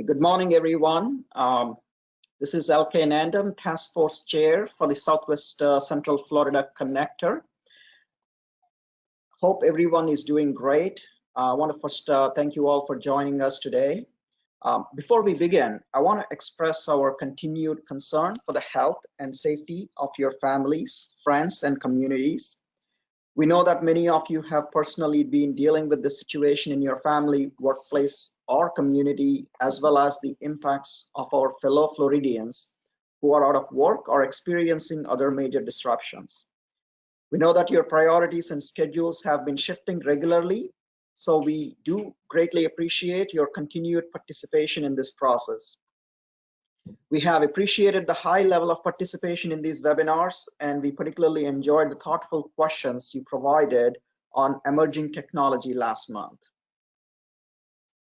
Good morning, everyone. This is LK Nandam, Task Force Chair for the Southwest Central Florida Connector. Hope everyone is doing great. I want to first thank you all for joining us today. Before we begin, I want to express our continued concern for the health and safety of your families, friends, and communities. We know that many of you have personally been dealing with this situation in your family, workplace, or community, as well as the impacts of our fellow Floridians who are out of work or experiencing other major disruptions. We know that your priorities and schedules have been shifting regularly, so we do greatly appreciate your continued participation in this process. We have appreciated the high level of participation in these webinars, and we particularly enjoyed the thoughtful questions you provided on emerging technology last month.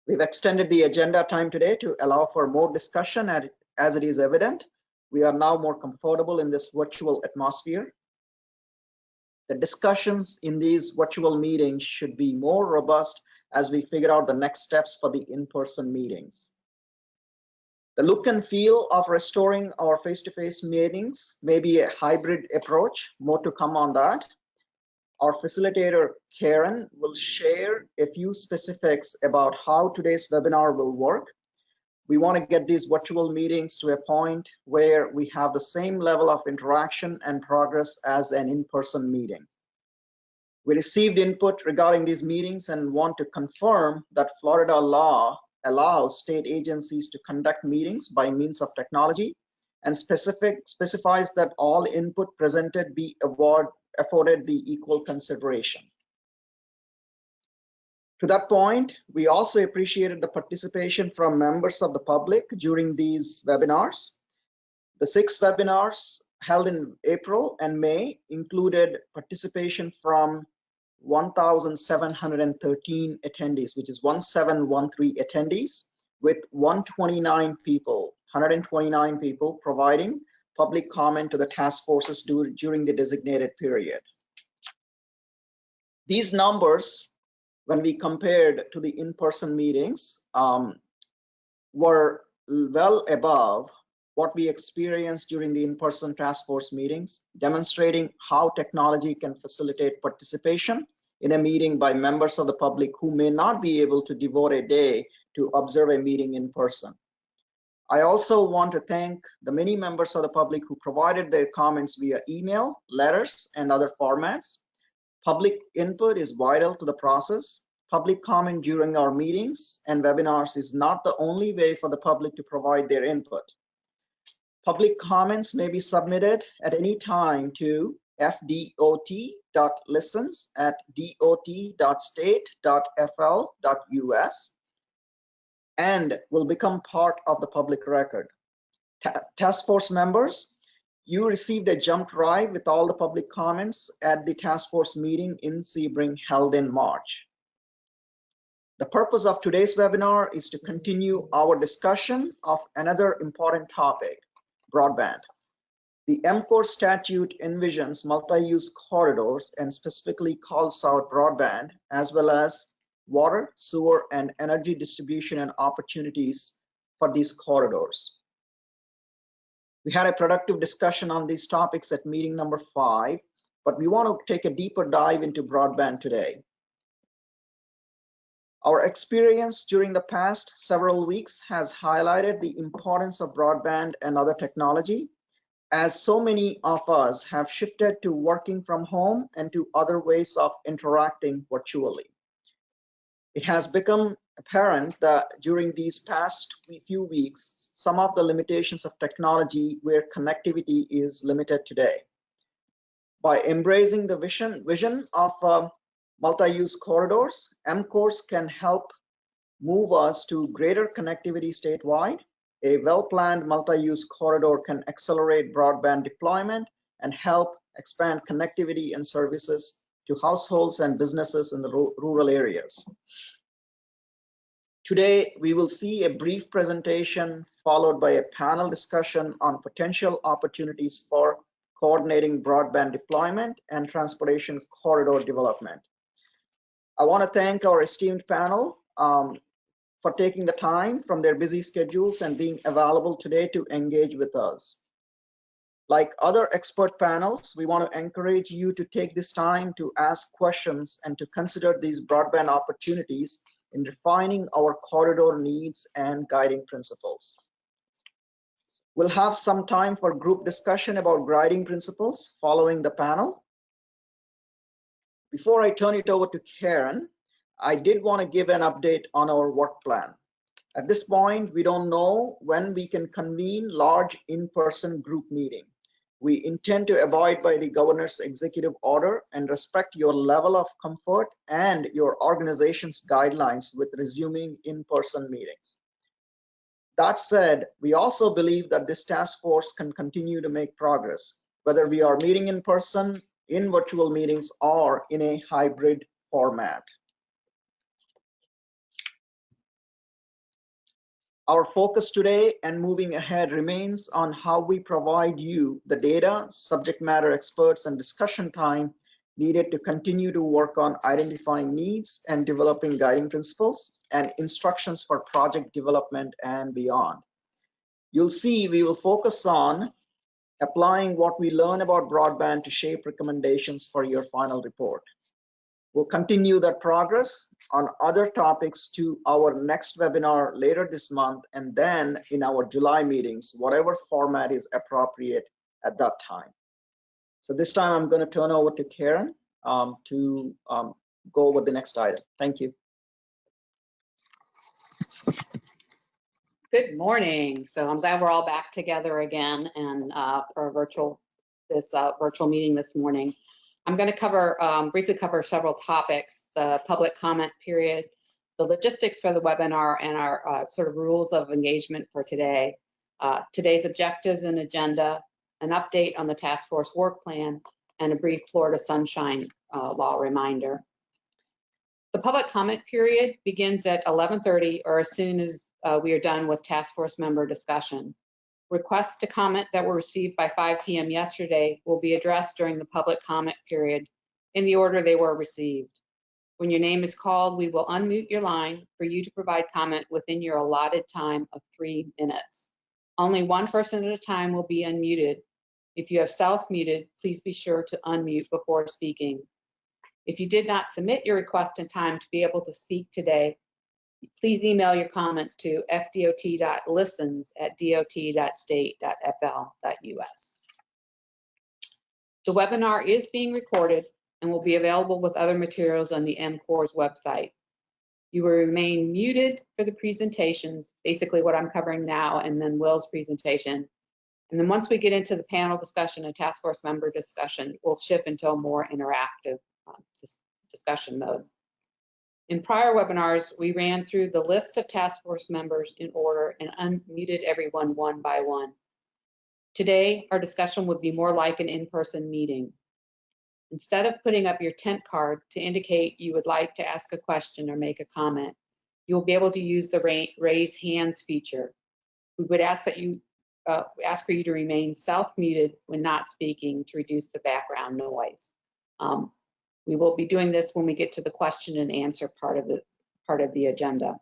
We've extended the agenda time today to allow for more discussion, as it is evident we are now more comfortable in this virtual atmosphere. The discussions in these virtual meetings should be more robust as we figure out the next steps for the in-person meetings. The look and feel of restoring our face-to-face meetings may be a hybrid approach. More to come on that. Our facilitator, Karen, will share a few specifics about how today's webinar will work. We want to get these virtual meetings to a point where we have the same level of interaction and progress as an in-person meeting. We received input regarding these meetings and want to confirm that Florida law allows state agencies to conduct meetings by means of technology and specifies that all input presented be afforded the equal consideration. To that point, we also appreciated the participation from members of the public during these webinars. The 6 webinars held in April and May included participation from 1,713 attendees, which is 1713 attendees, with 129 people providing public comment to the task forces during the designated period. These numbers, when we compared to the in-person meetings, were well above what we experienced during the in-person task force meetings, demonstrating how technology can facilitate participation in a meeting by members of the public who may not be able to devote a day to observe a meeting in person. I also want to thank the many members of the public who provided their comments via email, letters, and other formats. Public input is vital to the process. Public comment during our meetings and webinars is not the only way for the public to provide their input. Public comments may be submitted at any time to fdot.listens@dot.state.fl.us and will become part of the public record. Task force members, you received a jump drive with all the public comments at the task force meeting in Sebring held in March. The purpose of today's webinar is to continue our discussion of another important topic, broadband. The MCOR statute envisions multi-use corridors and specifically calls out broadband, as well as water, sewer, and energy distribution and opportunities for these corridors. We had a productive discussion on these topics at meeting number 5, but we want to take a deeper dive into broadband today. Our experience during the past several weeks has highlighted the importance of broadband and other technology, as so many of us have shifted to working from home and to other ways of interacting virtually. It has become apparent that during these past few weeks, some of the limitations of technology where connectivity is limited today. By embracing the vision of multi-use corridors, MCORs can help move us to greater connectivity statewide. A well-planned multi-use corridor can accelerate broadband deployment and help expand connectivity and services to households and businesses in the rural areas. Today, we will see a brief presentation followed by a panel discussion on potential opportunities for coordinating broadband deployment and transportation corridor development. I want to thank our esteemed panel for taking the time from their busy schedules and being available today to engage with us. Like other expert panels, we want to encourage you to take this time to ask questions and to consider these broadband opportunities in refining our corridor needs and guiding principles. We'll have some time for group discussion about guiding principles following the panel. Before I turn it over to Karen, I did want to give an update on our work plan. At this point, we don't know when we can convene large in-person group meeting. We intend to abide by the governor's executive order and respect your level of comfort and your organization's guidelines with resuming in-person meetings. That said, we also believe that this task force can continue to make progress, whether we are meeting in person, in virtual meetings, or in a hybrid format. Our focus today and moving ahead remains on how we provide you the data, subject matter experts, and discussion time needed to continue to work on identifying needs and developing guiding principles and instructions for project development and beyond. You'll see we will focus on applying what we learn about broadband to shape recommendations for your final report. We'll continue that progress on other topics to our next webinar later this month, and then in our July meetings, whatever format is appropriate at that time. So this time I'm going to turn over to Karen to go over the next item. Thank you. Good morning. So I'm glad we're all back together again and for a virtual meeting this morning. I'm going to briefly cover several topics: the public comment period, the logistics for the webinar, and our sort of rules of engagement for today. Today's objectives and agenda, an update on the task force work plan, and a brief Florida Sunshine Law reminder. The public comment period begins at 11:30 or as soon as we are done with task force member discussion. Requests to comment that were received by 5 p.m. yesterday will be addressed during the public comment period in the order they were received. When your name is called, we will unmute your line for you to provide comment within your allotted time of 3 minutes. Only one person at a time will be unmuted. If you have self-muted, please be sure to unmute before speaking. If you did not submit your request in time to be able to speak today, please email your comments to fdot.listens@dot.state.fl.us. The webinar is being recorded and will be available with other materials on the MCOR's website. You will remain muted for the presentations, basically what I'm covering now, and then Will's presentation. And then once we get into the panel discussion and task force member discussion, we'll shift into a more interactive discussion mode. In prior webinars, we ran through the list of task force members in order and unmuted everyone one by one. Today, our discussion would be more like an in-person meeting. Instead of putting up your tent card to indicate you would like to ask a question or make a comment, you'll be able to use the raise hands feature. We would ask for you to remain self-muted when not speaking to reduce the background noise. We will be doing this when we get to the question and answer part of the agenda.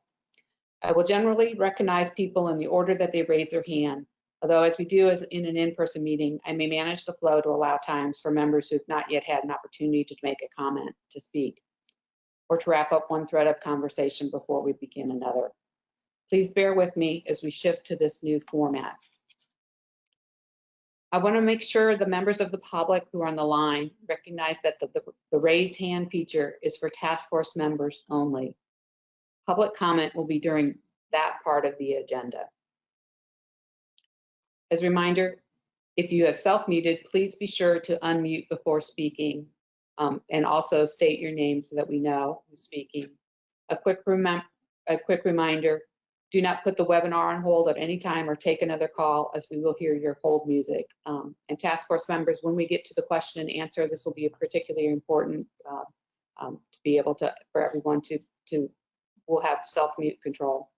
I will generally recognize people in the order that they raise their hand, although as we do as in an in-person meeting, I may manage the flow to allow times for members who have not yet had an opportunity to make a comment to speak, or to wrap up one thread of conversation before we begin another. Please bear with me as we shift to this new format. I want to make sure the members of the public who are on the line recognize that the raise hand feature is for task force members only. Public comment will be during that part of the agenda. As a reminder, if you have self-muted, please be sure to unmute before speaking and also state your name so that we know who's speaking. A quick reminder, do not put the webinar on hold at any time or take another call, as we will hear your hold music. And task force members, when we get to the question and answer, this will be particularly important to be able to, for everyone we'll have self-mute control.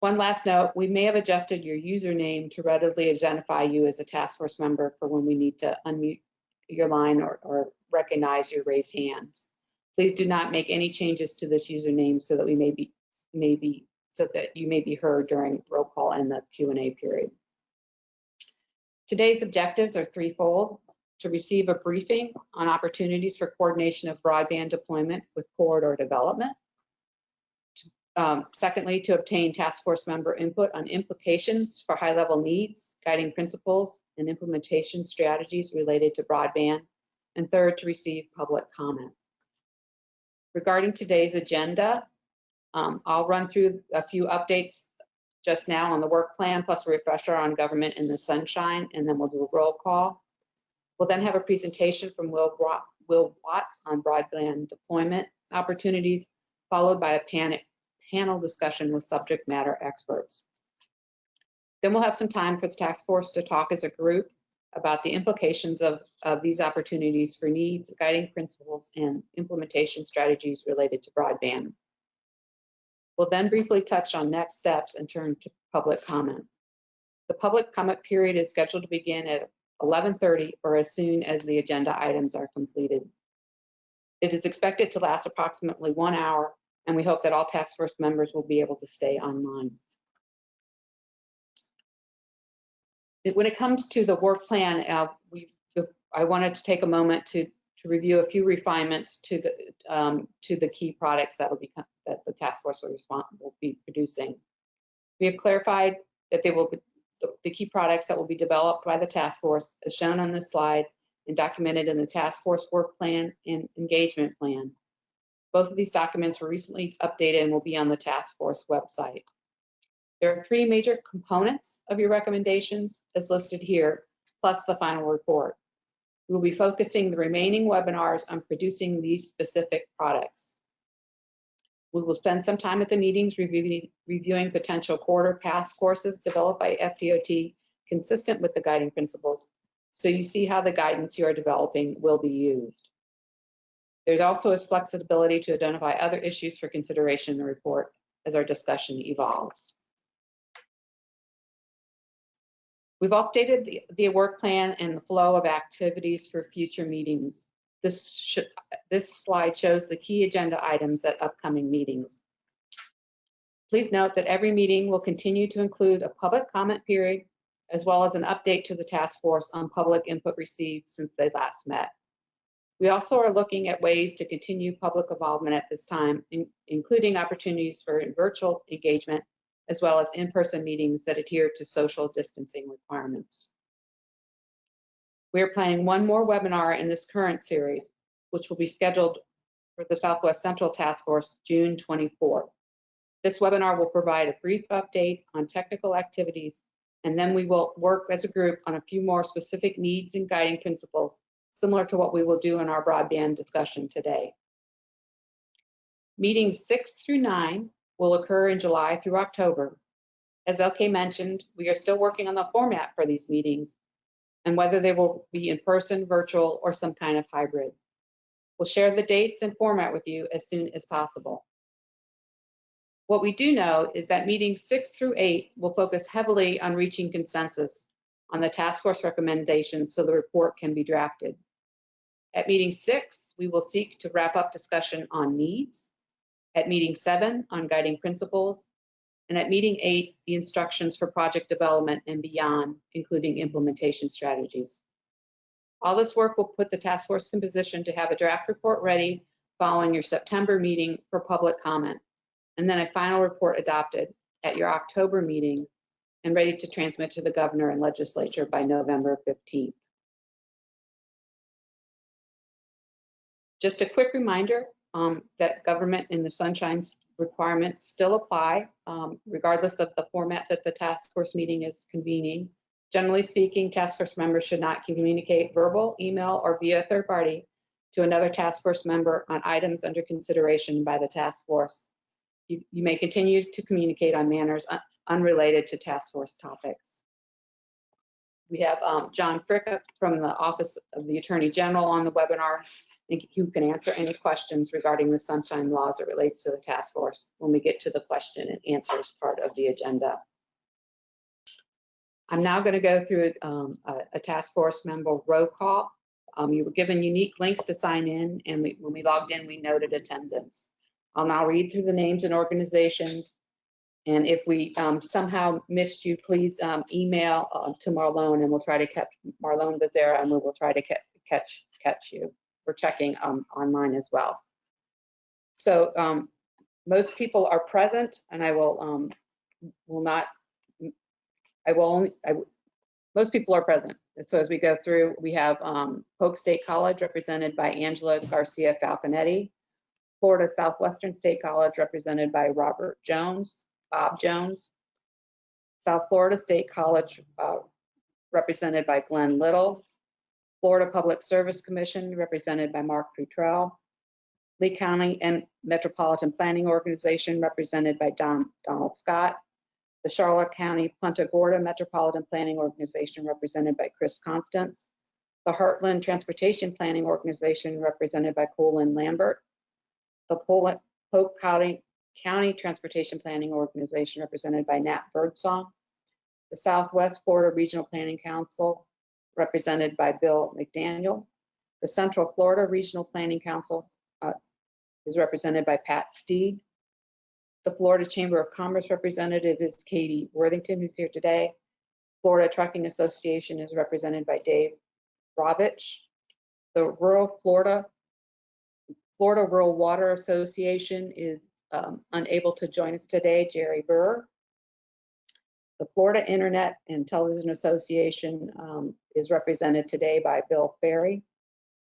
One last note, we may have adjusted your username to readily identify you as a task force member for when we need to unmute your line or recognize your raised hands. Please do not make any changes to this username so so that you may be heard during roll call and the Q&A period. Today's objectives are threefold: to receive a briefing on opportunities for coordination of broadband deployment with corridor development. Secondly, to obtain task force member input on implications for high-level needs, guiding principles, and implementation strategies related to broadband. And third, to receive public comment. Regarding today's agenda, I'll run through a few updates just now on the work plan, plus a refresher on government in the sunshine, and then we'll do a roll call. We'll then have a presentation from Will Watts on broadband deployment opportunities, followed by a panel discussion with subject matter experts. Then we'll have some time for the task force to talk as a group about the implications of these opportunities for needs, guiding principles, and implementation strategies related to broadband. We'll then briefly touch on next steps and turn to public comment. The public comment period is scheduled to begin at 11:30 or as soon as the agenda items are completed. It is expected to last approximately 1 hour, and we hope that all task force members will be able to stay online. When it comes to the work plan, I wanted to take a moment to review a few refinements to the key products that the task force will be producing. We have clarified that they will be the key products that will be developed by the task force, as shown on this slide and documented in the task force work plan and engagement plan. Both of these documents were recently updated and will be on the task force website. There are 3 major components of your recommendations as listed here, plus the final report. We will be focusing the remaining webinars on producing these specific products. We will spend some time at the meetings reviewing potential quarter pass courses developed by FDOT consistent with the guiding principles, so you see how the guidance you are developing will be used. There's also is flexibility to identify other issues for consideration in the report as our discussion evolves. We've updated the work plan and the flow of activities for future meetings. This slide shows the key agenda items at upcoming meetings. Please note that every meeting will continue to include a public comment period, as well as an update to the task force on public input received since they last met. We also are looking at ways to continue public involvement at this time, including opportunities for virtual engagement, as well as in-person meetings that adhere to social distancing requirements. We are planning one more webinar in this current series, which will be scheduled for the Southwest Central Task Force, June 24th. This webinar will provide a brief update on technical activities, and then we will work as a group on a few more specific needs and guiding principles, similar to what we will do in our broadband discussion today. Meetings 6 through 9 will occur in July through October. As LK mentioned, we are still working on the format for these meetings and whether they will be in person, virtual, or some kind of hybrid. We'll share the dates and format with you as soon as possible. What we do know is that meetings 6 through 8 will focus heavily on reaching consensus on the task force recommendations so the report can be drafted. At meeting 6, we will seek to wrap up discussion on needs. At meeting 7, on guiding principles. And at meeting 8, the instructions for project development and beyond, including implementation strategies. All this work will put the task force in position to have a draft report ready following your September meeting for public comment, and then a final report adopted at your October meeting and ready to transmit to the governor and legislature by November 15th. Just a quick reminder that government in the sunshine requirements still apply, regardless of the format that the task force meeting is convening. Generally speaking, task force members should not communicate verbal, email, or via third party to another task force member on items under consideration by the task force. You may continue to communicate on matters unrelated to task force topics. We have John Frick from the Office of the Attorney General on the webinar, who can answer any questions regarding the sunshine law as it relates to the task force when we get to the question and answers part of the agenda. I'm now going to go through a task force member roll call. You were given unique links to sign in, and when we logged in, we noted attendance. I'll now read through the names and organizations. And if we somehow missed you, please email to Marlone, and we'll try to catch Marlone Becerra, and we will try to catch you. We're checking online as well. So most people are present, and I will most people are present. So as we go through, we have Polk State College represented by Angela Garcia Falconetti, Florida Southwestern State College represented by Bob Jones, South Florida State College represented by Glenn Little, Florida Public Service Commission represented by Mark Futrell, Lee County and Metropolitan Planning Organization represented by Donald Scott, the Charlotte County Punta Gorda Metropolitan Planning Organization represented by Chris Constance, the Heartland Transportation Planning Organization represented by Colin Lambert, the Polk County Transportation Planning Organization represented by Nat Birdsong, the Southwest Florida Regional Planning Council represented by Bill McDaniel, the Central Florida Regional Planning Council is represented by Pat Steed, the Florida Chamber of Commerce representative is Katie Worthington, who's here today. Florida Trucking Association is represented by Dave Rovich. The Florida Rural Water Association is unable to join us today, Jerry Burr. The Florida Internet and Television Association is represented today by Bill Ferry.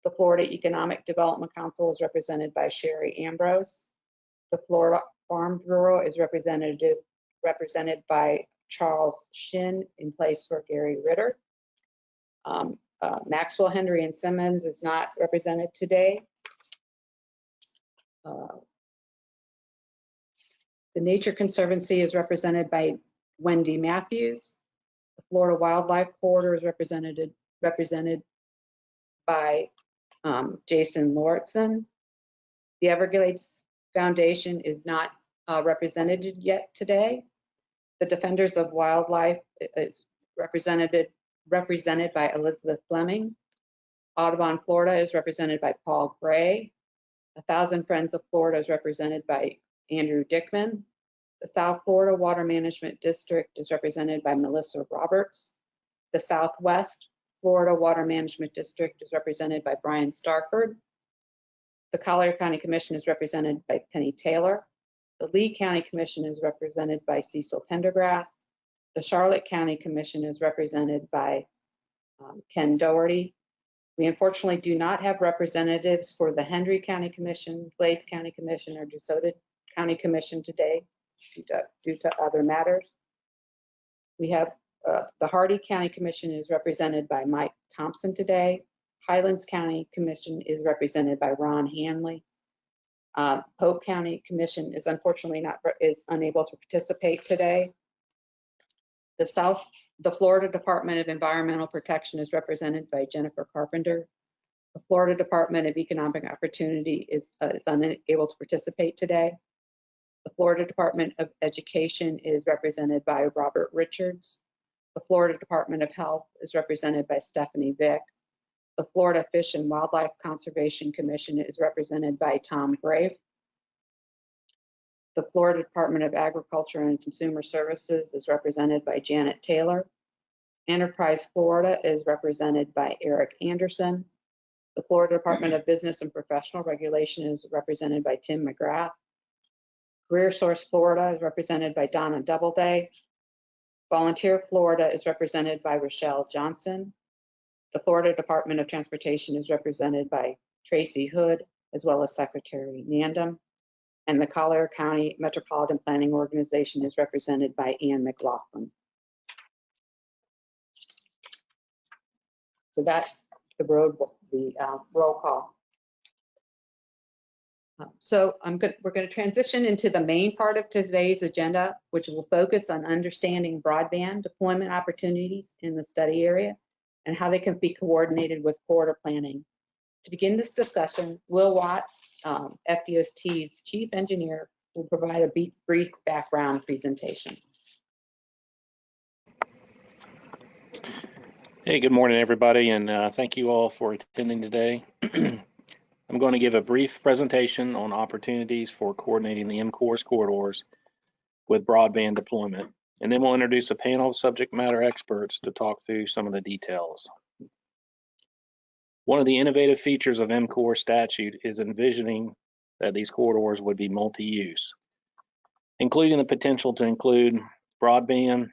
The Florida Economic Development Council is represented by Sherry Ambrose. The Florida Farm Bureau is represented by Charles Shin in place for Gary Ritter. Maxwell, Henry, and Simmons is not represented today. The Nature Conservancy is represented by Wendy Matthews. The Florida Wildlife Corridor is represented by Jason Lauritsen. The Everglades Foundation is not represented yet today. The Defenders of Wildlife is represented by Elizabeth Fleming. Audubon, Florida is represented by Paul Gray. 1,000 Friends of Florida is represented by Andrew Dickman. The South Florida Water Management District is represented by Melissa Roberts. The Southwest Florida Water Management District is represented by Brian Starford. The Collier County Commission is represented by Penny Taylor. The Lee County Commission is represented by Cecil Pendergrass. The Charlotte County Commission is represented by Ken Doherty. We unfortunately do not have representatives for the Hendry County Commission, Glades County Commission, or DeSoto County Commission today due to other matters. We have the Hardy County Commission is represented by Mike Thompson today. Highlands County Commission is represented by Ron Hanley. Polk County Commission is unfortunately unable to participate today. The Florida Department of Environmental Protection is represented by Jennifer Carpenter. The Florida Department of Economic Opportunity is unable to participate today. The Florida Department of Education is represented by Robert Richards. The Florida Department of Health is represented by Stephanie Vick. The Florida Fish and Wildlife Conservation Commission is represented by Tom Grave. The Florida Department of Agriculture and Consumer Services is represented by Janet Taylor. Enterprise Florida is represented by Eric Anderson. The Florida Department of Business and Professional Regulation is represented by Tim McGrath. Career Source Florida is represented by Donna Doubleday. Volunteer Florida is represented by Rochelle Johnson. The Florida Department of Transportation is represented by Tracy Hood, as well as Secretary Nandum. And the Collier County Metropolitan Planning Organization is represented by Ann McLaughlin. So that's the roll call. So we're going to transition into the main part of today's agenda, which will focus on understanding broadband deployment opportunities in the study area and how they can be coordinated with corridor planning. To begin this discussion, Will Watts, FDOT's Chief Engineer, will provide a brief background presentation. Hey, good morning, everybody, and thank you all for attending today. I'm going to give a brief presentation on opportunities for coordinating the MCORS corridors with broadband deployment, and then we'll introduce a panel of subject matter experts to talk through some of the details. One of the innovative features of MCORS statute is envisioning that these corridors would be multi-use, including the potential to include broadband,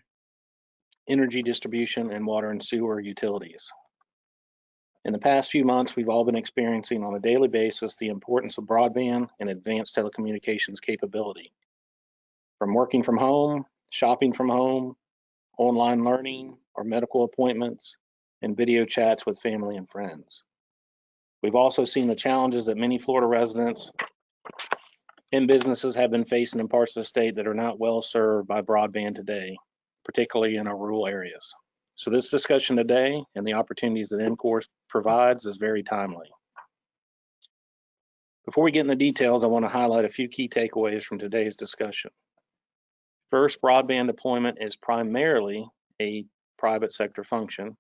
energy distribution, and water and sewer utilities. In the past few months, we've all been experiencing on a daily basis the importance of broadband and advanced telecommunications capability. From working from home, shopping from home, online learning, or medical appointments, and video chats with family and friends. We've also seen the challenges that many Florida residents and businesses have been facing in parts of the state that are not well served by broadband today, particularly in our rural areas. So this discussion today and the opportunities that MCORS provides is very timely. Before we get in the details, I want to highlight a few key takeaways from today's discussion. First, broadband deployment is primarily a private sector function,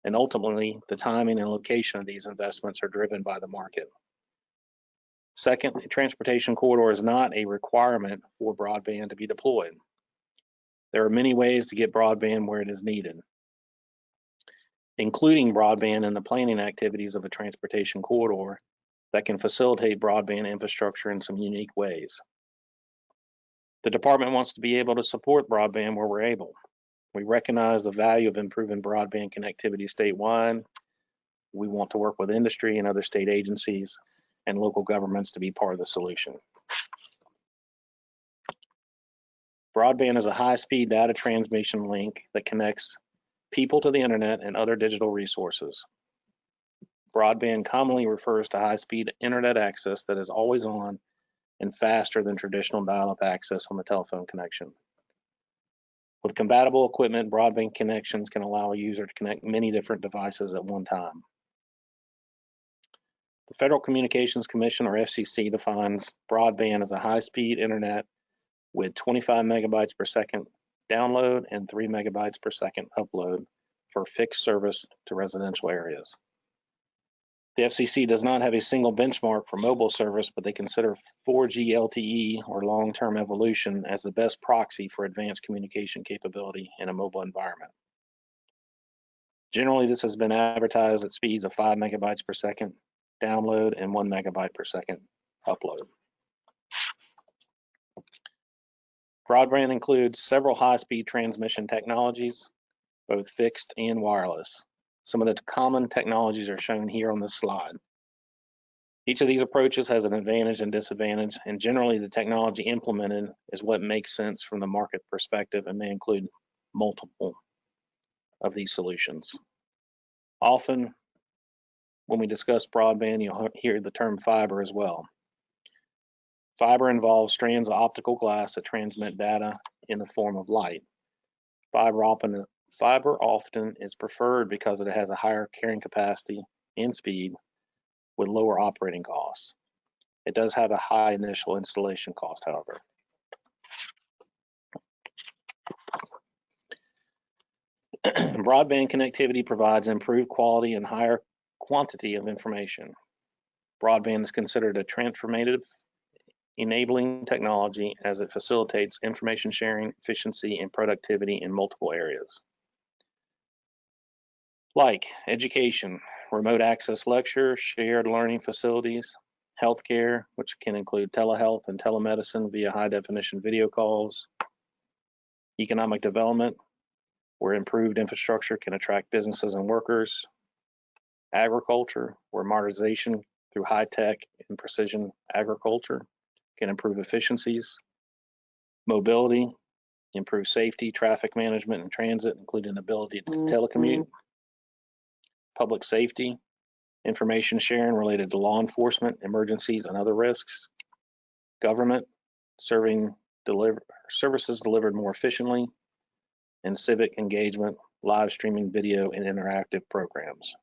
and ultimately the timing and location of these investments are driven by the market. Second, a transportation corridor is not a requirement for broadband to be deployed. There are many ways to get broadband where it is needed, including broadband in the planning activities of a transportation corridor that can facilitate broadband infrastructure in some unique ways. The department wants to be able to support broadband where we're able. We recognize the value of improving broadband connectivity statewide. We want to work with industry and other state agencies and local governments to be part of the solution. Broadband is a high-speed data transmission link that connects people to the internet and other digital resources. Broadband commonly refers to high-speed internet access that is always on and faster than traditional dial-up access on the telephone connection. With compatible equipment, broadband connections can allow a user to connect many different devices at one time. The Federal Communications Commission, or FCC, defines broadband as a high-speed internet with 25 megabytes per second download and 3 megabytes per second upload for fixed service to residential areas. The FCC does not have a single benchmark for mobile service, but they consider 4G LTE, or long-term evolution, as the best proxy for advanced communication capability in a mobile environment. Generally, this has been advertised at speeds of 5 megabytes per second download and 1 megabyte per second upload. Broadband includes several high-speed transmission technologies, both fixed and wireless. Some of the common technologies are shown here on this slide. Each of these approaches has an advantage and disadvantage, and generally the technology implemented is what makes sense from the market perspective and may include multiple of these solutions. Often, when we discuss broadband, you'll hear the term fiber as well. Fiber involves strands of optical glass that transmit data in the form of light. Fiber often is preferred because it has a higher carrying capacity and speed with lower operating costs. It does have a high initial installation cost, however. Broadband connectivity provides improved quality and higher quantity of information. Broadband is considered a transformative enabling technology as it facilitates information sharing, efficiency, and productivity in multiple areas. Like education, remote access lectures, shared learning facilities, healthcare, which can include telehealth and telemedicine via high-definition video calls, economic development, where improved infrastructure can attract businesses and workers, agriculture, where modernization through high-tech and precision agriculture can improve efficiencies, mobility, improve safety, traffic management, and transit, including the ability to telecommute, public safety, information sharing related to law enforcement, emergencies, and other risks, government, services delivered more efficiently, and civic engagement, live streaming video, and interactive programs.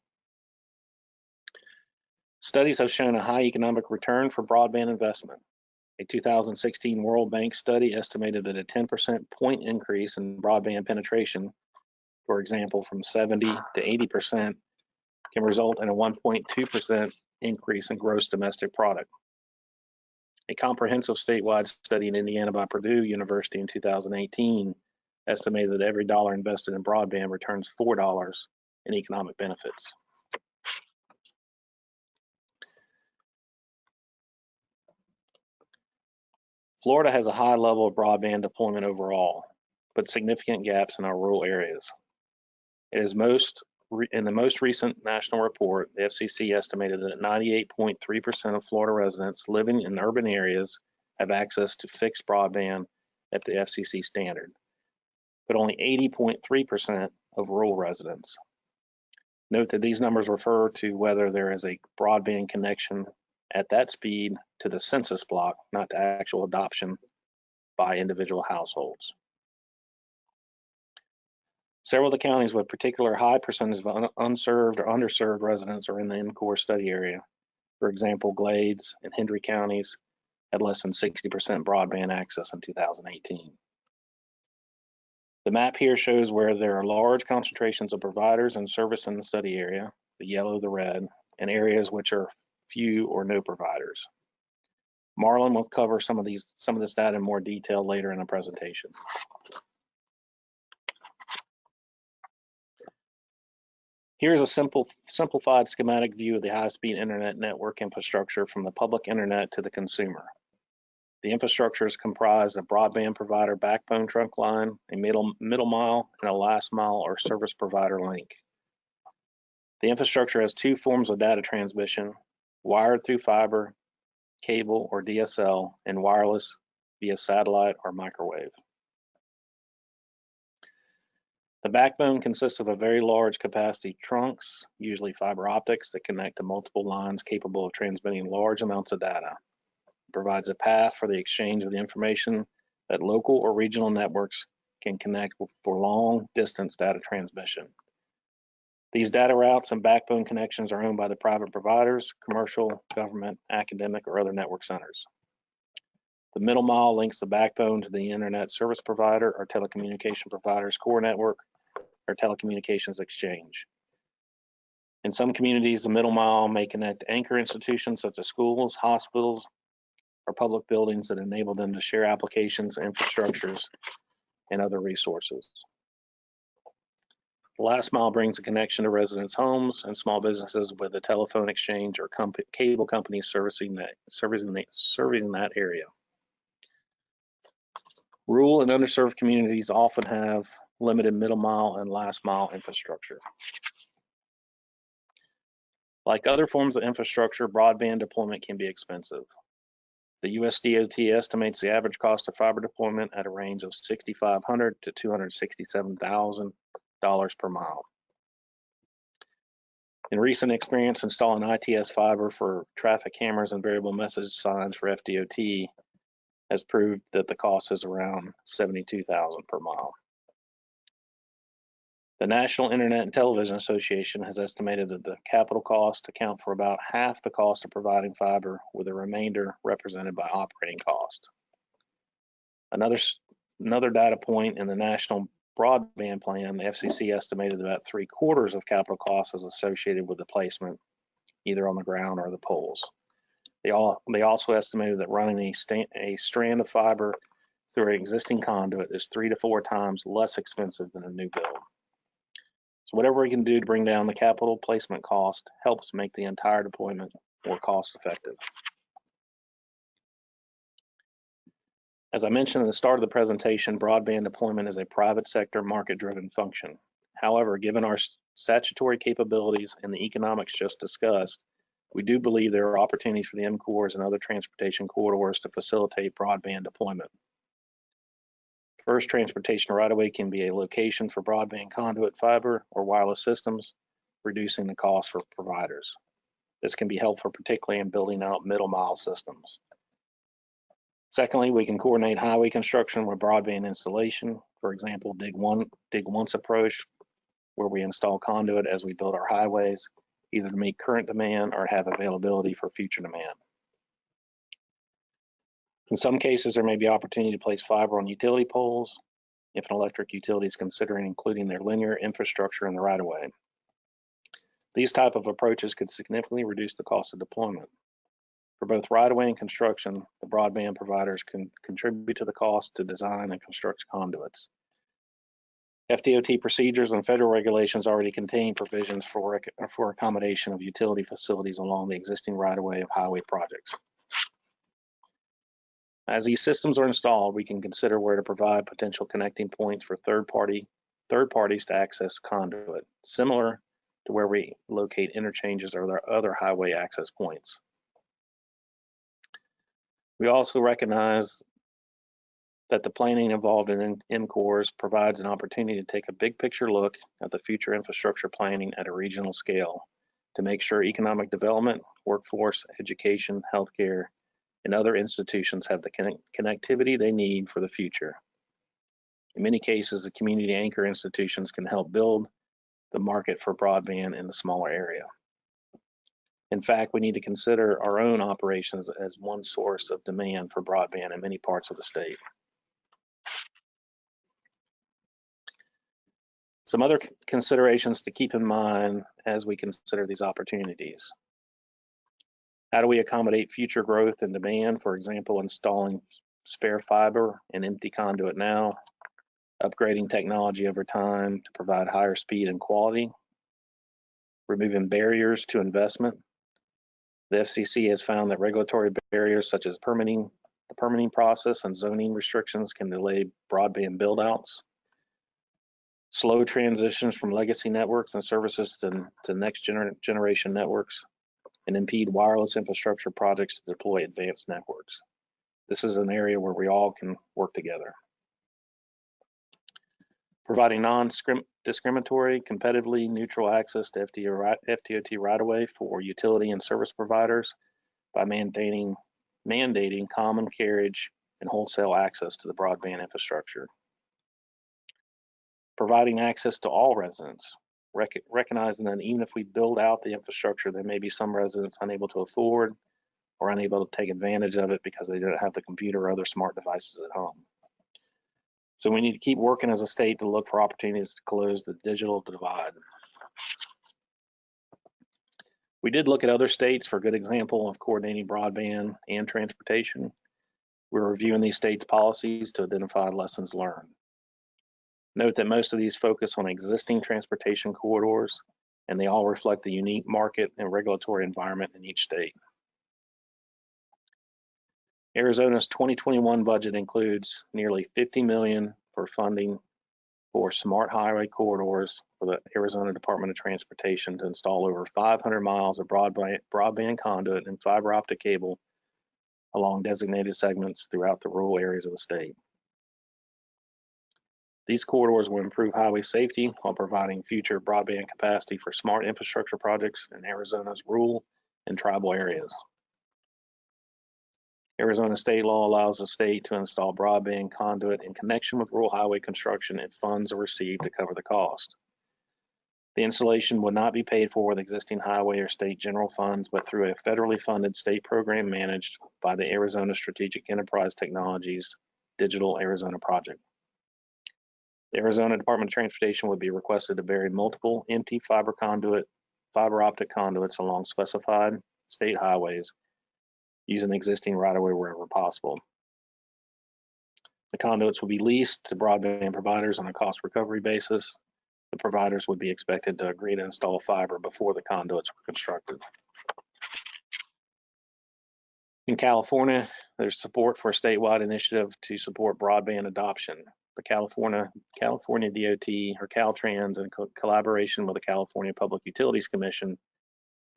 Studies have shown a high economic return for broadband investment. A 2016 World Bank study estimated that a 10% point increase in broadband penetration, for example, from 70 to 80%, can result in a 1.2% increase in gross domestic product. A comprehensive statewide study in Indiana by Purdue University in 2018 estimated that every dollar invested in broadband returns $4 in economic benefits. Florida has a high level of broadband deployment overall, but significant gaps in our rural areas. In the most recent national report, the FCC estimated that 98.3% of Florida residents living in urban areas have access to fixed broadband at the FCC standard, but only 80.3% of rural residents. Note that these numbers refer to whether there is a broadband connection at that speed to the census block, not to actual adoption by individual households. Several of the counties with particular high percentage of unserved or underserved residents are in the MCOR study area. For example, Glades and Hendry counties had less than 60% broadband access in 2018. The map here shows where there are large concentrations of providers and service in the study area, the yellow, the red, and areas which are few or no providers. Marlon will cover some of this data in more detail later in the presentation. Here's a simplified schematic view of the high-speed internet network infrastructure from the public internet to the consumer. The infrastructure is comprised of broadband provider backbone trunk line, a middle mile, and a last mile or service provider link. The infrastructure has two forms of data transmission: wired through fiber, cable or DSL, and wireless via satellite or microwave. The backbone consists of a very large capacity trunks, usually fiber optics, that connect to multiple lines capable of transmitting large amounts of data. It provides a path for the exchange of the information that local or regional networks can connect for long distance data transmission. These data routes and backbone connections are owned by the private providers, commercial, government, academic, or other network centers. The middle mile links the backbone to the internet service provider or telecommunication provider's core network or telecommunications exchange. In some communities, the middle mile may connect anchor institutions such as schools, hospitals, or public buildings that enable them to share applications, infrastructures, and other resources. The last mile brings a connection to residents' homes and small businesses with a telephone exchange or cable companies servicing that area. Rural and underserved communities often have limited middle mile and last mile infrastructure. Like other forms of infrastructure, broadband deployment can be expensive. The USDOT estimates the average cost of fiber deployment at a range of $6,500 to $267,000 per mile. In recent experience installing ITS fiber for traffic cameras and variable message signs for FDOT has proved that the cost is around $72,000 per mile. The National Internet and Television Association has estimated that the capital costs account for about half the cost of providing fiber, with the remainder represented by operating cost. Another data point in the National Broadband Plan, the FCC estimated about 3/4 of capital costs is associated with the placement, either on the ground or the poles. They also estimated that running a strand of fiber through an existing conduit is 3 to 4 times less expensive than a new build. So whatever we can do to bring down the capital placement cost helps make the entire deployment more cost effective. As I mentioned at the start of the presentation, broadband deployment is a private sector market-driven function. However, given our statutory capabilities and the economics just discussed, we do believe there are opportunities for the MCORs and other transportation corridors to facilitate broadband deployment. First, transportation right-of-way can be a location for broadband conduit fiber or wireless systems, reducing the cost for providers. This can be helpful, particularly in building out middle mile systems. Secondly, we can coordinate highway construction with broadband installation. For example, dig once approach, where we install conduit as we build our highways, either to meet current demand or have availability for future demand. In some cases, there may be opportunity to place fiber on utility poles if an electric utility is considering including their linear infrastructure in the right-of-way. These type of approaches could significantly reduce the cost of deployment. For both right-of-way and construction, the broadband providers can contribute to the cost to design and construct conduits. FDOT procedures and federal regulations already contain provisions for accommodation of utility facilities along the existing right-of-way of highway projects. As these systems are installed, we can consider where to provide potential connecting points for third parties to access conduit, similar to where we locate interchanges or other highway access points. We also recognize that the planning involved in MCORs provides an opportunity to take a big picture look at the future infrastructure planning at a regional scale to make sure economic development, workforce, education, healthcare, and other institutions have the connectivity they need for the future. In many cases, the community anchor institutions can help build the market for broadband in the smaller area. In fact, we need to consider our own operations as one source of demand for broadband in many parts of the state. Some other considerations to keep in mind as we consider these opportunities. How do we accommodate future growth and demand? For example, installing spare fiber and empty conduit now, upgrading technology over time to provide higher speed and quality, removing barriers to investment. The FCC has found that regulatory barriers such as the permitting process and zoning restrictions can delay broadband build-outs. Slow transitions from legacy networks and services to next generation networks, and impede wireless infrastructure projects to deploy advanced networks. This is an area where we all can work together. Providing non-discriminatory, competitively neutral access to FDOT right-of-way for utility and service providers by mandating common carriage and wholesale access to the broadband infrastructure. Providing access to all residents, recognizing that even if we build out the infrastructure, there may be some residents unable to afford or unable to take advantage of it because they don't have the computer or other smart devices at home. So we need to keep working as a state to look for opportunities to close the digital divide. We did look at other states for a good example of coordinating broadband and transportation. We're reviewing these states' policies to identify lessons learned. Note that most of these focus on existing transportation corridors, and they all reflect the unique market and regulatory environment in each state. Arizona's 2021 budget includes nearly $50 million for funding for smart highway corridors for the Arizona Department of Transportation to install over 500 miles of broadband conduit and fiber optic cable along designated segments throughout the rural areas of the state. These corridors will improve highway safety while providing future broadband capacity for smart infrastructure projects in Arizona's rural and tribal areas. Arizona state law allows the state to install broadband conduit in connection with rural highway construction if funds are received to cover the cost. The installation would not be paid for with existing highway or state general funds, but through a federally funded state program managed by the Arizona Strategic Enterprise Technologies Digital Arizona Project. The Arizona Department of Transportation would be requested to bury multiple empty fiber optic conduits along specified state highways using existing right-of-way wherever possible. The conduits will be leased to broadband providers on a cost recovery basis. The providers would be expected to agree to install fiber before the conduits were constructed. In California, there's support for a statewide initiative to support broadband adoption. The California DOT, or Caltrans, in collaboration with the California Public Utilities Commission,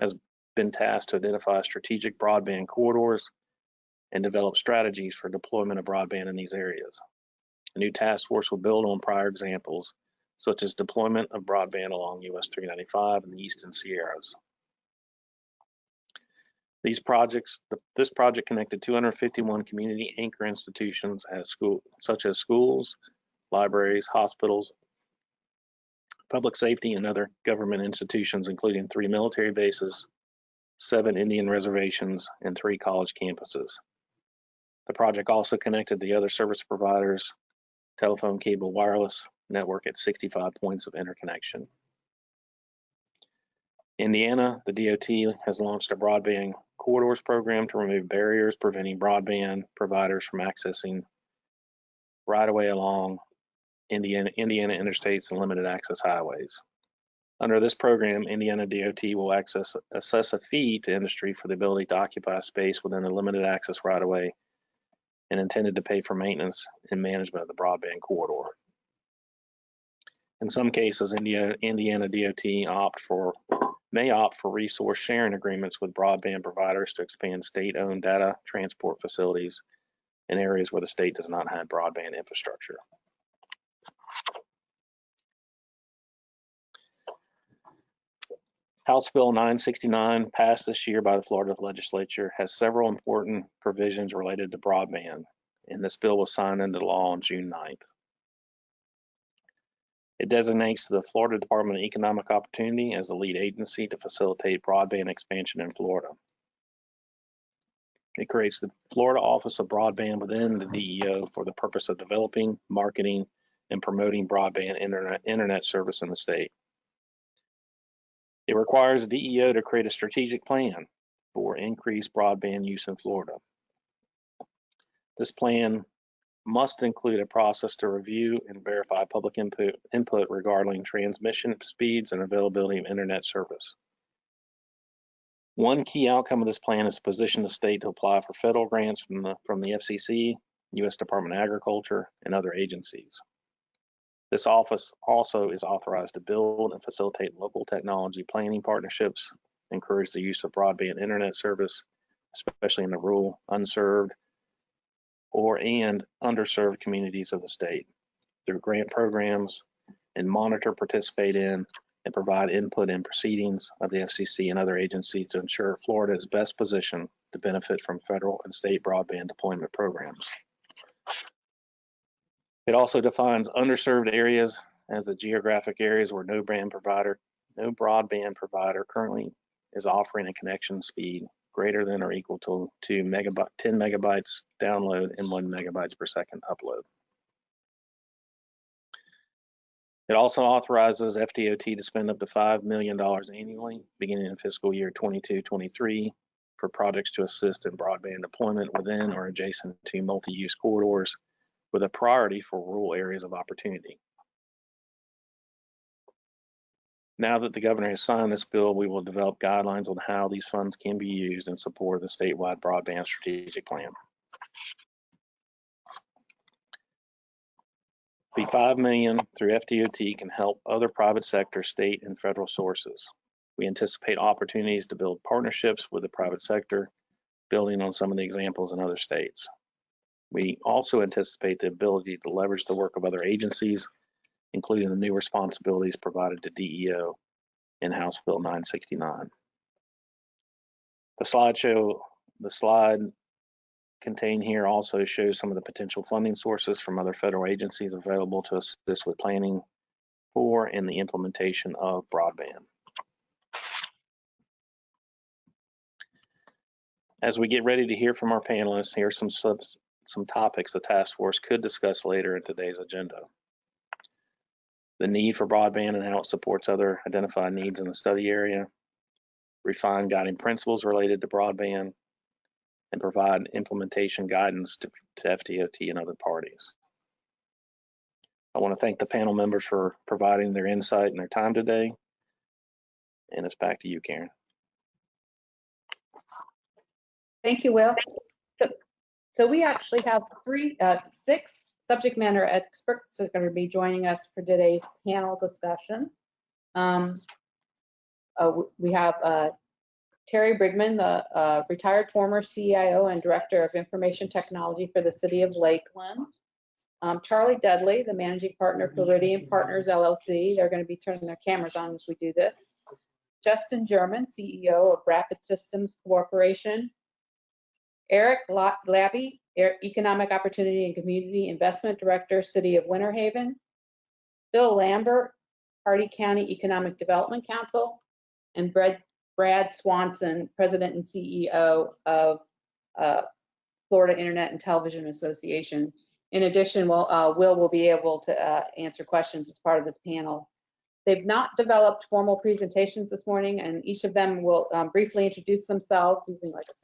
has been tasked to identify strategic broadband corridors and develop strategies for deployment of broadband in these areas. A new task force will build on prior examples, such as deployment of broadband along US 395 and the Eastern Sierras. This project connected 251 community anchor institutions such as schools, libraries, hospitals, public safety, and other government institutions, including 3 military bases, 7 Indian reservations, and 3 college campuses. The project also connected the other service providers' telephone, cable, wireless network at 65 points of interconnection. Indiana, the DOT has launched a broadband corridors program to remove barriers preventing broadband providers from accessing right-of-way along Indiana interstates and limited access highways. Under this program, Indiana DOT will assess a fee to industry for the ability to occupy space within a limited access right-of-way and intended to pay for maintenance and management of the broadband corridor. In some cases, Indiana DOT may opt for resource sharing agreements with broadband providers to expand state-owned data transport facilities in areas where the state does not have broadband infrastructure. House Bill 969, passed this year by the Florida legislature, has several important provisions related to broadband, and this bill was signed into law on June 9th. It designates the Florida Department of Economic Opportunity as the lead agency to facilitate broadband expansion in Florida. It creates the Florida Office of Broadband within the DEO for the purpose of developing, marketing, and promoting broadband internet service in the state. It requires the DEO to create a strategic plan for increased broadband use in Florida. This plan must include a process to review and verify public input regarding transmission speeds and availability of internet service. One key outcome of this plan is to position the state to apply for federal grants from the FCC, U.S. Department of Agriculture, and other agencies. This office also is authorized to build and facilitate local technology planning partnerships, encourage the use of broadband internet service, especially in the rural, unserved, and underserved communities of the state, through grant programs, and monitor, participate in, and provide input in proceedings of the FCC and other agencies to ensure Florida is best positioned to benefit from federal and state broadband deployment programs. It also defines underserved areas as the geographic areas where no broadband provider currently is offering a connection speed greater than or equal to 10 megabytes download and 1 megabytes per second upload. It also authorizes FDOT to spend up to $5 million annually, beginning in fiscal year 22-23, for projects to assist in broadband deployment within or adjacent to multi-use corridors, with a priority for rural areas of opportunity. Now that the governor has signed this bill, we will develop guidelines on how these funds can be used in support of the statewide broadband strategic plan. The $5 million through FDOT can help other private sector, state, and federal sources. We anticipate opportunities to build partnerships with the private sector, building on some of the examples in other states. We also anticipate the ability to leverage the work of other agencies, including the new responsibilities provided to DEO in House Bill 969. The slide contained here also shows some of the potential funding sources from other federal agencies available to assist with planning for and the implementation of broadband. As we get ready to hear from our panelists, here are some topics the task force could discuss later in today's agenda. The need for broadband and how it supports other identified needs in the study area, refine guiding principles related to broadband, and provide implementation guidance to FDOT and other parties. I want to thank the panel members for providing their insight and their time today. And it's back to you, Karen. Thank you, Will. So we actually have six subject matter experts that are going to be joining us for today's panel discussion. We have Terry Brigman, the retired former CIO and Director of Information Technology for the City of Lakeland. Charlie Dudley, the Managing Partner for Floridian Partners, LLC. They're going to be turning their cameras on as we do this. Justin German, CEO of Rapid Systems Corporation. Eric Labby, Economic Opportunity and Community Investment Director, City of Winter Haven. Bill Lambert, Hardee County Economic Development Council. And Brad Swanson, President and CEO of Florida Internet and Television Association. In addition, Will be able to answer questions as part of this panel. They've not developed formal presentations this morning, and each of them will briefly introduce themselves using like a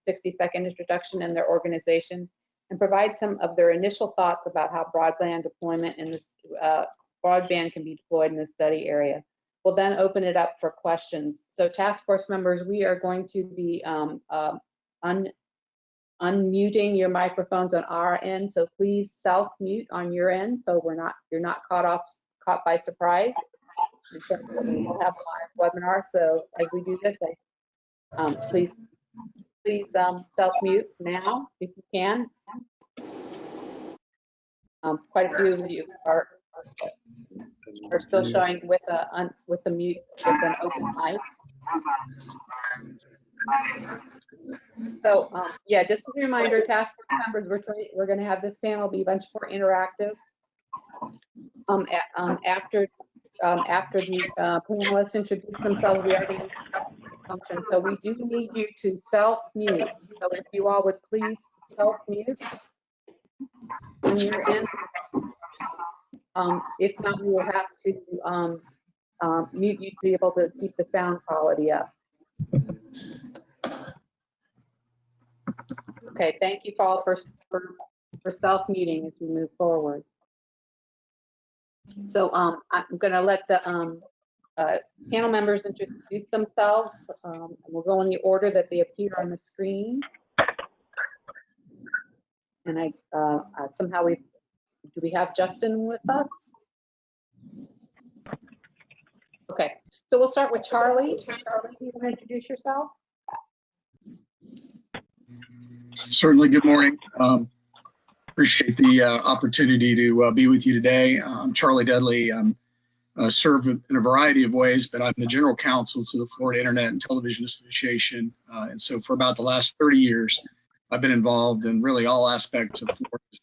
60-second introduction and their organization, and provide some of their initial thoughts about how broadband deployment in this broadband can be deployed in the study area. We'll then open it up for questions. So task force members, we are going to be unmuting your microphones on our end, so please self-mute on your end so you're not caught by surprise. We will have a live webinar, so as we do this, please self-mute now if you can. Quite a few of you are still showing with the mute with an open mic. So yeah, just as a reminder, task force members, we're going to have this panel be much more interactive. After the panelists introduce themselves, we are going to function. So we do need you to self-mute. So if you all would please self-mute on your end. If not, we will have to mute you to be able to keep the sound quality up. Okay, thank you, Paul, for self-muting as we move forward. So I'm going to let the panel members introduce themselves. And we'll go in the order that they appear on the screen. And somehow do we have Justin with us? Okay, so we'll start with Charlie. Charlie, do you want to introduce yourself? Certainly. Good morning. Appreciate the opportunity to be with you today. I'm Charlie Dudley. I'm served in a variety of ways, but I'm the general counsel to the Florida Internet and Television Association. And so for about the last 30 years, I've been involved in really all aspects of Florida's,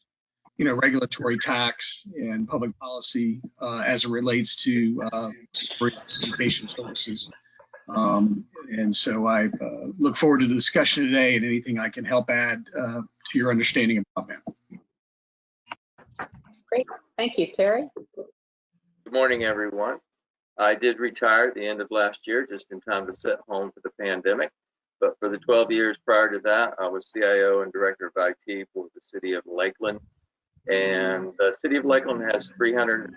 regulatory, tax, and public policy as it relates to education services. And so I look forward to the discussion today and anything I can help add to your understanding of broadband. Great, thank you. Terry? Good morning, everyone. I did retire at the end of last year, just in time to sit home for the pandemic. But for the 12 years prior to that, I was CIO and Director of IT for the City of Lakeland. And the City of Lakeland has 300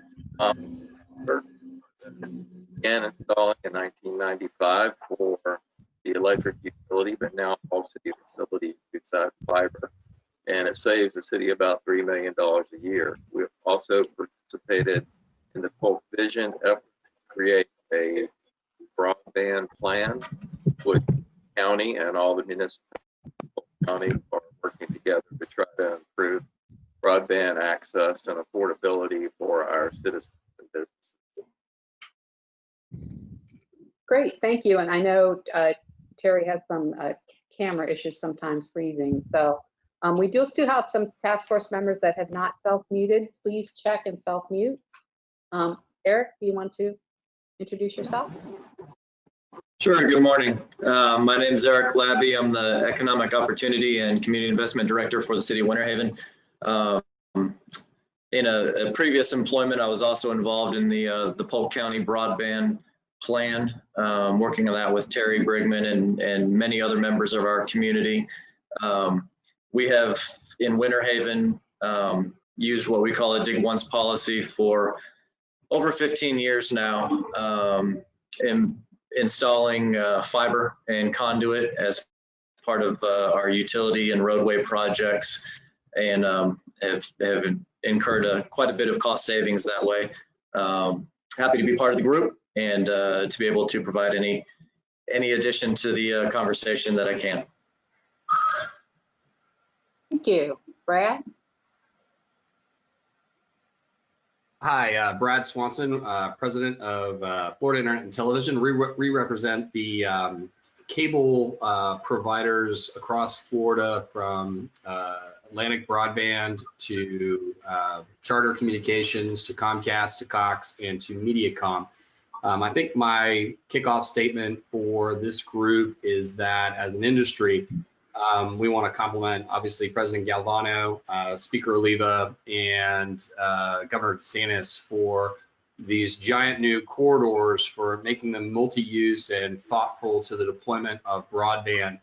began installing in 1995 for the electric utility, but now all city facilities use fiber. And it saves the city about $3 million a year. We've also participated in the Polk Vision effort to create a broadband plan, which the county and all the municipal county are working together to try to improve broadband access and affordability for our citizens and businesses. Great, thank you. And I know Terry has some camera issues, sometimes freezing. So we do still have some task force members that have not self-muted. Please check and self-mute. Eric, do you want to introduce yourself? Sure, good morning. My name is Eric Labby. I'm the Economic Opportunity and Community Investment Director for the City of Winter Haven. In a previous employment, I was also involved in the Polk County Broadband Plan, working on that with Terry Brigman and many other members of our community. We have in Winter Haven used what we call a dig once policy for over 15 years now, in installing fiber and conduit as part of our utility and roadway projects, and have incurred quite a bit of cost savings that way. Happy to be part of the group and to be able to provide any addition to the conversation that I can. Thank you. Brad? Hi, Brad Swanson, president of Florida Internet and Television. We represent the cable providers across Florida, from Atlantic Broadband to Charter Communications to Comcast to Cox and to MediaCom. I think my kickoff statement for this group is that as an industry, we want to compliment, obviously, President Galvano, Speaker Oliva, and Governor DeSantis for these giant new corridors, for making them multi-use and thoughtful to the deployment of broadband.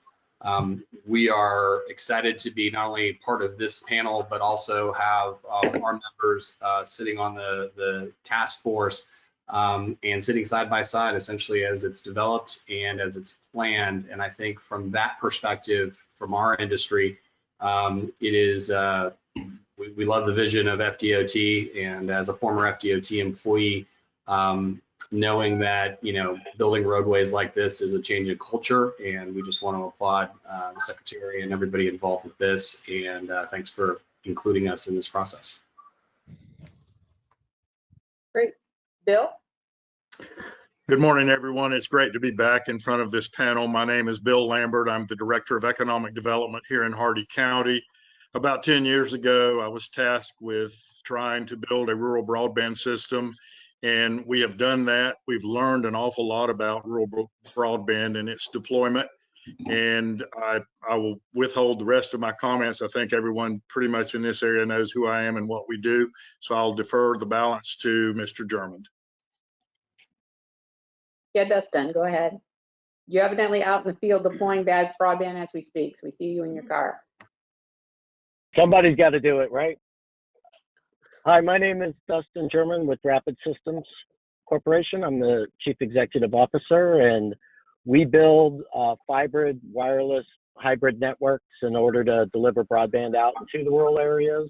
We are excited to be not only part of this panel, but also have our members sitting on the task force and sitting side by side, essentially, as it's developed and as it's planned. And I think from that perspective, from our industry, it is, we love the vision of FDOT, and as a former FDOT employee, knowing that, you know, building roadways like this is a change in culture, and we just want to applaud the Secretary and everybody involved with this, and thanks for including us in this process. Great. Bill? Good morning, everyone. It's great to be back in front of this panel. My name is Bill Lambert. I'm the Director of Economic Development here in Hardy County. About 10 years ago, I was tasked with trying to build a rural broadband system, and we have done that. We've learned an awful lot about rural broadband and its deployment, and I will withhold the rest of my comments. I think everyone pretty much in this area knows who I am and what we do, so I'll defer the balance to Mr. Germond. Yeah, Dustin, go ahead. You're evidently out in the field deploying bad broadband as we speak. So we see you in your car. Somebody's got to do it, right? Hi, my name is Dustin German with Rapid Systems Corporation. I'm the Chief Executive Officer, and we build fiber wireless hybrid networks in order to deliver broadband out into the rural areas.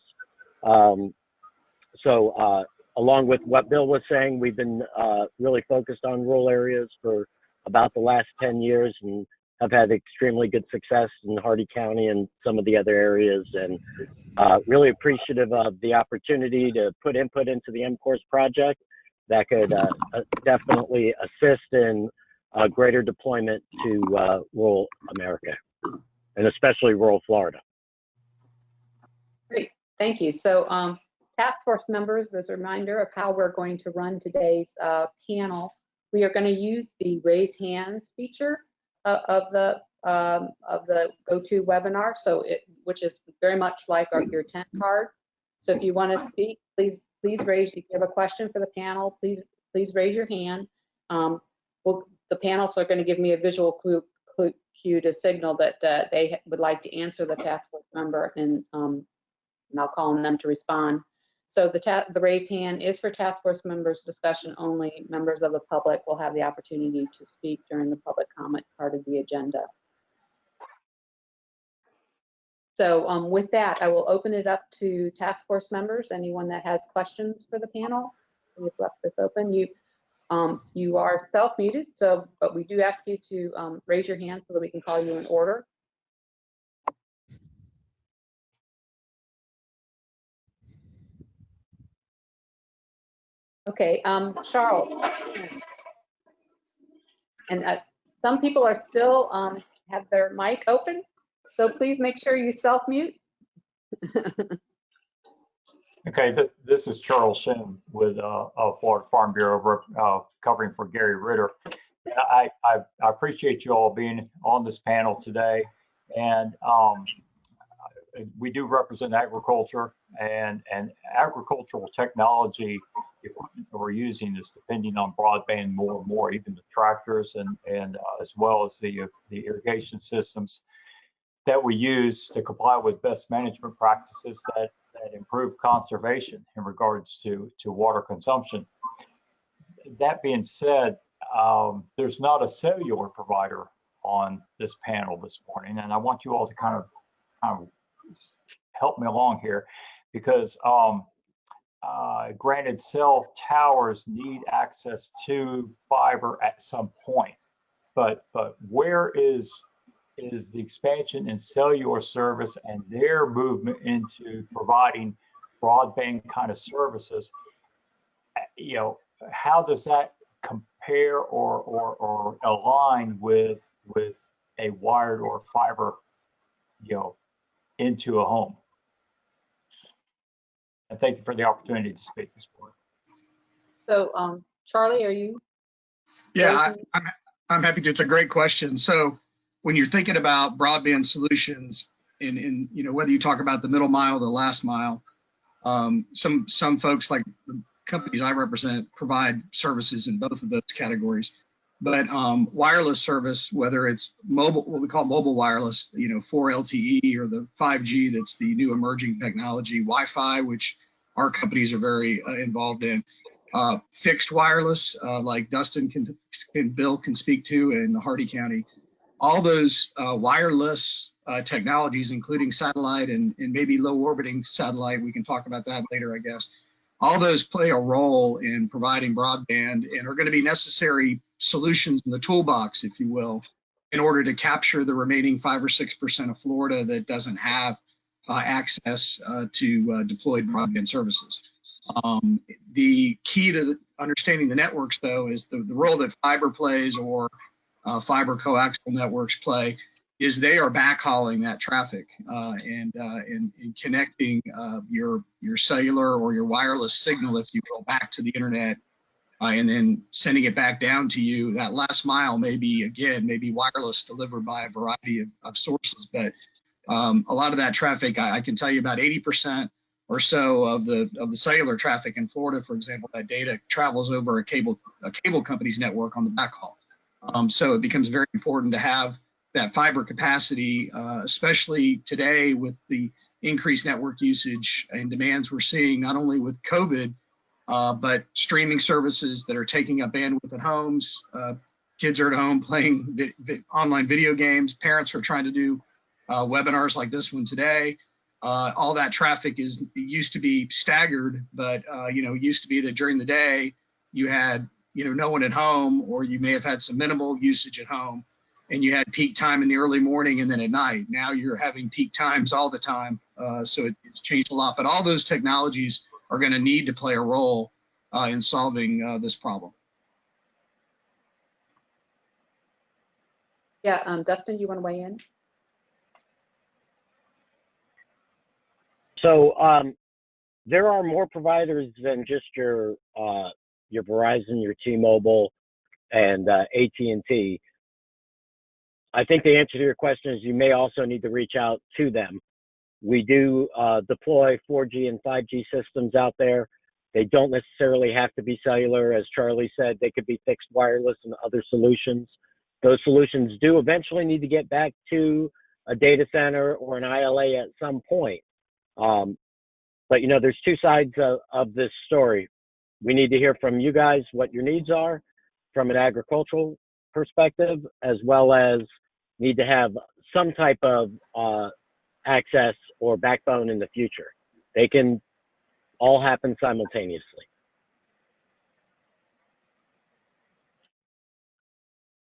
Along with what Bill was saying, we've been really focused on rural areas for about the last 10 years and have had extremely good success in Hardy County and some of the other areas, and really appreciative of the opportunity to put input into the MCORS project that could definitely assist in greater deployment to rural America, and especially rural Florida. Great, thank you. So task force members, as a reminder of how we're going to run today's panel, we are going to use the raise hands feature of the GoToWebinar, which is very much like your 10 cards. So if you want to speak, please raise. If you have a question for the panel, please raise your hand. The panelists are going to give me a visual cue to signal that they would like to answer the task force member, and I'll call on them to respond. So the raise hand is for task force members discussion only. Members of the public will have the opportunity to speak during the public comment part of the agenda. So with that, I will open it up to task force members. Anyone that has questions for the panel, we've left this open. You are self-muted, but we do ask you to raise your hand so that we can call you in order. Okay, Charles. And some people are still have their mic open, so please make sure you self-mute. Okay, this is Charles Shinn with Florida Farm Bureau, covering for Gary Ritter. I appreciate you all being on this panel today, and we do represent agriculture, and agricultural technology we're using is depending on broadband more and more, even the tractors and as well as the irrigation systems that we use to comply with best management practices that improve conservation in regards to water consumption. That being said, there's not a cellular provider on this panel this morning, and I want you all to kind of help me along here, because granted, cell towers need access to fiber at some point, but where is the expansion in cellular service and their movement into providing broadband kind of services? You know, how does that compare or align with a wired or fiber, you know, into a home? And thank you for the opportunity to speak this morning. So, Charlie, are you? Yeah, I'm happy to. It's a great question. So when you're thinking about broadband solutions, in whether you talk about the middle mile or the last mile, some folks like companies I represent provide services in both of those categories. But wireless service, whether it's mobile, what we call mobile wireless, 4 LTE, or the 5G, that's the new emerging technology, Wi-Fi, which our companies are very involved in, fixed wireless, like Dustin Bill can speak to in Hardy County. All those wireless technologies, including satellite and maybe low orbiting satellite, we can talk about that later, I guess. All those play a role in providing broadband and are going to be necessary solutions in the toolbox, if you will, in order to capture the remaining 5 or 6% of Florida that doesn't have access to deployed broadband services. The key to understanding the networks, though, is the role that fiber plays, or fiber coaxial networks play, is they are backhauling that traffic and connecting your cellular or your wireless signal, if you will, back to the internet, and then sending it back down to you. That last mile may be wireless, delivered by a variety of sources, but a lot of that traffic, I can tell you about 80% or so of the cellular traffic in Florida, for example, that data travels over a cable company's network on the backhaul. So it becomes very important to have that fiber capacity, especially today with the increased network usage and demands we're seeing, not only with COVID, but streaming services that are taking up bandwidth at homes. Kids are at home playing online video games. Parents are trying to do webinars like this one today. All that traffic used to be staggered, but used to be that during the day you had no one at home, or you may have had some minimal usage at home, and you had peak time in the early morning and then at night. Now you're having peak times all the time. So it's changed a lot, but all those technologies are going to need to play a role in solving this problem. Yeah, Dustin, you want to weigh in? So there are more providers than just your Verizon, your T-Mobile, and AT&T. I think the answer to your question is you may also need to reach out to them. We do deploy 4G and 5G systems out there. They don't necessarily have to be cellular. As Charlie said, they could be fixed wireless and other solutions. Those solutions do eventually need to get back to a data center or an ILA at some point. But there's two sides of this story. We need to hear from you guys what your needs are from an agricultural perspective, as well as need to have some type of access or backbone in the future. They can all happen simultaneously.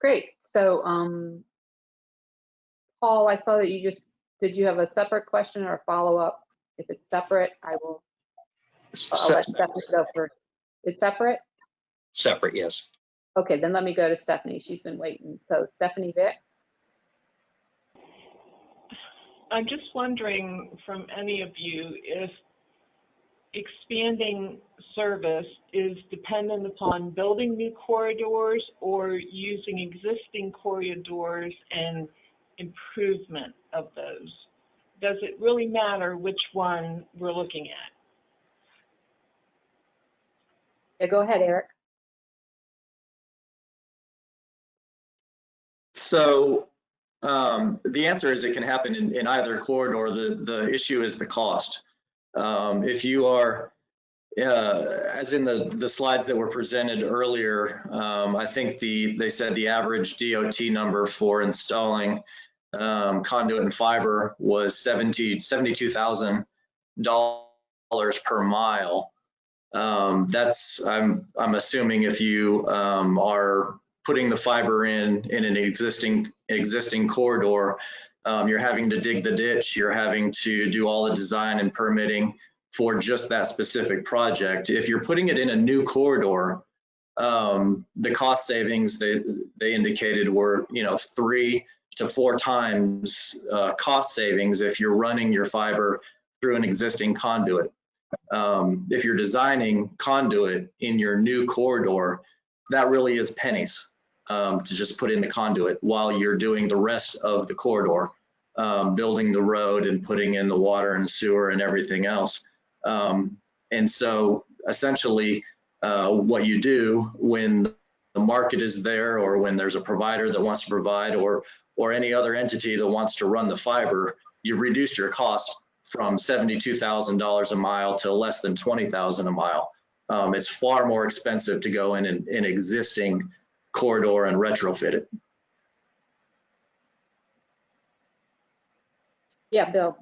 Great. So, Paul, I saw that did you have a separate question or a follow-up? If it's separate, I'll let Stephanie go first. It's separate? Separate, yes. Okay, then let me go to Stephanie. She's been waiting. So Stephanie Vick. I'm just wondering from any of you if expanding service is dependent upon building new corridors or using existing corridors and improvement of those. Does it really matter which one we're looking at? Yeah, go ahead, Eric. So the answer is it can happen in either corridor. The issue is the cost. If you are, as in the slides that were presented earlier, I think they said the average DOT number for installing conduit and fiber was $72,000 per mile. That's I'm assuming if you are putting the fiber in an existing corridor, you're having to dig the ditch, you're having to do all the design and permitting for just that specific project. If you're putting it in a new corridor, the cost savings they indicated were 3 to 4 times cost savings if you're running your fiber through an existing conduit. If you're designing conduit in your new corridor, that really is pennies to just put in the conduit while you're doing the rest of the corridor, building the road and putting in the water and sewer and everything else. And so essentially what you do when the market is there, or when there's a provider that wants to provide, or any other entity that wants to run the fiber, you've reduced your cost from $72,000 a mile to less than $20,000 a mile. It's far more expensive to go in an existing corridor and retrofit it. Yeah, Bill.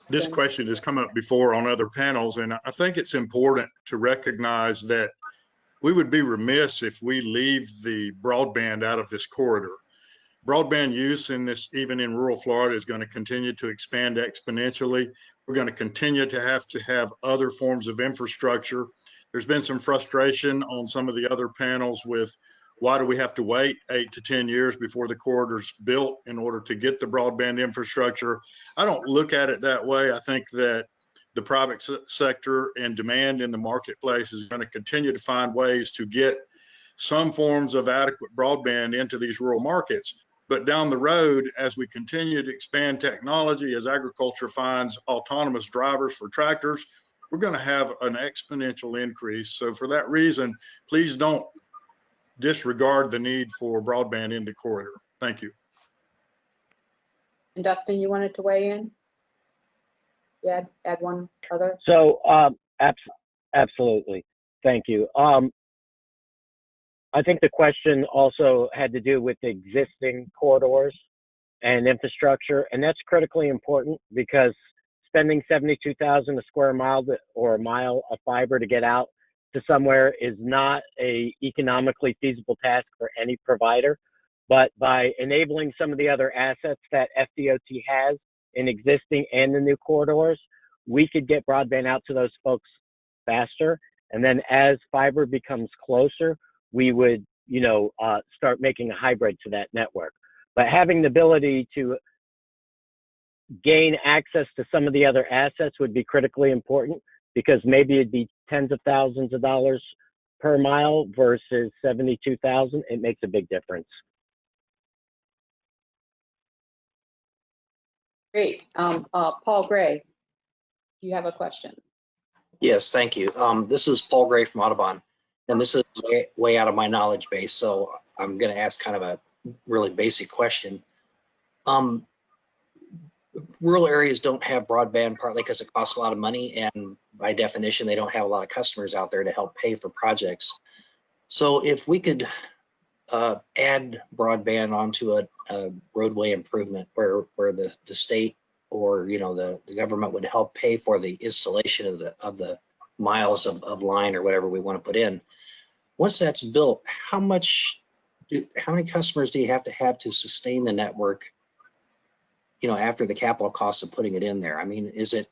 This question has come up before on other panels, and I think it's important to recognize that we would be remiss if we leave the broadband out of this corridor. Broadband use in this, even in rural Florida, is going to continue to expand exponentially. We're going to continue to have other forms of infrastructure. There's been some frustration on some of the other panels with why do we have to wait 8 to 10 years before the corridor's built in order to get the broadband infrastructure? I don't look at it that way. I think that the private sector and demand in the marketplace is going to continue to find ways to get some forms of adequate broadband into these rural markets. But down the road, as we continue to expand technology, as agriculture finds autonomous drivers for tractors, we're going to have an exponential increase. So for that reason, please don't disregard the need for broadband in the corridor. Thank you. And Dustin, you wanted to weigh in? Yeah, add one other. So absolutely. Thank you. I think the question also had to do with existing corridors and infrastructure, and that's critically important because spending $72,000 a square mile or a mile of fiber to get out to somewhere is not a economically feasible task for any provider. But by enabling some of the other assets that FDOT has in existing and the new corridors, we could get broadband out to those folks faster. And then as fiber becomes closer, we would, start making a hybrid to that network. But having the ability to gain access to some of the other assets would be critically important, because maybe it'd be tens of thousands of dollars per mile versus 72,000. It makes a big difference. Great. Paul Gray, you have a question? Yes, thank you. This is Paul Gray from Audubon, and this is way out of my knowledge base, so I'm going to ask kind of a really basic question. Rural areas don't have broadband, partly because it costs a lot of money, and by definition, they don't have a lot of customers out there to help pay for projects. So if we could add broadband onto a roadway improvement where the state or the government would help pay for the installation of the miles of line or whatever we want to put in, once that's built, how many customers do you have to sustain the network, after the capital cost of putting it in there? I mean, is it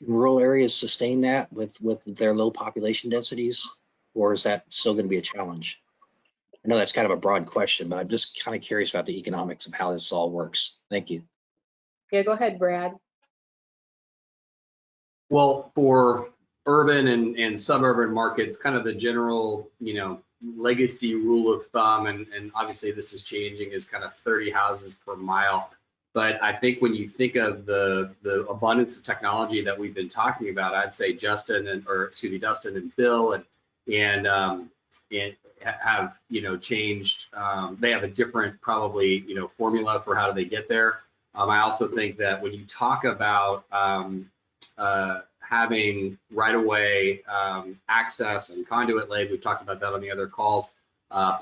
rural areas sustain that with their low population densities, or is that still going to be a challenge? I know that's kind of a broad question, but I'm just kind of curious about the economics of how this all works. Thank you. Yeah, go ahead, Brad. Well, for urban and suburban markets, kind of the general, legacy rule of thumb, and obviously this is changing, is kind of 30 houses per mile. But I think when you think of the abundance of technology that we've been talking about, I'd say Dustin and Bill and have changed. They have a different probably formula for how do they get there. I also think that when you talk about having right-of-way access and conduit laid, we've talked about that on the other calls,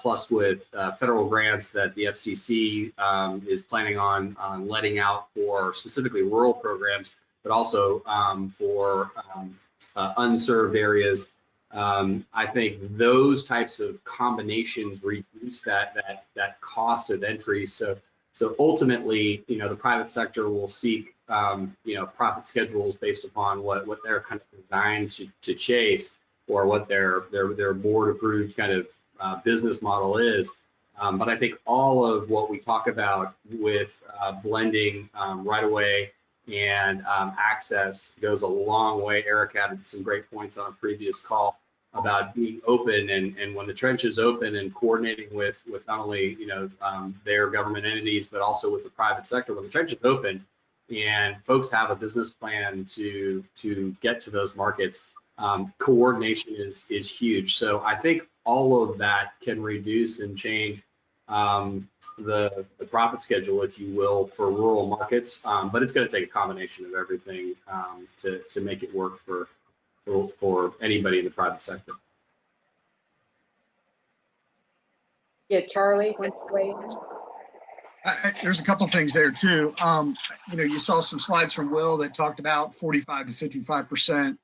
plus with federal grants that the FCC is planning on letting out for specifically rural programs, but also for unserved areas. I think those types of combinations reduce that cost of entry. So ultimately, the private sector will seek profit schedules based upon what they're kind of designed to chase, or what their board approved kind of business model is. But I think all of what we talk about with blending right-of-way and access goes a long way. Eric added some great points on a previous call about being open, and when the trench is open and coordinating with not only their government entities, but also with the private sector. When the trench is open, and folks have a business plan to get to those markets, coordination is huge. So I think all of that can reduce and change the profit schedule, if you will, for rural markets. But it's going to take a combination of everything to make it work for anybody in the private sector. Yeah, Charlie, went away. There's a couple things there too. You saw some slides from Will that talked about 45 to 55%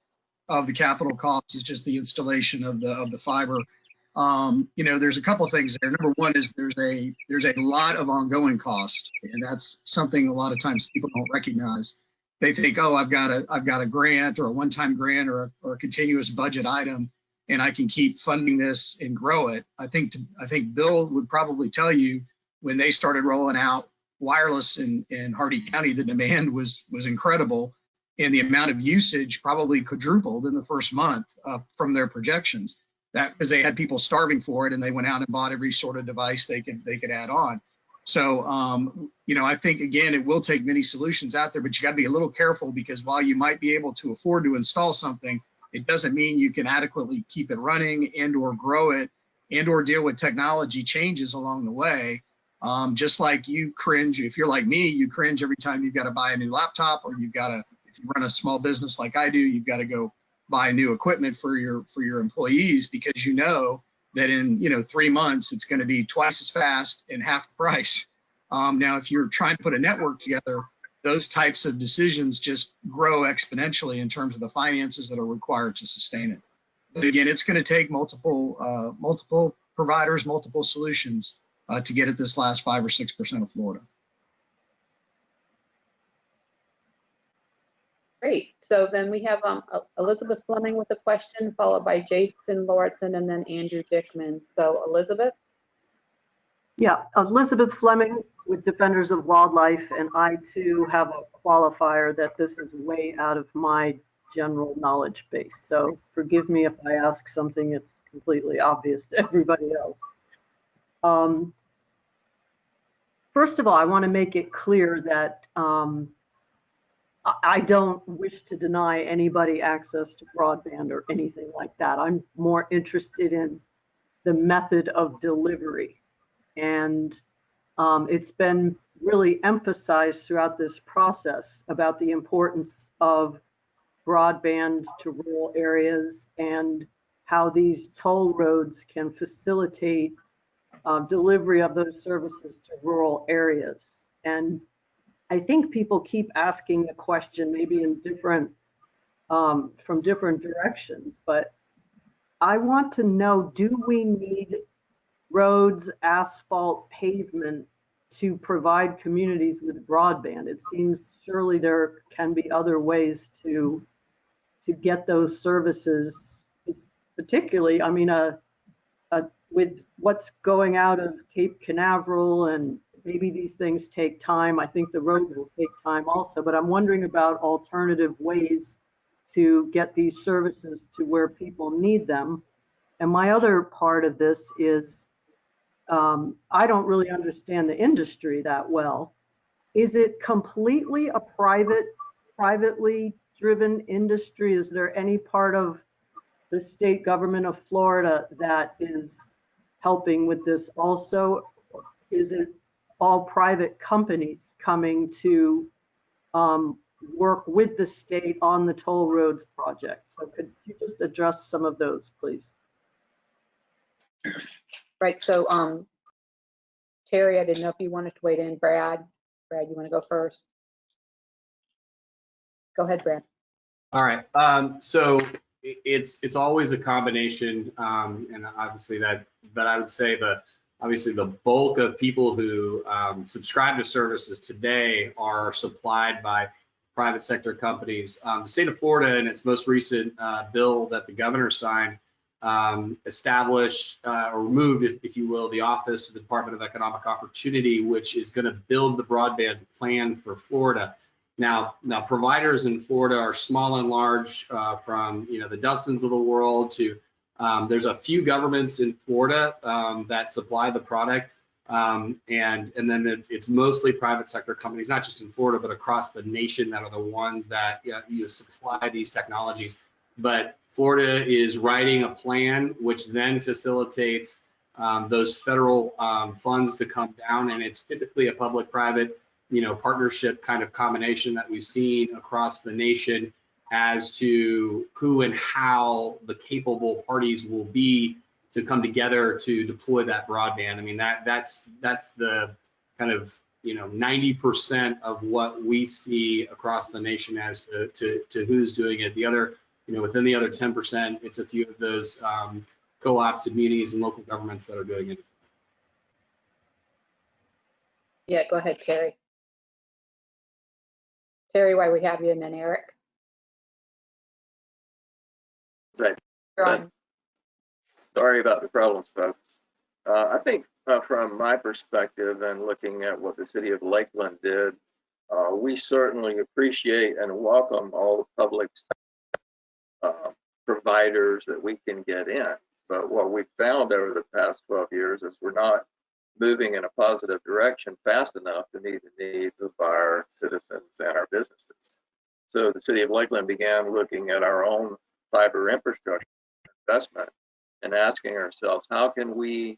of the capital cost is just the installation of the fiber. There's a couple things there. Number one is there's a lot of ongoing cost, and that's something a lot of times people don't recognize. They think, oh, I've got a grant or a one-time grant or a continuous budget item, and I can keep funding this and grow it. I think Bill would probably tell you when they started rolling out wireless in Hardee County, the demand was incredible, and the amount of usage probably quadrupled in the first month from their projections. That because they had people starving for it, and they went out and bought every sort of device they could add on. So I think again it will take many solutions out there, but you got to be a little careful, because while you might be able to afford to install something, it doesn't mean you can adequately keep it running and or grow it and or deal with technology changes along the way. Just like you cringe, if you're like me, you cringe every time you've got to buy a new laptop, or you've got to, if you run a small business like I do, you've got to go buy new equipment for your employees, because you know that in 3 months it's going to be twice as fast and half the price. Now, if you're trying to put a network together, those types of decisions just grow exponentially in terms of the finances that are required to sustain it. But again, it's going to take multiple providers, multiple solutions to get at this last 5 or 6% of Florida. Great. So then we have Elizabeth Fleming with a question, followed by Jason Lauritsen, and then Andrew Dickman. So Elizabeth? Yeah, Elizabeth Fleming with Defenders of Wildlife, and I too have a qualifier that this is way out of my general knowledge base. So forgive me if I ask something that's completely obvious to everybody else. First of all, I want to make it clear that I don't wish to deny anybody access to broadband or anything like that. I'm more interested in the method of delivery. And it's been really emphasized throughout this process about the importance of broadband to rural areas and how these toll roads can facilitate delivery of those services to rural areas. And I think people keep asking the question, maybe in different, from different directions, but I want to know, do we need roads, asphalt, pavement to provide communities with broadband? It seems surely there can be other ways to get those services, particularly, I mean, with what's going out of Cape Canaveral, and maybe these things take time. I think the roads will take time also, but I'm wondering about alternative ways to get these services to where people need them. And my other part of this is, I don't really understand the industry that well. Is it completely a privately driven industry? Is there any part of the state government of Florida that is helping with this also? Is it all private companies coming to work with the state on the toll roads project? So could you just address some of those, please? Right. So Terry, I didn't know if you wanted to wait in. Brad, you want to go first? Go ahead, Brad. All right. So it's always a combination, and obviously that I would say obviously the bulk of people who subscribe to services today are supplied by private sector companies. The state of Florida, in its most recent bill that the governor signed, established or moved, if you will, the office to the Department of Economic Opportunity, which is going to build the broadband plan for Florida. Now providers in Florida are small and large, from the Dustins of the world to there's a few governments in Florida that supply the product. And then it's mostly private sector companies, not just in Florida, but across the nation, that are the ones that supply these technologies. But Florida is writing a plan which then facilitates those federal funds to come down, and it's typically a public-private, partnership kind of combination that we've seen across the nation as to who and how the capable parties will be to come together to deploy that broadband. I mean, that's the kind of 90% of what we see across the nation as to who's doing it. The other, within the other 10%, it's a few of those co-ops, communities, and local governments that are doing it. Yeah, go ahead, Terry. Terry, while we have you, and then Eric. Right. You're on. Sorry about the problems, folks. I think from my perspective and looking at what the city of Lakeland did, we certainly appreciate and welcome all the public providers that we can get in. But what we've found over the past 12 years is we're not moving in a positive direction fast enough to meet the needs of our citizens and our businesses. So the city of Lakeland began looking at our own fiber infrastructure investment and asking ourselves, how can we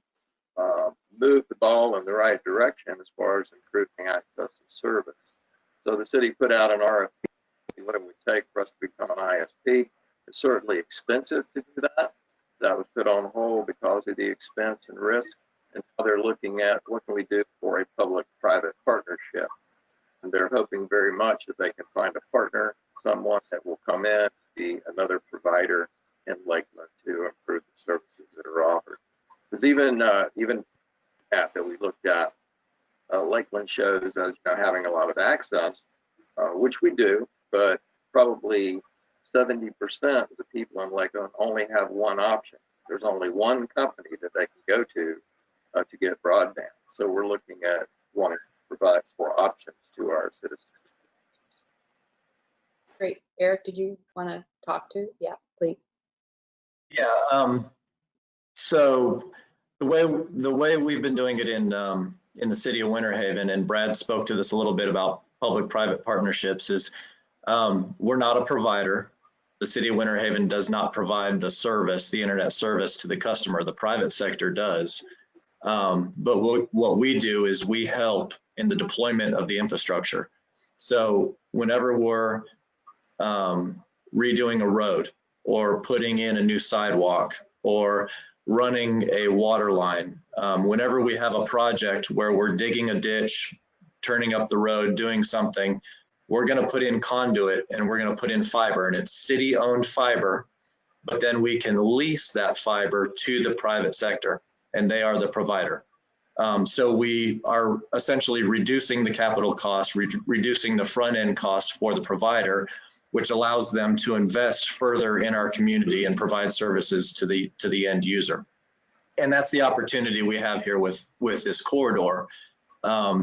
move the ball in the right direction as far as improving access and service? So the city put out an RFP. What it would take for us to become an ISP. It's certainly expensive to do that. That was put on hold because of the expense and risk. And now they're looking at what can we do for a public-private partnership. And they're hoping very much that they can find a partner, someone that will come in, be another provider in Lakeland to improve the services that are offered. Because even app that we looked at, Lakeland shows as having a lot of access, which we do, but probably 70% of the people in Lakeland only have one option. There's only one company that they can go to get broadband. So we're looking at wanting to provide more options to our citizens. Great. Eric, did you want to talk to? Yeah, please. Yeah. So the way we've been doing it in the city of Winter Haven, and Brad spoke to this a little bit about public-private partnerships, is we're not a provider. The city of Winter Haven does not provide the service, the internet service, to the customer. The private sector does. But what we do is we help in the deployment of the infrastructure. So whenever we're redoing a road or putting in a new sidewalk or running a water line, whenever we have a project where we're digging a ditch, turning up the road, doing something, we're going to put in conduit and we're going to put in fiber, and it's city-owned fiber, but then we can lease that fiber to the private sector, and they are the provider. So we are essentially reducing the capital cost, reducing the front-end cost for the provider, which allows them to invest further in our community and provide services to the end user. And that's the opportunity we have here with this corridor,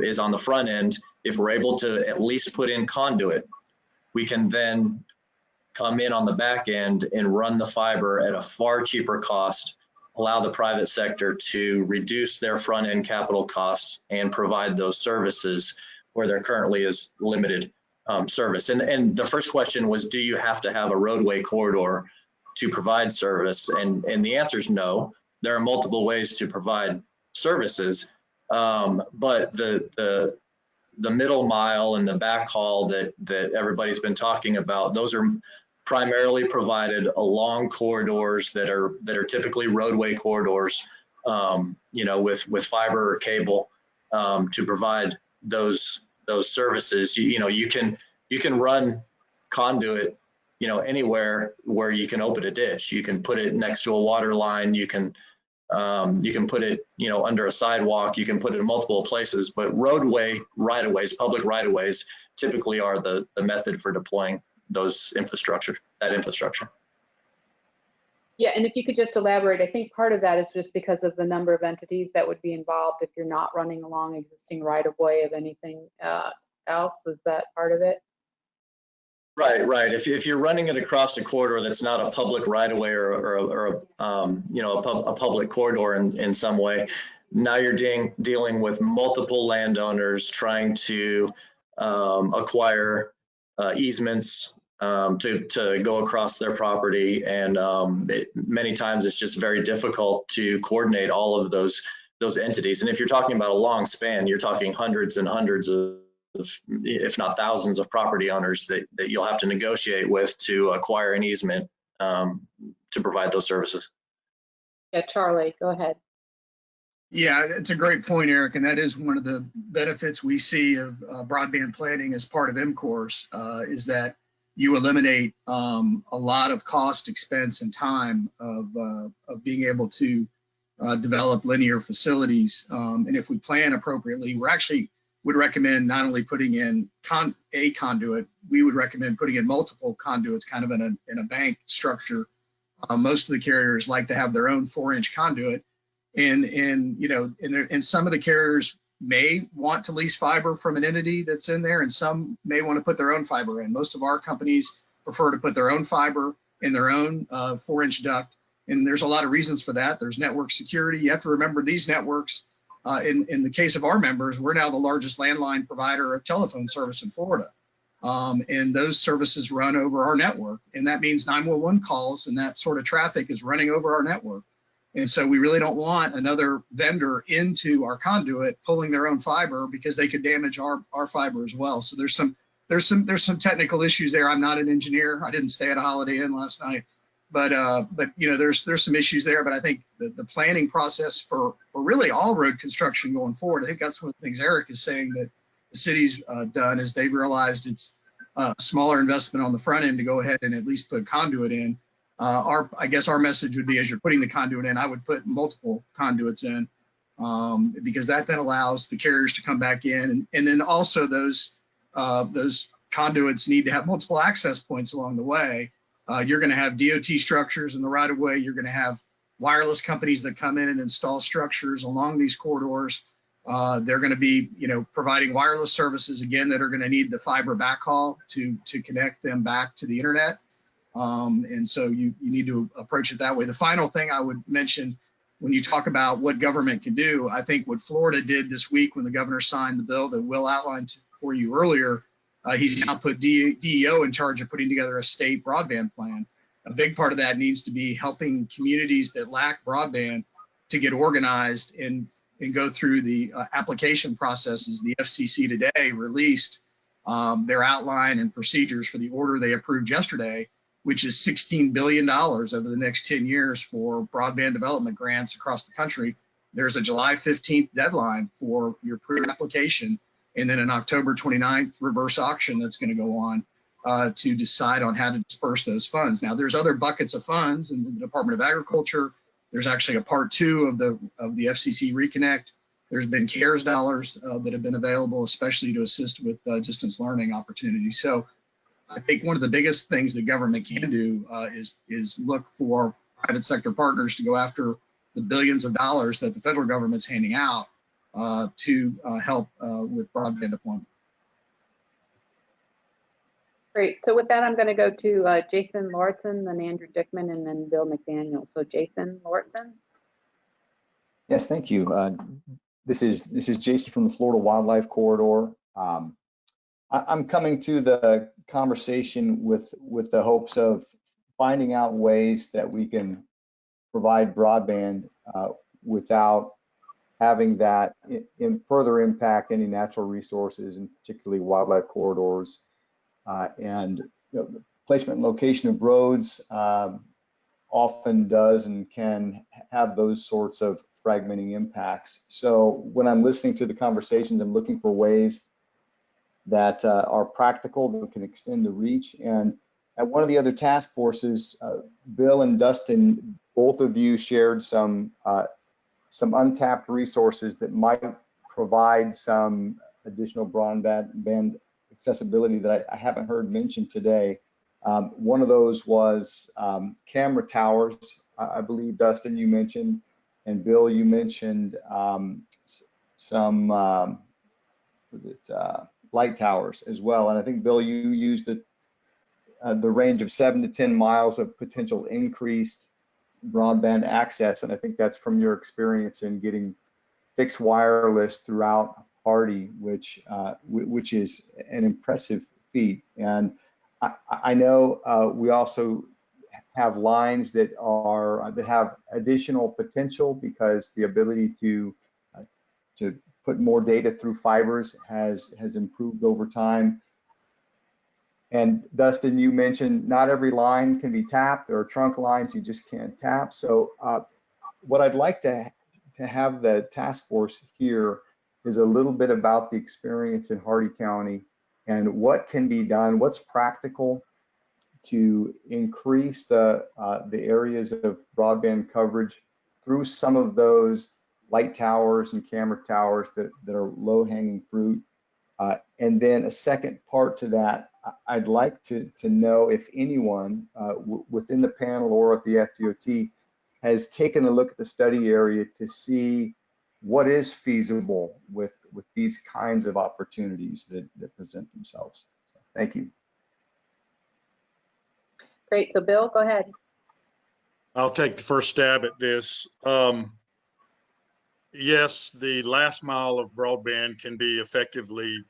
is on the front end. If we're able to at least put in conduit, we can then come in on the back end and run the fiber at a far cheaper cost, allow the private sector to reduce their front end capital costs and provide those services where there currently is limited service. And the first question was, do you have to have a roadway corridor to provide service? And the answer is no. There are multiple ways to provide services, but the middle mile and the backhaul that everybody's been talking about, those are primarily provided along corridors that are typically roadway corridors, with fiber or cable to provide those services. You can run conduit, anywhere where you can open a ditch. You can put it next to a water line. You can put it, under a sidewalk. You can put it in multiple places. But roadway right-of-ways, public right-of-ways, typically are the method for deploying that infrastructure. Yeah, and if you could just elaborate, I think part of that is just because of the number of entities that would be involved if you're not running along existing right-of-way of anything else. Is that part of it? Right. If you're running it across a corridor that's not a public right-of-way or a public corridor in some way, Now you're dealing with multiple landowners trying to acquire easements to go across their property, and many times it's just very difficult to coordinate all of those entities. And if you're talking about a long span, you're talking hundreds and hundreds of, if not thousands of property owners that you'll have to negotiate with to acquire an easement to provide those services. Yeah, Charlie, go ahead. Yeah, it's a great point, Eric, and that is one of the benefits we see of broadband planning as part of MCORS, is that you eliminate a lot of cost, expense, and time of being able to develop linear facilities. And if we plan appropriately, we're actually would recommend not only putting in a conduit, we would recommend putting in multiple conduits, kind of in a bank structure. Most of the carriers like to have their own 4-inch conduit, and some of the carriers may want to lease fiber from an entity that's in there, and some may want to put their own fiber in. Most of our companies prefer to put their own fiber in their own 4-inch duct, and there's a lot of reasons for that. There's network security. You have to remember these networks. In the case of our members, we're now the largest landline provider of telephone service in Florida. And those services run over our network. And that means 911 calls and that sort of traffic is running over our network. And so we really don't want another vendor into our conduit pulling their own fiber, because they could damage our fiber as well. So there's some technical issues there. I'm not an engineer. I didn't stay at a Holiday Inn last night. But there's some issues there. But I think the planning process for really all road construction going forward, I think that's one of the things Eric is saying that the city's done, is they've realized it's a smaller investment on the front end to go ahead and at least put conduit in. I guess our message would be, as you're putting the conduit in, I would put multiple conduits in, because that then allows the carriers to come back in, and then also those conduits need to have multiple access points along the way. You're going to have DOT structures in the right of way. You're going to have wireless companies that come in and install structures along these corridors. They're going to be, providing wireless services again that are going to need the fiber backhaul to connect them back to the internet. And so you need to approach it that way. The final thing I would mention, when you talk about what government can do, I think what Florida did this week when the governor signed the bill that Will outlined for you earlier, he's now put DEO in charge of putting together a state broadband plan. A big part of that needs to be helping communities that lack broadband to get organized and go through the application processes. The FCC today released their outline and procedures for the order they approved yesterday, which is $16 billion over the next 10 years for broadband development grants across the country. There's a July 15th deadline for your pre-application, and then an October 29th reverse auction that's going to go on to decide on how to disperse those funds. Now, there's other buckets of funds in the Department of Agriculture. There's actually a part 2 of the FCC Reconnect. There's been CARES dollars that have been available, especially to assist with distance learning opportunities. So I think one of the biggest things the government can do is look for private sector partners to go after the billions of dollars that the federal government's handing out to help with broadband deployment. Great. So with that, I'm going to go to Jason Lauritsen, then Andrew Dickman, and then Bill McDaniel. So Jason Lauritsen. Yes, thank you. This is Jason from the Florida Wildlife Corridor. I'm coming to the conversation with the hopes of finding out ways that we can provide broadband without having that further impact any natural resources, and particularly wildlife corridors. And the placement and location of roads often does and can have those sorts of fragmenting impacts. So when I'm listening to the conversations, I'm looking for ways that are practical, that can extend the reach. And at one of the other task forces, Bill and Dustin, both of you shared some untapped resources that might provide some additional broadband accessibility that I haven't heard mentioned today. One of those was camera towers. I believe, Dustin, you mentioned, and Bill, you mentioned some light towers as well. And I think, Bill, you used the range of 7 to 10 miles of potential increased broadband access. And I think that's from your experience in getting fixed wireless throughout Hardy, which is an impressive feat. And I know we also have lines that have additional potential because the ability to put more data through fibers has improved over time. And Dustin, you mentioned not every line can be tapped. There are trunk lines you just can't tap. So what I'd like to have the task force here is a little bit about the experience in Hardy County and what can be done, what's practical to increase the areas of broadband coverage through some of those light towers and camera towers that are low-hanging fruit. And then a second part to that, I'd like to know if anyone within the panel or at the FDOT has taken a look at the study area to see what is feasible with these kinds of opportunities that present themselves. So, thank you. Great. So Bill, go ahead. I'll take the first stab at this. Yes, the last mile of broadband can be effectively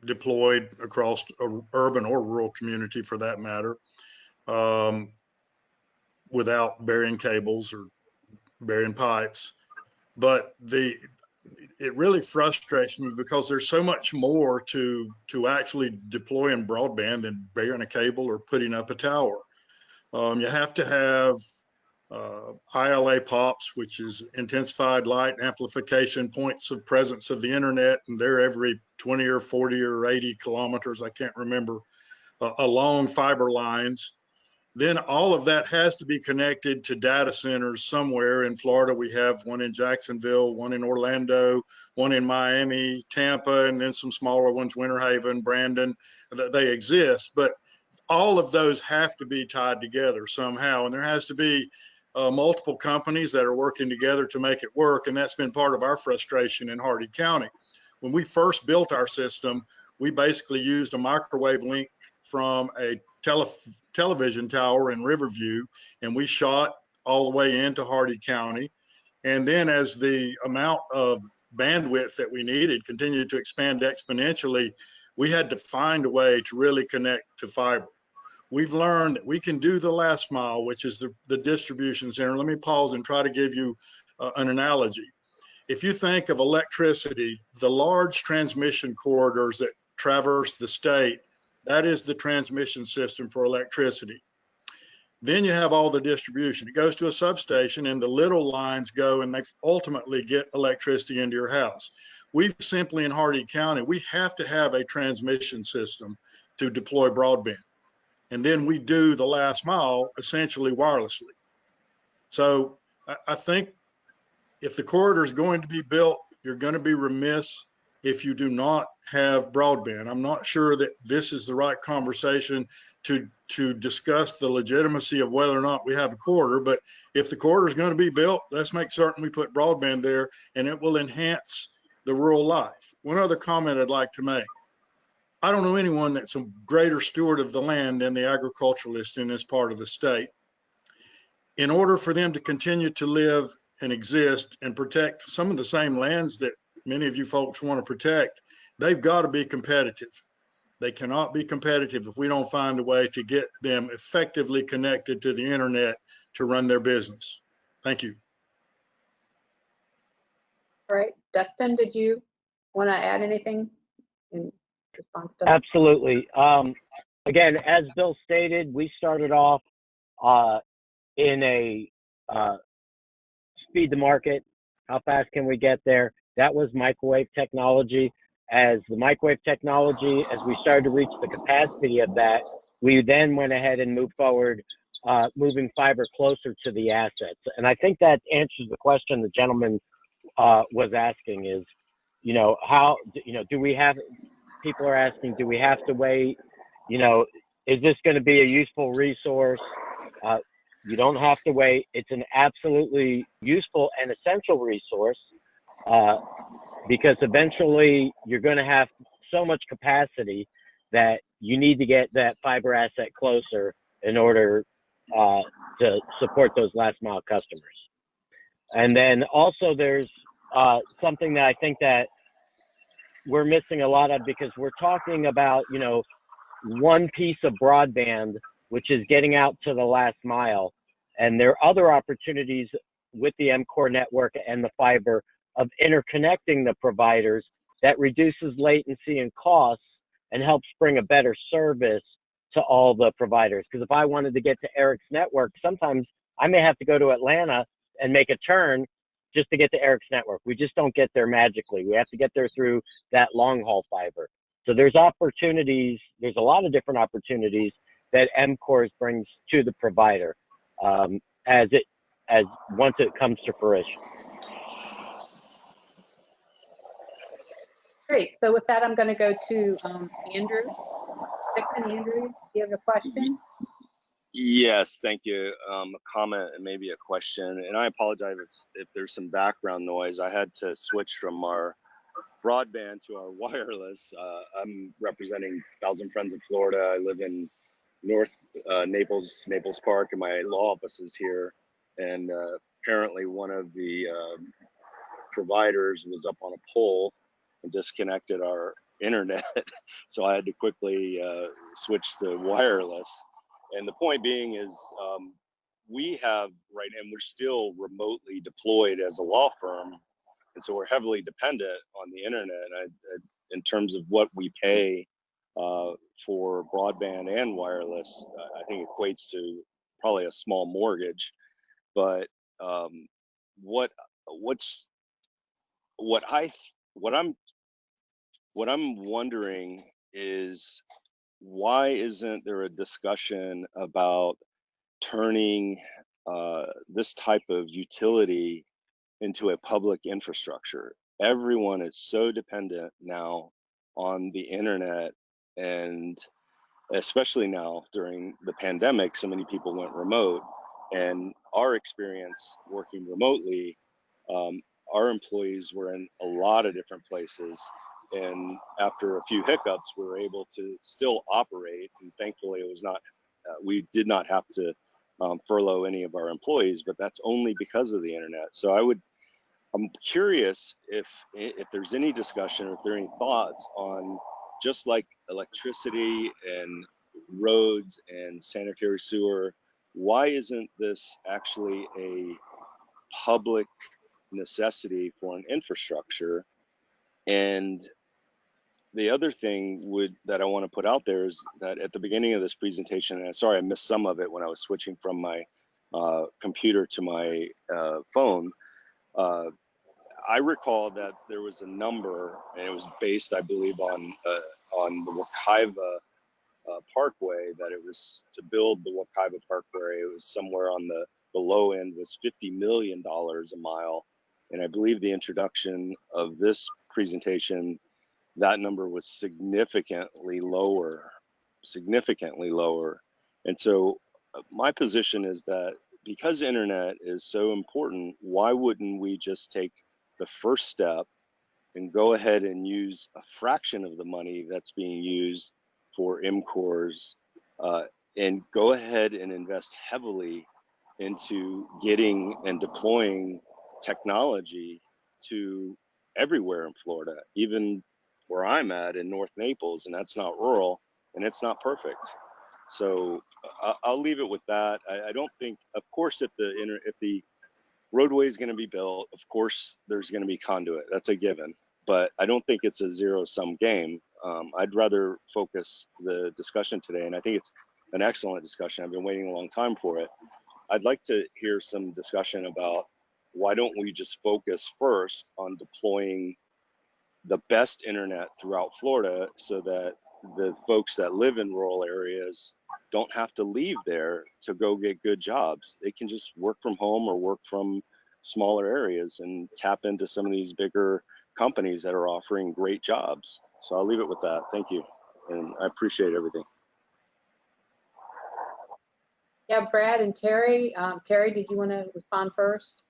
deployed across urban or rural community for that matter, without burying cables or burying pipes. But it really frustrates me because there's so much more to actually deploying broadband than burying a cable or putting up a tower. You have to have ILA POPs, which is intensified light amplification points of presence of the internet, and they're every 20 or 40 or 80 kilometers, I can't remember, along fiber lines. Then all of that has to be connected to data centers somewhere. In Florida, we have one in Jacksonville, one in Orlando, one in Miami, Tampa, and then some smaller ones, Winter Haven, Brandon. They exist, but all of those have to be tied together somehow. And there has to be multiple companies that are working together to make it work. And that's been part of our frustration in Hardy County. When we first built our system, we basically used a microwave link from a television tower in Riverview, and we shot all the way into Hardy County. And then as the amount of bandwidth that we needed continued to expand exponentially, we had to find a way to really connect to fiber. We've learned that we can do the last mile, which is the distribution center. Let me pause and try to give you an analogy. If you think of electricity, the large transmission corridors that traverse the state, that is the transmission system for electricity. Then you have all the distribution. It goes to a substation and the little lines go and they ultimately get electricity into your house. We've simply in Hardy County, we have to have a transmission system to deploy broadband. And then we do the last mile essentially wirelessly. So I think if the corridor is going to be built, you're going to be remiss if you do not have broadband. I'm not sure that this is the right conversation to discuss the legitimacy of whether or not we have a corridor, but if the corridor is going to be built, let's make certain we put broadband there and it will enhance the rural life. One other comment I'd like to make. I don't know anyone that's a greater steward of the land than the agriculturalist in this part of the state. In order for them to continue to live and exist and protect some of the same lands that many of you folks want to protect, they've got to be competitive. They cannot be competitive if we don't find a way to get them effectively connected to the internet to run their business. Thank you. All right, Dustin, did you want to add anything in response to that? Absolutely. Again, as Bill stated, we started off in a speed to market. How fast can we get there? That was microwave technology. As the microwave technology, as we started to reach the capacity of that, we then went ahead and moved forward, moving fiber closer to the assets. And I think that answers the question the gentleman was asking is, how, do we have, people are asking, do we have to wait? Is this going to be a useful resource? You don't have to wait. It's an absolutely useful and essential resource because eventually you're going to have so much capacity that you need to get that fiber asset closer in order to support those last mile customers. And then also there's something that I think that we're missing a lot of, because we're talking about, you know, one piece of broadband, which is getting out to the last mile. And there are other opportunities with the M-Core network and the fiber of interconnecting the providers that reduces latency and costs and helps bring a better service to all the providers. Because if I wanted to get to Eric's network, sometimes I may have to go to Atlanta and make a turn just to get to Eric's network. We just don't get there magically. We have to get there through that long haul fiber. So there's opportunities, there's a lot of different opportunities that M-Core brings to the provider as once it comes to fruition. Great. So with that, I'm going to go to Andrew. Andrew, do you have a question? Yes, thank you. A comment and maybe a question. And I apologize if there's some background noise. I had to switch from our broadband to our wireless. I'm representing Thousand Friends of Florida. I live in North Naples Park, and my law office is here. And apparently one of the providers was up on a pole and disconnected our internet. So I had to quickly switch to wireless. And the point being is we have right, and we're still remotely deployed as a law firm. And so we're heavily dependent on the internet in terms of what we pay for broadband and wireless. I think equates to probably a small mortgage. But what I'm wondering is, why isn't there a discussion about turning this type of utility into a public infrastructure? Everyone is so dependent now on the internet, and especially now during the pandemic, so many people went remote. And our experience working remotely, our employees were in a lot of different places. And after a few hiccups, we were able to still operate. And thankfully, it was not, we did not have to furlough any of our employees, but that's only because of the internet. So I'm curious if there's any discussion, or if there are any thoughts on, just like electricity and roads and sanitary sewer, why isn't this actually a public necessity for an infrastructure? And the other thing that I want to put out there is that at the beginning of this presentation, and sorry I missed some of it when I was switching from my computer to my phone, I recall that there was a number, and it was based, I believe, on the Wekiva Parkway, that it was to build the Wekiva Parkway. It was somewhere on the low end was $50 million a mile. And I believe the introduction of this presentation, that number was significantly lower. And so my position is that because internet is so important, why wouldn't we just take the first step and go ahead and use a fraction of the money that's being used for M-Cores and go ahead and invest heavily into getting and deploying technology to everywhere in Florida, even where I'm at in North Naples, and that's not rural and it's not perfect. So I'll leave it with that. I don't think, of course, if the roadway is going to be built, of course there's going to be conduit. That's a given. But I don't think it's a zero-sum game. I'd rather focus the discussion today, and I think it's an excellent discussion. I've been waiting a long time for it. I'd like to hear some discussion about, why don't we just focus first on deploying the best internet throughout Florida, so that the folks that live in rural areas don't have to leave there to go get good jobs. They can just work from home or work from smaller areas and tap into some of these bigger companies that are offering great jobs. So I'll leave it with that. Thank you. And I appreciate everything. Yeah, Brad and Terry. Terry, did you want to respond first?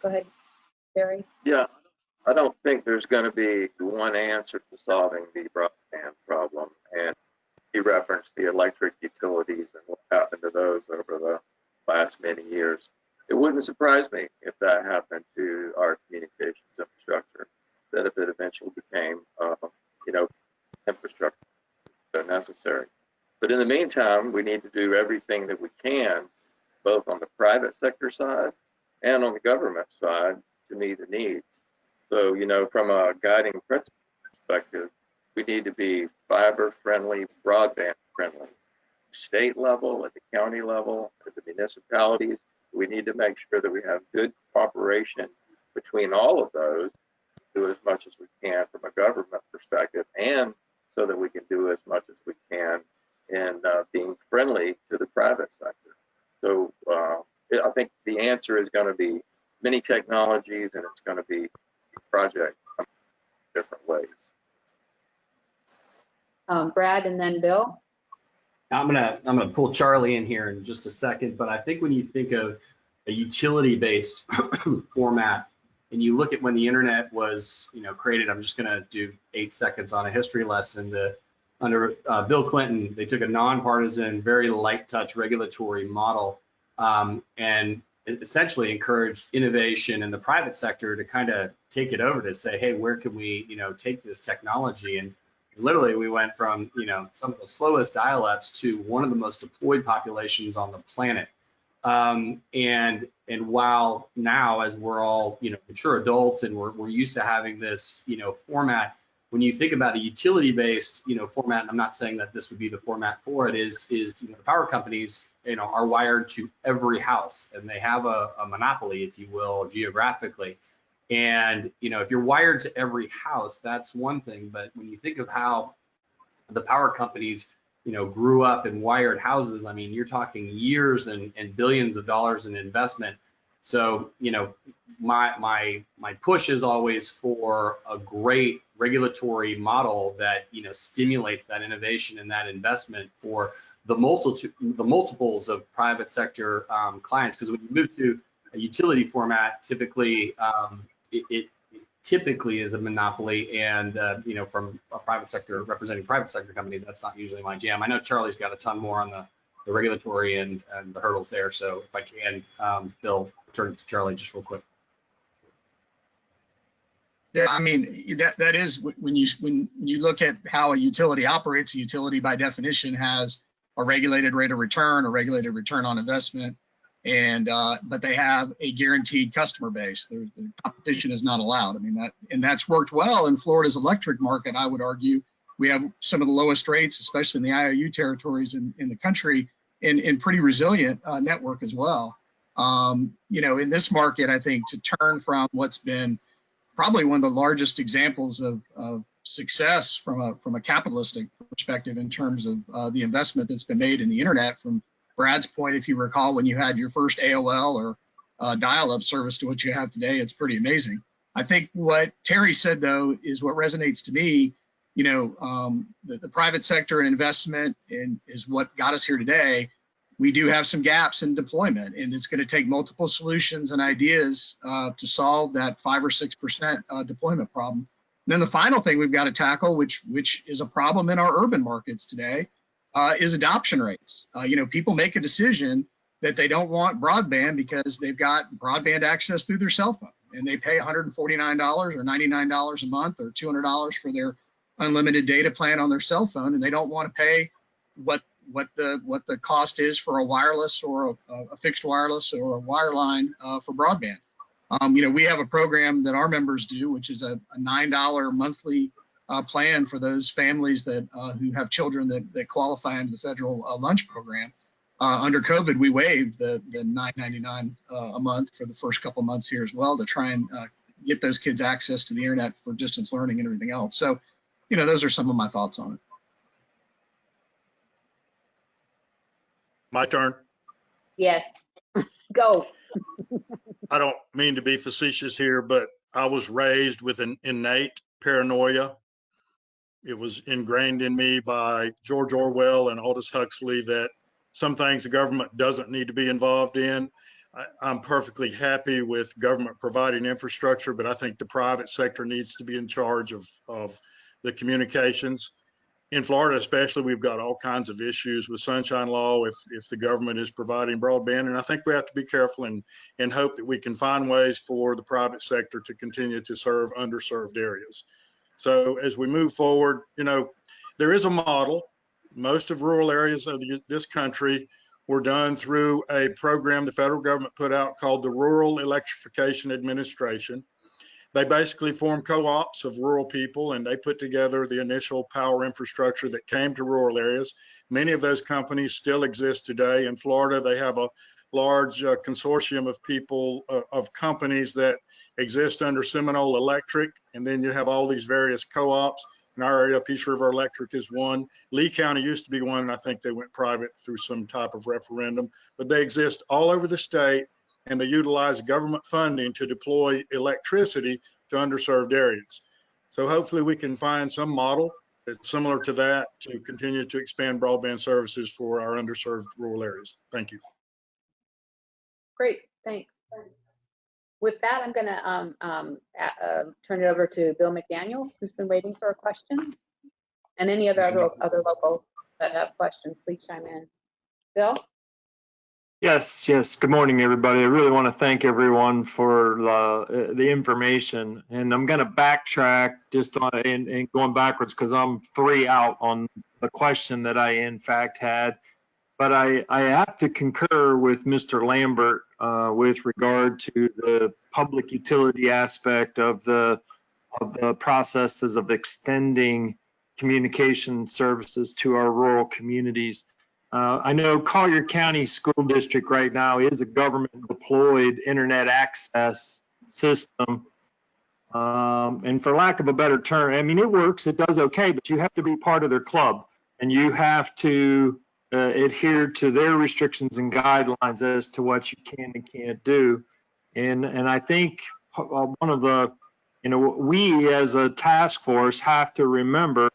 Go ahead, Terry. Yeah, I don't think there's going to be one answer to solving the broadband problem. And he referenced the electric utilities and what happened to those over the last many years. it wouldn't surprise me if that happened to our communications infrastructure, that if it eventually became, you know, infrastructure so necessary. But in the meantime, we need to do everything that we can, both on the private sector side and on the government side, to meet the needs. So, you know, from a guiding principle perspective, we need to be fiber friendly, broadband friendly. State level, at the county level, at the municipalities, we need to make sure that we have good cooperation between all of those, do as much as we can from a government perspective, and so that we can do as much as we can in being friendly to the private sector. So I think the answer is going to be many technologies, and it's going to be projects in different ways. Brad and then Bill. I'm gonna pull Charlie in here in just a second, but I think when you think of a utility-based format, and you look at when the internet was, you know, created, I'm just gonna do 8 seconds on a history lesson. Under Bill Clinton, they took a nonpartisan, very light touch regulatory model, and essentially encouraged innovation in the private sector to kind of take it over to say, hey, where can we, you know, take this technology? And literally we went from, you know, some of the slowest dial-ups to one of the most deployed populations on the planet. And while now, as we're all, you know, mature adults and we're used to having this, you know, format, when you think about a utility-based, you know, format, and I'm not saying that this would be the format for it, is you know, the power companies, you know, are wired to every house, and they have a monopoly, if you will, geographically. And, you know, if you're wired to every house, that's one thing. But when you think of how the power companies, you know, grew up and wired houses, I mean, you're talking years and billions of dollars in investment. So, you know, my push is always for a great regulatory model that, you know, stimulates that innovation and that investment for the multiples of private sector clients. Because when you move to a utility format, typically it typically is a monopoly, and you know, from a private sector representing private sector companies, that's not usually my jam. I know Charlie's got a ton more on the regulatory and the hurdles there. So if I can, Bill, turn it to Charlie just real quick. Yeah, I mean, that is when you look at how a utility operates. A utility by definition has a regulated rate of return, a regulated return on investment, and but they have a guaranteed customer base. The competition is not allowed. I mean, that's worked well in Florida's electric market. I would argue we have some of the lowest rates, especially in the IOU territories in the country, and pretty resilient network as well. You know, in this market, I think to turn from what's been probably one of the largest examples of success from a capitalistic perspective in terms of the investment that's been made in the internet. From Brad's point, if you recall, when you had your first AOL or dial-up service to what you have today, it's pretty amazing. I think what Terry said, though, is what resonates to me. You know, the private sector and investment is what got us here today. We do have some gaps in deployment, and it's going to take multiple solutions and ideas to solve that 5 or 6% deployment problem. And then the final thing we've got to tackle, which is a problem in our urban markets today, is adoption rates. You know, people make a decision that they don't want broadband because they've got broadband access through their cell phone, and they pay $149 or $99 a month or $200 for their unlimited data plan on their cell phone, and they don't want to pay what the cost is for a wireless or a fixed wireless or a wireline for broadband. You know, we have a program that our members do, which is a $9 monthly plan for those families that who have children that qualify under the federal lunch program. Under COVID, we waived the $9.99 a month for the first couple months here as well to try and get those kids access to the internet for distance learning and everything else. So, you know, those are some of my thoughts on it. My turn. Yes, go. I don't mean to be facetious here, but I was raised with an innate paranoia. It was ingrained in me by George Orwell and Aldous Huxley that some things the government doesn't need to be involved in. I'm perfectly happy with government providing infrastructure, but I think the private sector needs to be in charge of the communications. in Florida especially, we've got all kinds of issues with sunshine law if the government is providing broadband. And I think we have to be careful and hope that we can find ways for the private sector to continue to serve underserved areas. So as we move forward, you know, there is a model. Most of rural areas of this country were done through a program the federal government put out called the Rural Electrification Administration. They basically formed co-ops of rural people, and they put together the initial power infrastructure that came to rural areas. Many of those companies still exist today. In Florida, they have a large consortium of people, of companies that exist under Seminole Electric, and then you have all these various co-ops. In our area, Peace River Electric is one. Lee County used to be one, and I think they went private through some type of referendum, but they exist all over the state, and they utilize government funding to deploy electricity to underserved areas. So hopefully we can find some model that's similar to that to continue to expand broadband services for our underserved rural areas. Thank you. Great, thanks. With that, I'm going to turn it over to Bill McDaniel, who's been waiting for a question. And any other locals that have questions, please chime in. Bill? Yes. Good morning, everybody. I really want to thank everyone for the information. And I'm going to backtrack just on and going backwards because I'm 3 out on the question that I in fact had. But I have to concur with Mr. Lambert with regard to the public utility aspect of the processes of extending communication services to our rural communities. I know Collier County School District right now is a government deployed internet access system. And for lack of a better term, I mean, it works, it does okay, but you have to be part of their club and you have to adhere to their restrictions and guidelines as to what you can and can't do. And I think one of the, you know, we as a task force have to remember,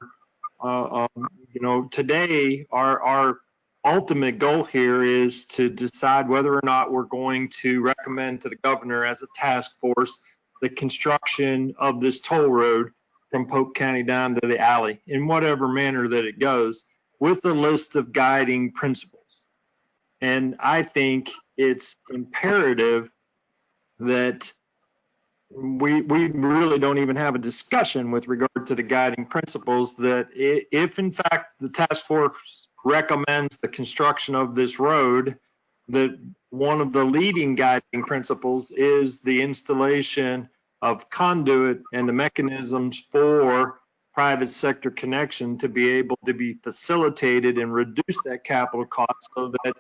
you know, today our ultimate goal here is to decide whether or not we're going to recommend to the governor as a task force the construction of this toll road from Polk County down to the alley in whatever manner that it goes, with a list of guiding principles. And I think it's imperative that we really don't even have a discussion with regard to the guiding principles, that if in fact the task force recommends the construction of this road, that one of the leading guiding principles is the installation of conduit and the mechanisms for private sector connection to be able to be facilitated and reduce that capital cost, so that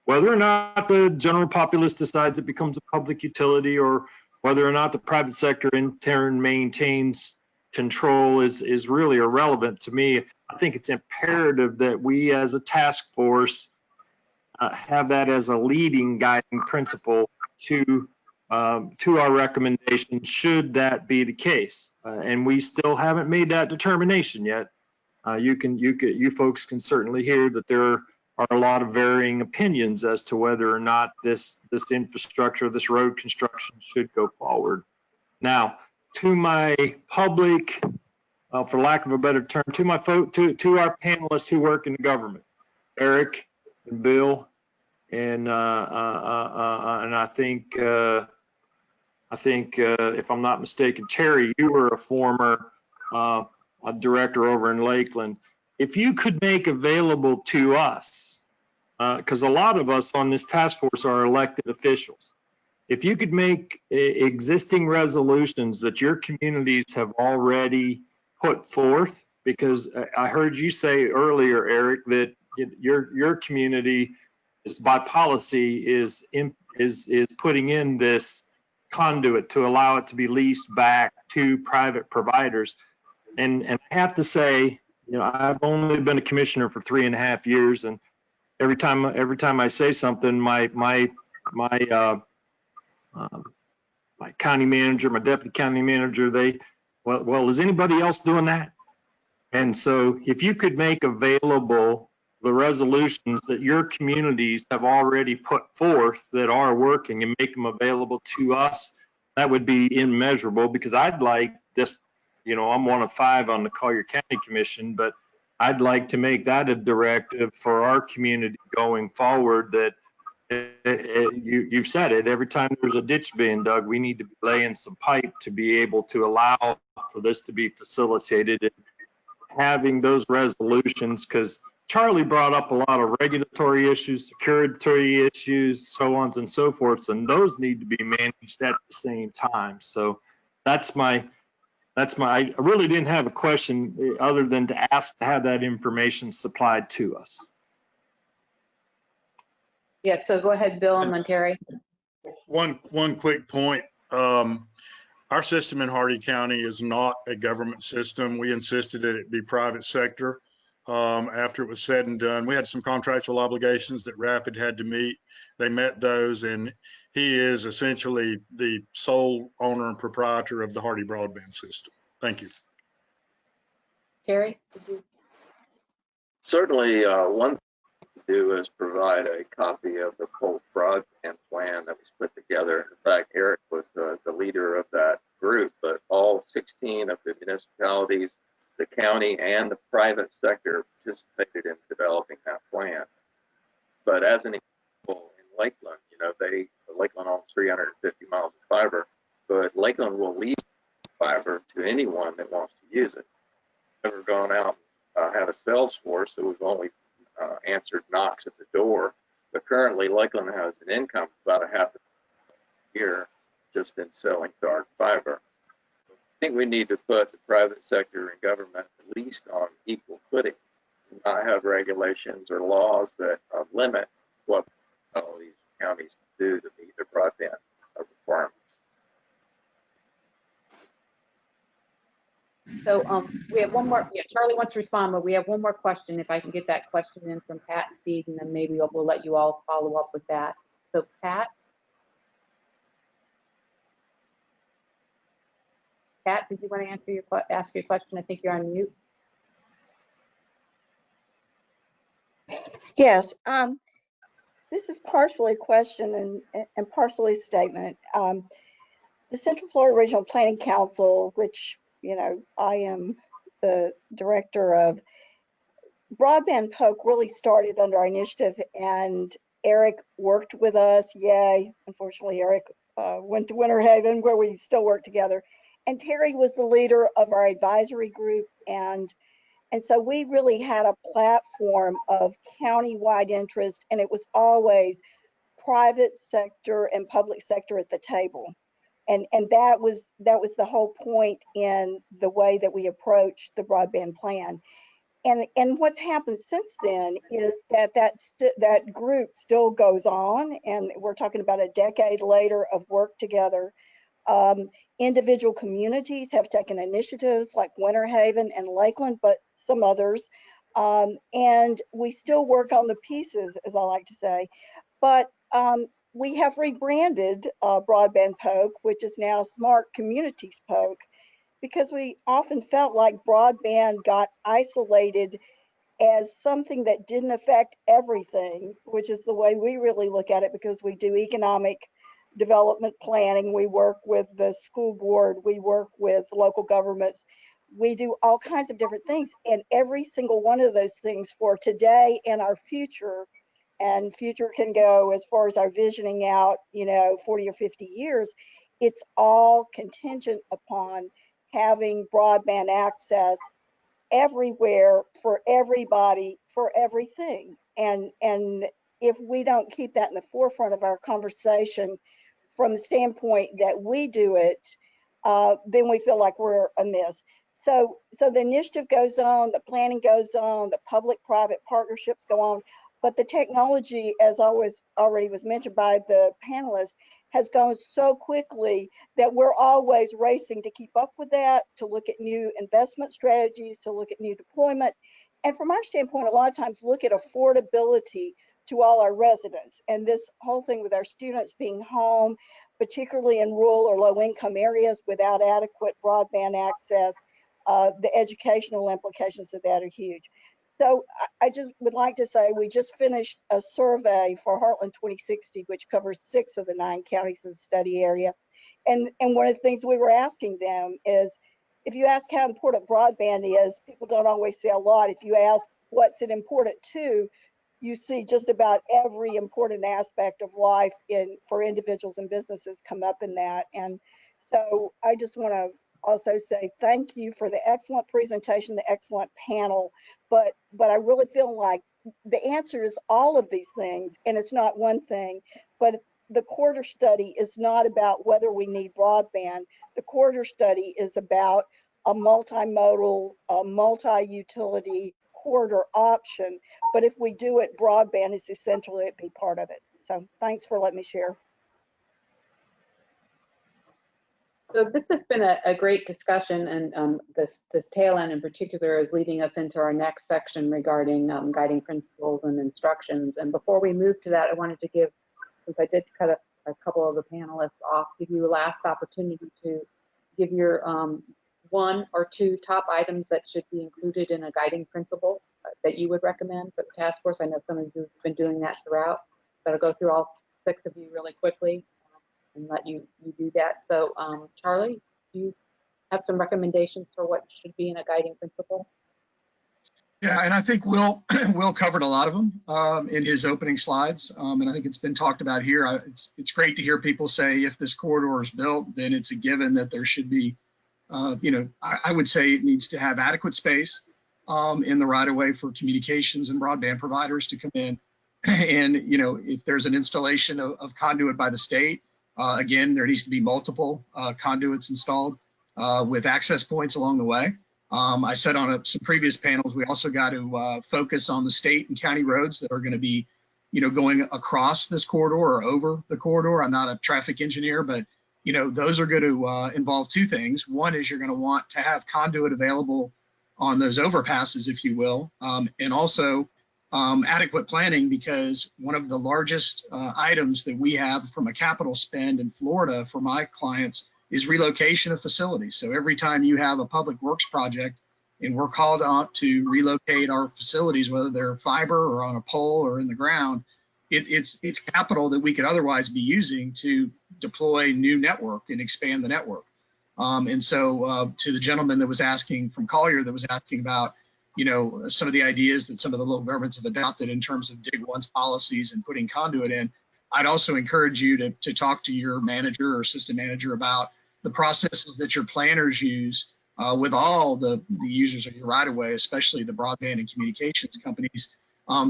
whether or not the general populace decides it becomes a public utility or whether or not the private sector in turn maintains control is really irrelevant to me. I think it's imperative that we as a task force have that as a leading guiding principle to our recommendation, should that be the case. And we still haven't made that determination yet. You folks can certainly hear that there are a lot of varying opinions as to whether or not this infrastructure, this road construction should go forward. Now, to my public, for lack of a better term, to our panelists who work in the government, Eric and Bill, and I think if I'm not mistaken, Terry, you were a former director over in Lakeland. If you could make available to us, because a lot of us on this task force are elected officials, if you could make existing resolutions that your communities have already put forth, because I heard you say earlier, Eric, that your community is by policy is putting in this conduit to allow it to be leased back to private providers. And I have to say, you know, I've only been a commissioner for 3.5 years, and every time I say something, my county manager, my deputy county manager, well, is anybody else doing that? And so if you could make available the resolutions that your communities have already put forth that are working and make them available to us, that would be immeasurable, because I'd like this, you know, I'm one of 5 on the Collier County Commission, but I'd like to make that a directive for our community going forward, that you've said it, every time there's a ditch being dug, we need to be laying some pipe to be able to allow for this to be facilitated, and having those resolutions, because Charlie brought up a lot of regulatory issues, security issues, so on and so forth, and those need to be managed at the same time. So I really didn't have a question other than to ask to have that information supplied to us. Yeah, so go ahead, Bill, and then Terry. One quick point. Our system in Hardy County is not a government system. We insisted that it be private sector. After it was said and done, we had some contractual obligations that Rapid had to meet. They met those, and he is essentially the sole owner and proprietor of the Hardy broadband system. Thank you. Terry? Certainly, one thing to do is provide a copy of the Polk broadband plan that was put together. In fact, Eric was the leader of that group, but all 16 of the municipalities, the county, and the private sector participated in developing that plan. But as an example, in Lakeland, Lakeland owns 350 miles of fiber, but Lakeland will lease fiber to anyone that wants to use it. Never gone out and had a sales force, so we've only answered knocks at the door. But currently, Lakeland has an income of about $500,000 a year just in selling dark fiber. I think we need to put the private sector and government at least on equal footing, and not have regulations or laws that limit what all these counties can do to meet their broadband requirements. So we have one more. Yeah, Charlie wants to respond, but we have one more question. If I can get that question in from Pat and Steve, and then maybe we'll let you all follow up with that. So Pat? Pat, did you want to ask your question? I think you're on mute. Yes. This is partially a question and partially a statement. The Central Florida Regional Planning Council, which, I am the director of, Broadband Polk really started under our initiative, and Eric worked with us. Yay. Unfortunately, Eric went to Winter Haven, where we still work together. And Terry was the leader of our advisory group. And so we really had a platform of county-wide interest, and it was always private sector and public sector at the table. And that was the whole point in the way that we approached the broadband plan. And what's happened since then is that group still goes on, and we're talking about a decade later of work together. Individual communities have taken initiatives like Winter Haven and Lakeland, but some others. And we still work on the pieces, as I like to say. But we have rebranded Broadband Polk, which is now Smart Communities Polk, because we often felt like broadband got isolated as something that didn't affect everything, which is the way we really look at it, because we do economic development planning, we work with the school board, we work with local governments, we do all kinds of different things, and every single one of those things for today and our future, and future can go as far as our visioning out, 40 or 50 years, it's all contingent upon having broadband access everywhere for everybody, for everything. And if we don't keep that in the forefront of our conversation from the standpoint that we do it, then we feel like we're amiss. So the initiative goes on, the planning goes on, the public-private partnerships go on, but the technology, as already was mentioned by the panelists, has gone so quickly that we're always racing to keep up with that, to look at new investment strategies, to look at new deployment. And from our standpoint, a lot of times look at affordability to all our residents. And this whole thing with our students being home, particularly in rural or low income areas without adequate broadband access, the educational implications of that are huge. So I just would like to say we just finished a survey for Heartland 2060, which covers 6 of the 9 counties in the study area. And one of the things we were asking them is, if you ask how important broadband is, people don't always say a lot. If you ask what's it important to, you see just about every important aspect of life for individuals and businesses come up in that. And so I just want to also say thank you for the excellent presentation, the excellent panel. But I really feel like the answer is all of these things, and it's not one thing. But the corridor study is not about whether we need broadband. The corridor study is about a multimodal, multi-utility corridor option. But if we do it, broadband is essential to be part of it. So thanks for letting me share. So this has been a great discussion, and this tail end in particular is leading us into our next section regarding guiding principles and instructions. And before we move to that, I wanted to give, since I did cut a couple of the panelists off, give you a last opportunity to give your one or two top items that should be included in a guiding principle that you would recommend for the task force. I know some of you have been doing that throughout, but I'll go through all 6 of you really quickly and let you do that. So Charlie, do you have some recommendations for what should be in a guiding principle? Yeah, and I think Will covered a lot of them in his opening slides, and I think it's been talked about here. It's great to hear people say if this corridor is built, then it's a given that there should be, I would say it needs to have adequate space in the right of way for communications and broadband providers to come in. And if there's an installation of conduit by the state, again, there needs to be multiple conduits installed with access points along the way. I said on some previous panels, we also got to focus on the state and county roads that are going to be, going across this corridor or over the corridor. I'm not a traffic engineer, but those are going to involve 2 things. One is you're going to want to have conduit available on those overpasses, if you will, and also adequate planning, because one of the largest items that we have from a capital spend in Florida for my clients is relocation of facilities. So every time you have a public works project and we're called on to relocate our facilities, whether they're fiber or on a pole or in the ground, it's capital that we could otherwise be using to deploy new network and expand the network. And so to the gentleman that was asking from Collier, that was asking about, some of the ideas that some of the local governments have adopted in terms of dig once policies and putting conduit in, I'd also encourage you to talk to your manager or assistant manager about the processes that your planners use with all the users of your right of way, especially the broadband and communications companies,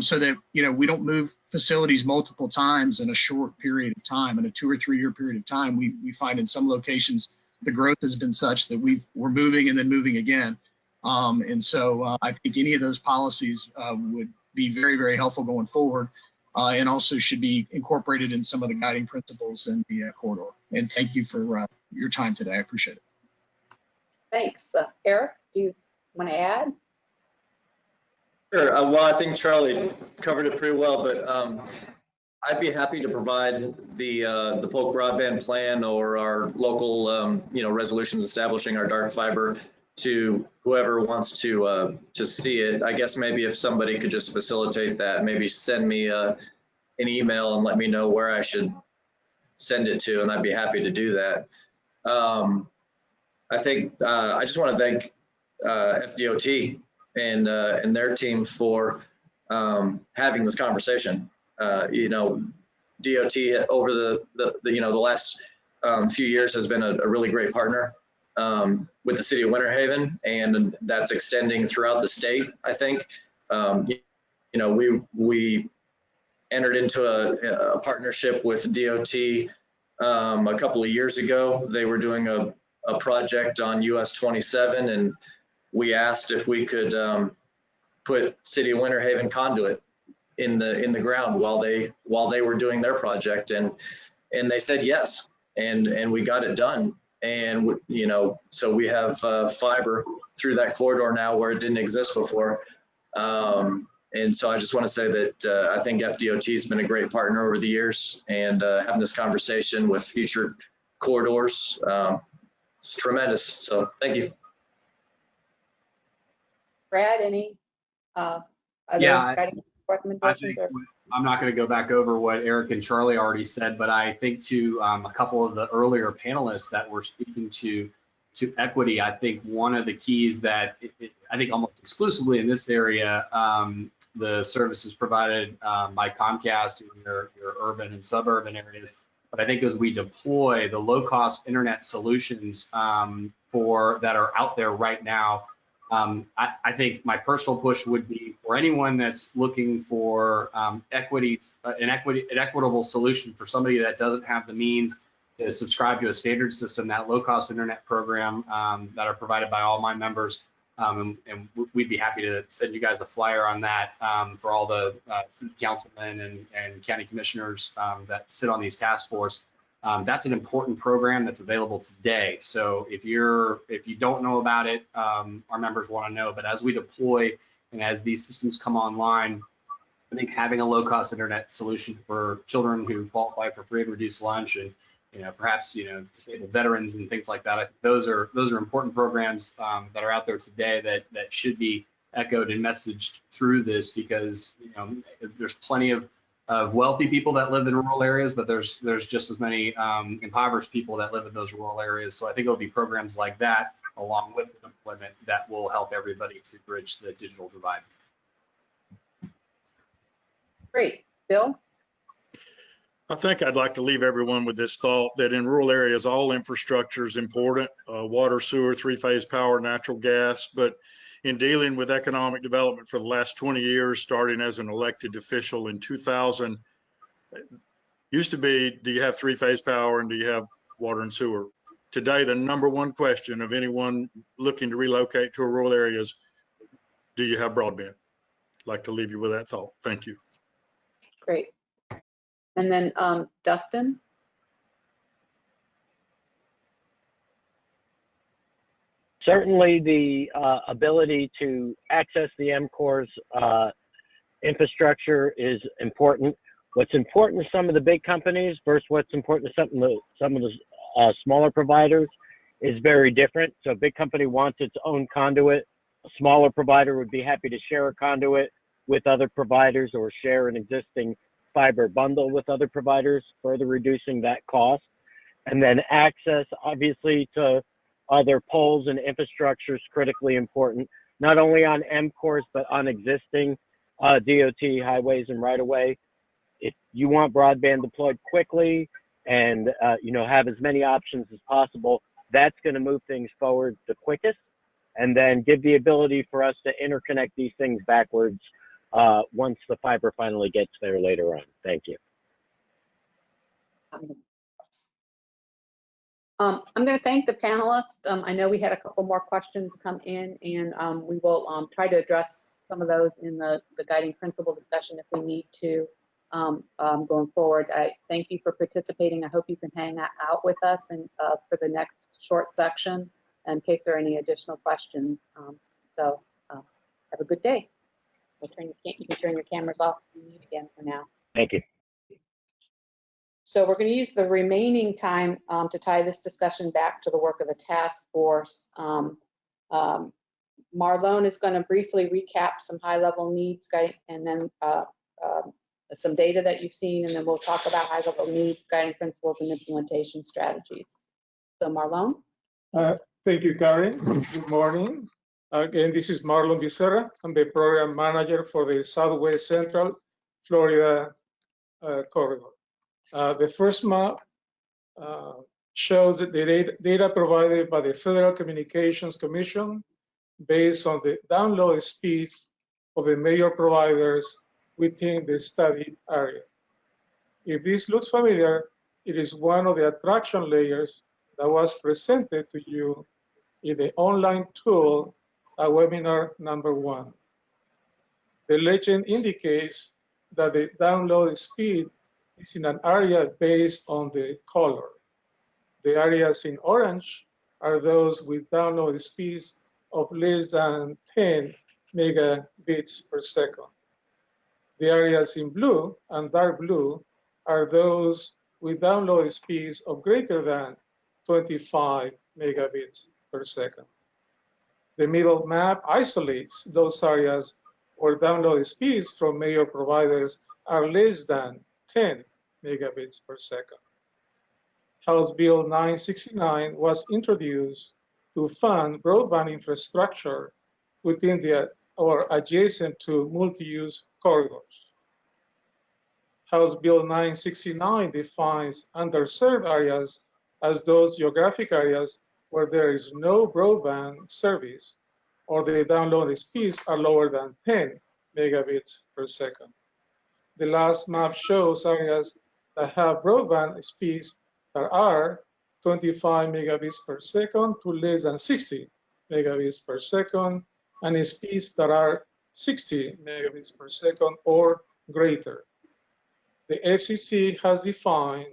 so that we don't move facilities multiple times in a short period of time. In a 2 or 3 year period of time, we find in some locations the growth has been such that we're moving and then moving again. And so I think any of those policies would be very, very helpful going forward. And also should be incorporated in some of the guiding principles in the corridor. And thank you for your time today. I appreciate it. Thanks. Eric, do you want to add? Sure. Well, I think Charlie covered it pretty well, but I'd be happy to provide the Polk broadband plan or our local, resolutions establishing our dark fiber to whoever wants to see it. I guess maybe if somebody could just facilitate that, maybe send me an email and let me know where I should send it to, and I'd be happy to do that. I think I just want to thank FDOT and their team for having this conversation. DOT over the last few years has been a really great partner with the city of Winter Haven, and that's extending throughout the state. I think we entered into a partnership with DOT a couple of years ago. They were doing a project on US 27, and we asked if we could put City of Winter Haven conduit in the ground while they were doing their project, and they said yes, and we got it done. And so we have fiber through that corridor now where it didn't exist before. And so I just want to say that I think FDOT has been a great partner over the years, and having this conversation with future corridors, it's tremendous. So thank you. Brad, any other guiding recommendations? I'm not going to go back over what Eric and Charlie already said, but I think to a couple of the earlier panelists that were speaking to to equity, I think one of the keys that I think almost exclusively in this area, the services provided by Comcast in your urban and suburban areas. But I think as we deploy the low-cost internet solutions that are out there right now, I think my personal push would be for anyone that's looking for an equitable solution for somebody that doesn't have the means to subscribe to a standard system, that low-cost internet program that are provided by all my members. And we'd be happy to send you guys a flyer on that for all the city councilmen and county commissioners that sit on these task force. That's an important program that's available today. So if you don't know about it, our members want to know. But as we deploy and as these systems come online, I think having a low-cost internet solution for children who qualify for free and reduced lunch, and perhaps disabled veterans and things like that, I think those are important programs that are out there today that should be echoed and messaged through this, because there's plenty of wealthy people that live in rural areas, but there's just as many impoverished people that live in those rural areas. So I think it'll be programs like that, along with employment, that will help everybody to bridge the digital divide. Great. Bill? I think I'd like to leave everyone with this thought that in rural areas, all infrastructure is important, water, sewer, three-phase power, natural gas. But in dealing with economic development for the last 20 years, starting as an elected official in 2000, used to be, do you have three-phase power and do you have water and sewer? Today, the #1 question of anyone looking to relocate to a rural area is, do you have broadband? I'd like to leave you with that thought. Thank you. Great. And then Dustin? Certainly the ability to access the MCOR's infrastructure is important. What's important to some of the big companies versus what's important to some of the smaller providers is very different. So a big company wants its own conduit. A smaller provider would be happy to share a conduit with other providers or share an existing fiber bundle with other providers, further reducing that cost. And then access, obviously, to other poles and infrastructure is critically important, not only on MCORs, but on existing DOT highways and right-of-way. If you want broadband deployed quickly and have as many options as possible, that's going to move things forward the quickest, and then give the ability for us to interconnect these things backwards once the fiber finally gets there later on. Thank you. I'm going to thank the panelists. I know we had a couple more questions come in, and we will try to address some of those in the guiding principle discussion if we need to going forward. I thank you for participating. I hope you can hang out with us and for the next short section in case there are any additional questions. Have a good day. You can turn your cameras off if you need again for now. Thank you. So we're going to use the remaining time to tie this discussion back to the work of the task force. Marlon is going to briefly recap some high-level needs and then some data that you've seen, and then we'll talk about high-level needs, guiding principles, and implementation strategies. So Marlon? Thank you, Karen. Good morning. Again, this is Marlon Becerra. I'm the program manager for the Southwest Central Florida corridor. The first map shows the data provided by the Federal Communications Commission based on the download speeds of the major providers within the studied area. If this looks familiar, it is one of the attraction layers that was presented to you in the online tool at webinar #1. The legend indicates that the download speed is in an area based on the color. The areas in orange are those with download speeds of less than 10 megabits per second. The areas in blue and dark blue are those with download speeds of greater than 25 megabits per second. The middle map isolates those areas where download speeds from major providers are less than 10 megabits per second. House Bill 969 was introduced to to fund broadband infrastructure within or adjacent to multi-use corridors. House Bill 969 defines underserved areas as those geographic areas where there is no broadband service or the download speeds are lower than 10 megabits per second. The last map shows areas that have broadband speeds that are 25 megabits per second to less than 60 megabits per second, and speeds that are 60 megabits per second or greater. The FCC has defined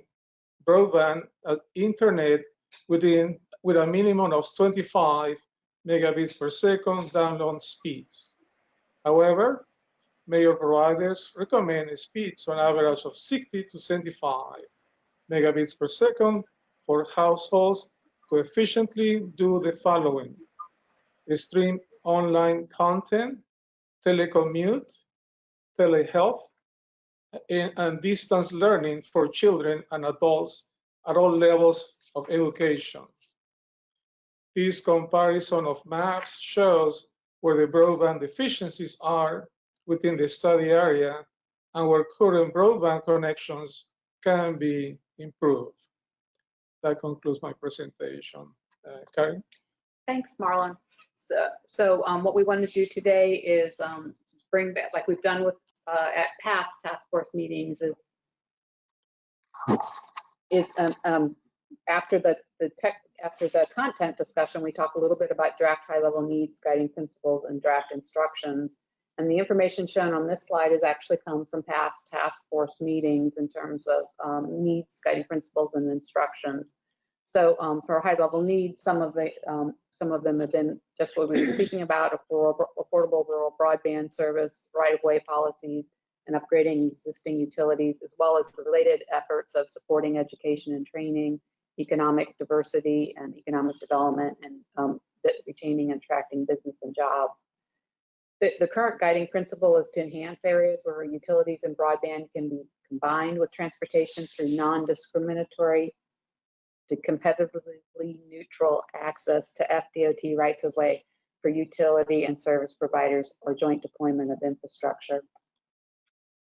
broadband as internet with a minimum of 25 megabits per second download speeds. However, major providers recommend speeds on average of 60 to 75 megabits per second for households to efficiently do the following: stream online content, telecommute, telehealth, and distance learning for children and adults at all levels of education. This comparison of maps shows where the broadband deficiencies are within the study area and where current broadband connections can be improved. That concludes my presentation. Karen? Thanks, Marlon. So what we want to do today is bring back, like we've done with at past task force meetings, after the content discussion, we talk a little bit about draft high-level needs, guiding principles, and draft instructions. And the information shown on this slide has actually come from past task force meetings in terms of needs, guiding principles, and instructions. So for high-level needs, some of them have been just what we were speaking about: affordable rural broadband service, right-of-way policies, and upgrading existing utilities, as well as the related efforts of supporting education and training, economic diversity and economic development, and retaining and attracting business and jobs. The current guiding principle is to enhance areas where utilities and broadband can be combined with transportation through non-discriminatory to competitively neutral access to FDOT rights of way for utility and service providers or joint deployment of infrastructure.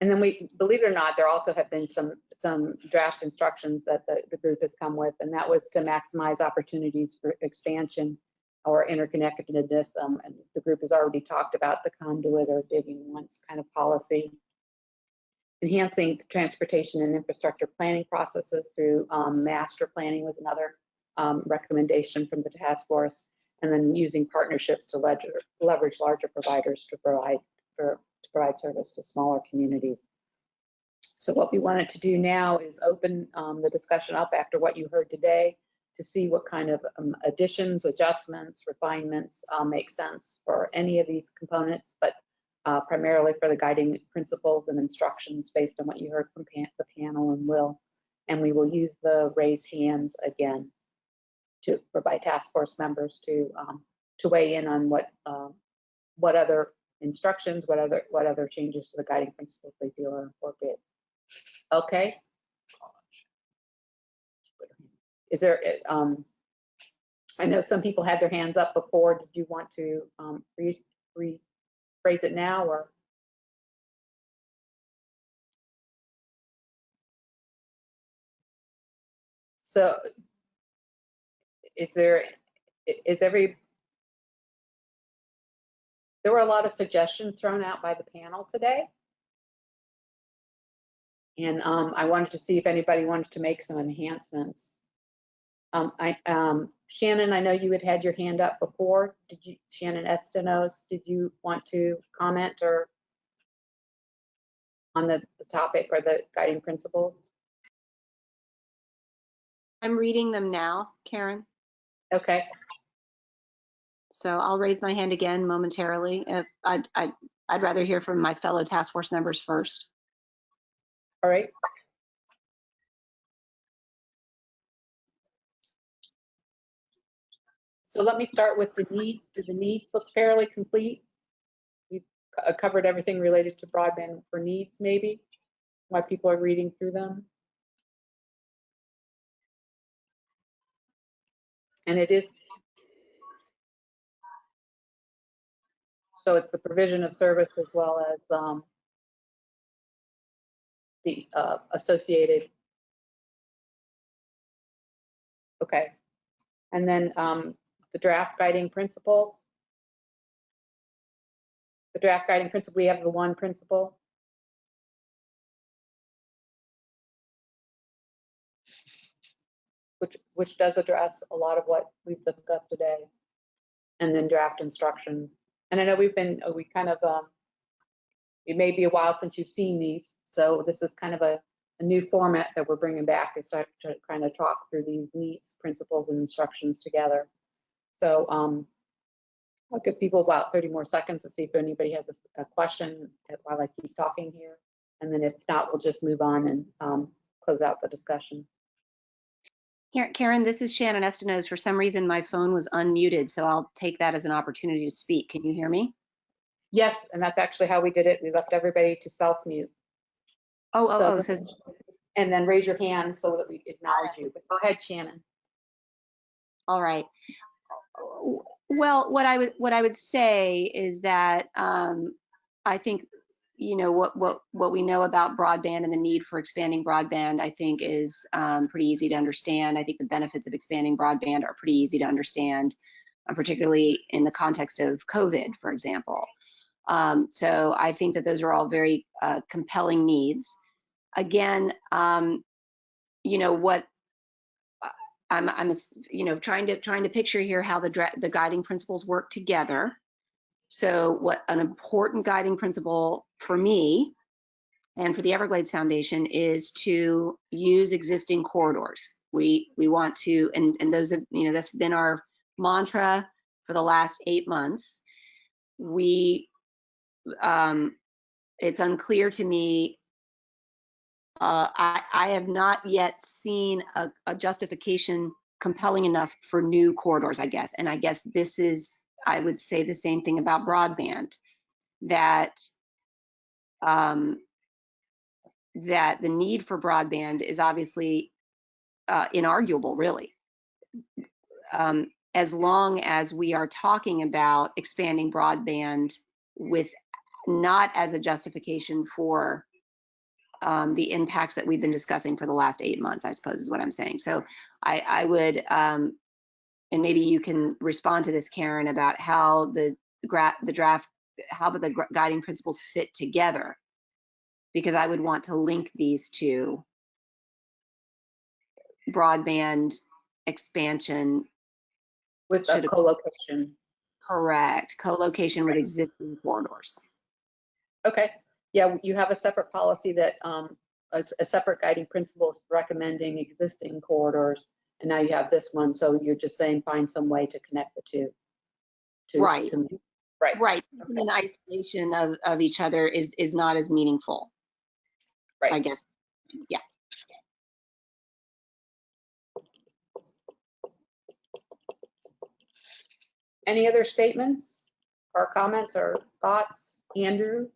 And then believe it or not, there also have been some draft instructions that the group has come with, and that was to maximize opportunities for expansion or interconnectedness. And the group has already talked about the conduit or digging once kind of policy. Enhancing transportation and infrastructure planning processes through master planning was another recommendation from the task force, and then using partnerships to leverage larger providers to provide service to smaller communities. So what we wanted to do now is open the discussion up after what you heard today to see what kind of additions, adjustments, refinements make sense for any of these components, but primarily for the guiding principles and instructions based on what you heard from the panel and Will. And we will use the raise hands again to provide task force members to weigh in on what other instructions, what other changes to the guiding principles they feel are appropriate. Okay. Is there, I know some people had their hands up before. Did you want to rephrase it now, or? So there were a lot of suggestions thrown out by the panel today. And I wanted to see if anybody wanted to make some enhancements. Shannon, I know you had your hand up before. Did you, Shannon Estenos, did you want to comment or on the topic or the guiding principles? I'm reading them now, Karen. Okay. So I'll raise my hand again momentarily. If I'd rather hear from my fellow task force members first. All right. So let me start with the needs. Do the needs look fairly complete? We've covered everything related to broadband for needs, maybe, while people are reading through them. And it is, So it's the provision of service as well as the associated. Okay. And then the draft guiding principles. The draft guiding principle, we have the one principle. Which does address a lot of what we've discussed today. And then draft instructions. And I know we kind of, it may be a while since you've seen these. So this is kind of a new format that we're bringing back, is to kind of talk through these needs, principles, and instructions together. So I'll give people about 30 more seconds to see if anybody has a question while I keep talking here. And then if not, we'll just move on and close out the discussion. Karen, this is Shannon Estenos. For some reason, my phone was unmuted, so I'll take that as an opportunity to speak. Can you hear me? Yes, and that's actually how we did it. We left everybody to self-mute. And then raise your hand so that we acknowledge you. But go ahead, Shannon. All right. Well, what I would say is that I think, you know, what we know about broadband and the need for expanding broadband, I think is pretty easy to understand. I think the benefits of expanding broadband are pretty easy to understand, particularly in the context of COVID, for example. So I think that those are all very compelling needs. Again, you know, what I'm you know, trying to picture here how the guiding principles work together. So what an important guiding principle for me and for the Everglades Foundation is to use existing corridors. We want to, and those have, you know, that's been our mantra for the last 8 months. It's unclear to me. I have not yet seen a justification compelling enough for new corridors, I guess. And I guess this is, I would say the same thing about broadband, that that the need for broadband is obviously inarguable, really. As long as we are talking about expanding broadband with not as a justification for the impacts that we've been discussing for the last 8 months, I suppose is what I'm saying. So I would, and maybe you can respond to this, Karen, about how the draft, how the guiding principles fit together, because I would want to link these to broadband expansion with a co-location. Correct, co-location with existing corridors. Okay. Yeah, you have a separate policy that a separate guiding principle is recommending existing corridors, and now you have this one. So you're just saying find some way to connect the two. Right. Right. Okay. In isolation of each other is not as meaningful. Right. I guess. Yeah. Any other statements or comments or thoughts? Andrew?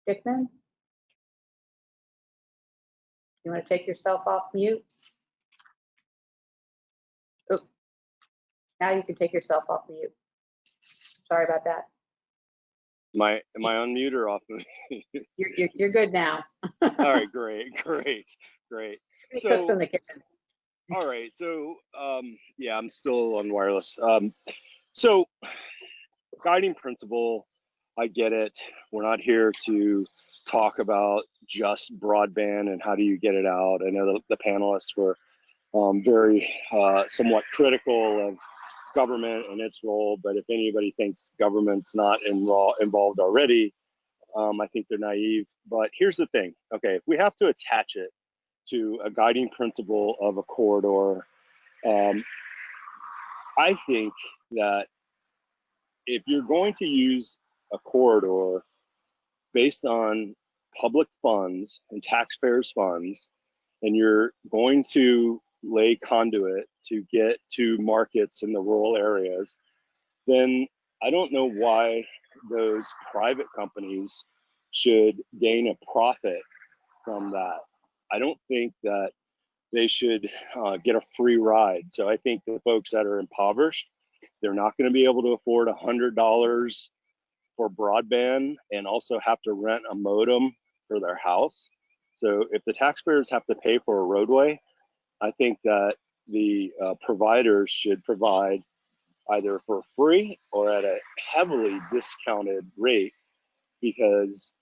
Dickman? You want to take yourself off mute? Oh, now you can take yourself off mute. Sorry about that. Am I on mute or off mute? You're good now. All right, great. So, in the kitchen. All right, so yeah, I'm still on wireless. So guiding principle, I get it. We're not here to talk about just broadband and how do you get it out. I know the panelists were very somewhat critical of government and its role, but if anybody thinks government's not involved already, I think they're naive. But here's the thing, okay, if we have to attach it to a guiding principle of a corridor, I think that if you're going to use a corridor based on public funds and taxpayers' funds, and you're going to lay conduit to get to markets in the rural areas, then I don't know why those private companies should gain a profit from that. I don't think that they should get a free ride. So I think the folks that are impoverished they're not going to be able to afford $100 for broadband and also have to rent a modem for their house. So if the taxpayers have to pay for a roadway, I think that the providers should provide either for free or at a heavily discounted rate, because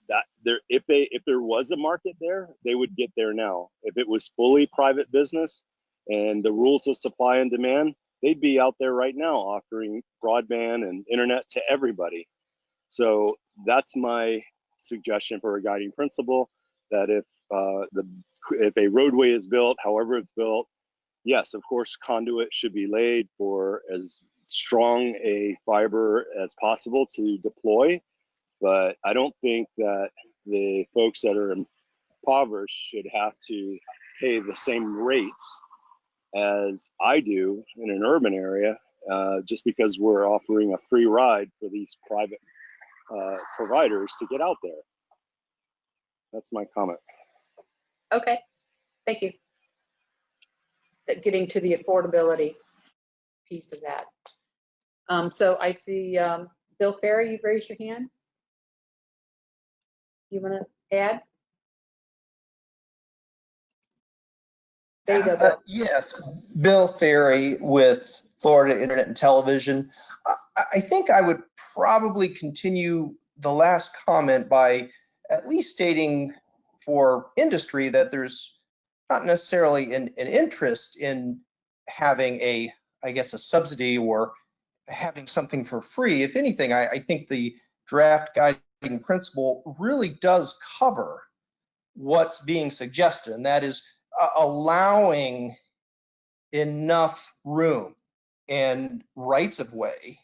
that if there was a market there, they would get there now. If it was fully private business and the rules of supply and demand, they'd be out there right now offering broadband and internet to everybody. So that's my suggestion for a guiding principle, that if a roadway is built, however it's built, yes, of course, conduit should be laid for as strong a fiber as possible to deploy. But I don't think that the folks that are impoverished should have to pay the same rates as I do in an urban area, just because we're offering a free ride for these private providers to get out there. That's my comment. Okay, thank you. Getting to the affordability piece of that. So I see Bill Ferry, you've raised your hand. You want to add? There you go, Bill. Yes, Bill Ferry with Florida Internet and Television. I think I would probably continue the last comment by at least stating for industry that there's not necessarily an interest in having a subsidy or having something for free. If anything, I think the draft guiding principle really does cover what's being suggested, and that is allowing enough room and rights of way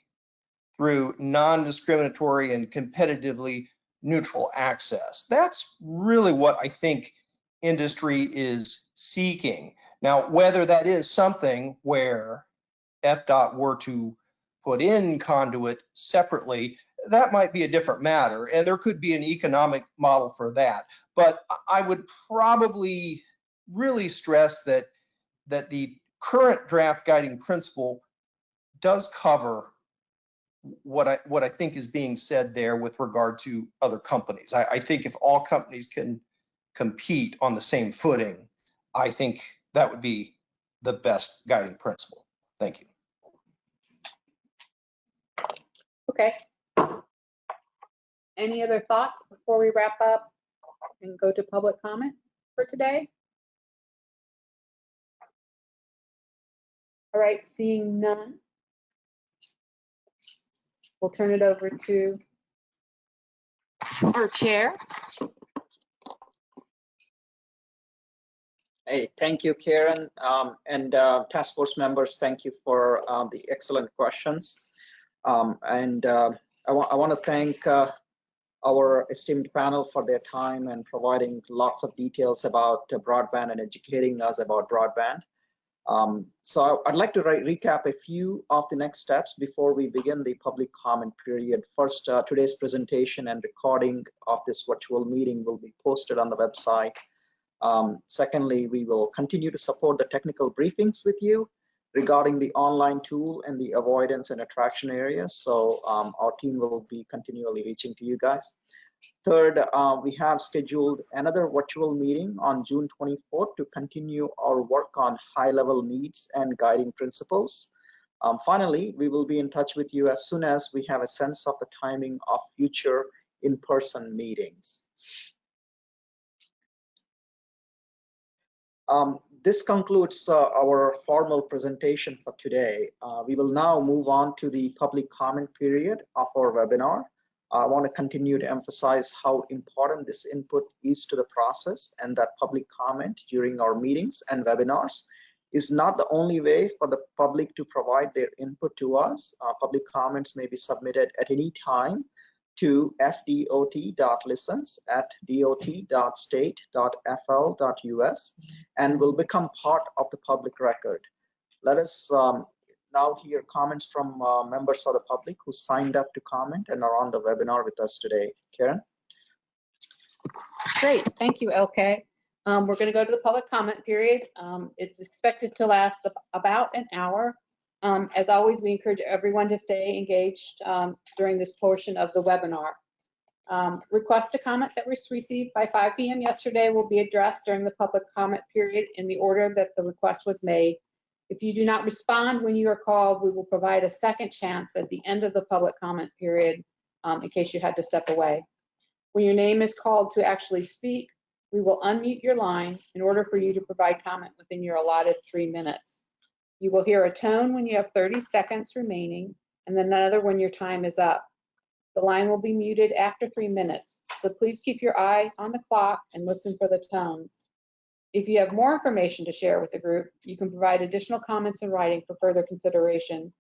through non-discriminatory and competitively neutral access. That's really what I think industry is seeking. Now, whether that is something where FDOT were to put in conduit separately, that might be a different matter, and there could be an economic model for that. But I would probably really stress that the current draft guiding principle does cover what I think is being said there with regard to other companies. I think if all companies can compete on the same footing, I think that would be the best guiding principle. Thank you. Okay. Any other thoughts before we wrap up and go to public comment for today? All right, seeing none, we'll turn it over to our chair. Hey, thank you, Karen, and task force members. Thank you for the excellent questions. I want to thank our esteemed panel for their time and providing lots of details about broadband and educating us about broadband. So I'd like to recap a few of the next steps before we begin the public comment period. First, today's presentation and recording of this virtual meeting will be posted on the website. Secondly, we will continue to support the technical briefings with you regarding the online tool and the avoidance and attraction areas. So our team will be continually reaching to you guys. Third, we have scheduled another virtual meeting on June 24th to continue our work on high-level needs and guiding principles. Finally, we will be in touch with you as soon as we have a sense of the timing of future in-person meetings. This concludes our formal presentation for today. We will now move on to the public comment period of our webinar. I want to continue to emphasize how important this input is to the process, and that public comment during our meetings and webinars is not the only way for the public to provide their input to us. Public comments may be submitted at any time to fdot.listens@dot.state.fl.us and will become part of the public record. Let us now hear comments from members of the public who signed up to comment and are on the webinar with us today. Karen? Great, thank you, LK. We're going to go to the public comment period. It's expected to last about an hour. As always, we encourage everyone to stay engaged during this portion of the webinar. Requests to comment that was received by 5 p.m. yesterday will be addressed during the public comment period in the order that the request was made. If you do not respond when you are called, we will provide a second chance at the end of the public comment period in case you had to step away. When your name is called to actually speak, we will unmute your line in order for you to provide comment within your allotted 3 minutes. You will hear a tone when you have 30 seconds remaining, and then another when your time is up. The line will be muted after 3 minutes, so please keep your eye on the clock and listen for the tones. If you have more information to share with the group, you can provide additional comments in writing for further consideration,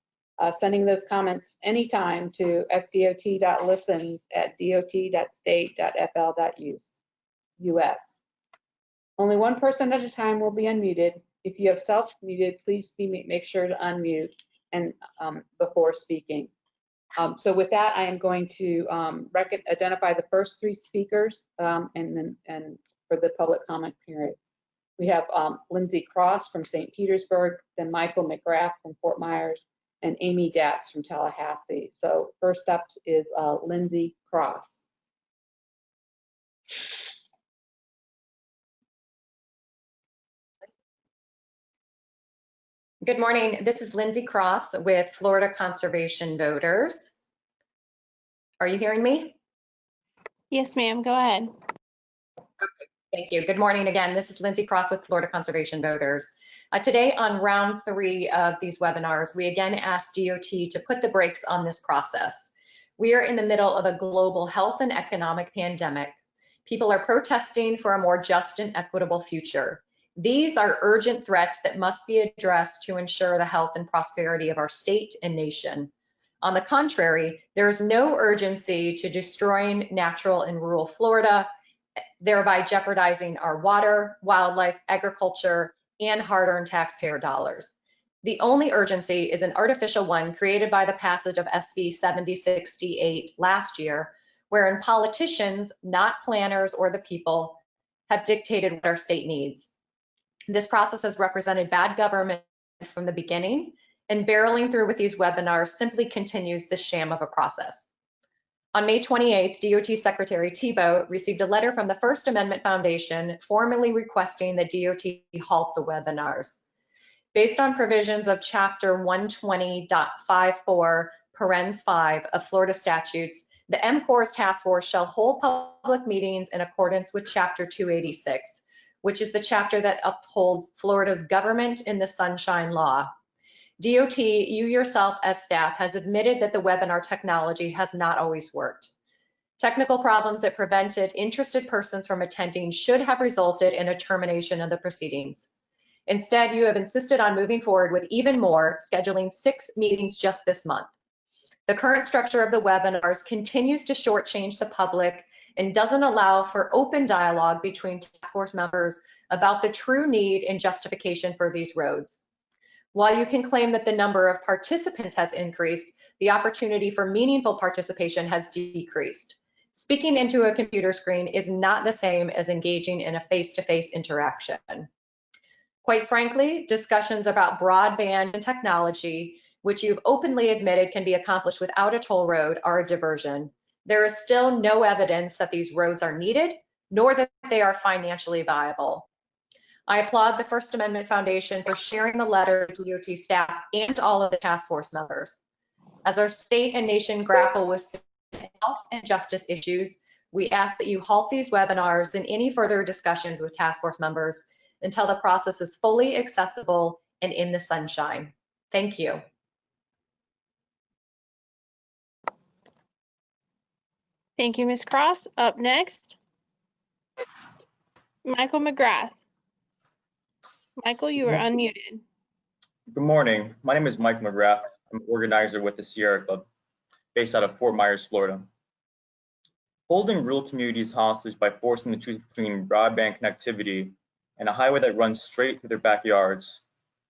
sending those comments anytime to fdot.listens@dot.state.fl.us. Only one person at a time will be unmuted. If you have self-muted, please make sure to unmute and before speaking. So with that, I am going to identify the first 3 speakers and for the public comment period. We have Lindsay Cross from St. Petersburg, then Michael McGrath from Fort Myers, and Amy Datz from Tallahassee. So first up is Lindsay Cross. Good morning. This is Lindsay Cross with Florida Conservation Voters. Are you hearing me? Yes, ma'am. Go ahead. Okay, thank you. Good morning again. This is Lindsay Cross with Florida Conservation Voters. Today on round 3 of these webinars, we again asked DOT to put the brakes on this process. We are in the middle of a global health and economic pandemic. People are protesting for a more just and equitable future. These are urgent threats that must be addressed to ensure the health and prosperity of our state and nation. On the contrary, there is no urgency to destroying natural and rural Florida, thereby jeopardizing our water, wildlife, agriculture, and hard-earned taxpayer dollars. The only urgency is an artificial one created by the passage of SB 7068 last year, wherein politicians, not planners or the people, have dictated what our state needs. This process has represented bad government from the beginning, and barreling through with these webinars simply continues the sham of a process. On May 28th, DOT Secretary Tebow received a letter from the First Amendment Foundation formally requesting that DOT halt the webinars. Based on provisions of Chapter 120.54, parens 5 of Florida statutes, the MCORS Task Force shall hold public meetings in accordance with Chapter 286, which is the chapter that upholds Florida's government in the Sunshine Law. DOT, you yourself as staff, has admitted that the webinar technology has not always worked. Technical problems that prevented interested persons from attending should have resulted in a termination of the proceedings. Instead, you have insisted on moving forward with even more, scheduling 6 meetings just this month. The current structure of the webinars continues to shortchange the public and doesn't allow for open dialogue between task force members about the true need and justification for these roads. While you can claim that the number of participants has increased, the opportunity for meaningful participation has decreased. Speaking into a computer screen is not the same as engaging in a face-to-face interaction. Quite frankly, discussions about broadband and technology, which you've openly admitted can be accomplished without a toll road, are a diversion. There is still no evidence that these roads are needed, nor that they are financially viable. I applaud the First Amendment Foundation for sharing the letter to DOT staff and all of the task force members. As our state and nation grapple with health and justice issues, we ask that you halt these webinars and any further discussions with task force members until the process is fully accessible and in the sunshine. Thank you. Thank you, Ms. Cross. Up next, Michael McGrath. Michael, you are unmuted. Good morning. My name is Mike McGrath. I'm an organizer with the Sierra Club, based out of Fort Myers, Florida. Holding rural communities hostage by forcing them to choose between broadband connectivity and a highway that runs straight through their backyards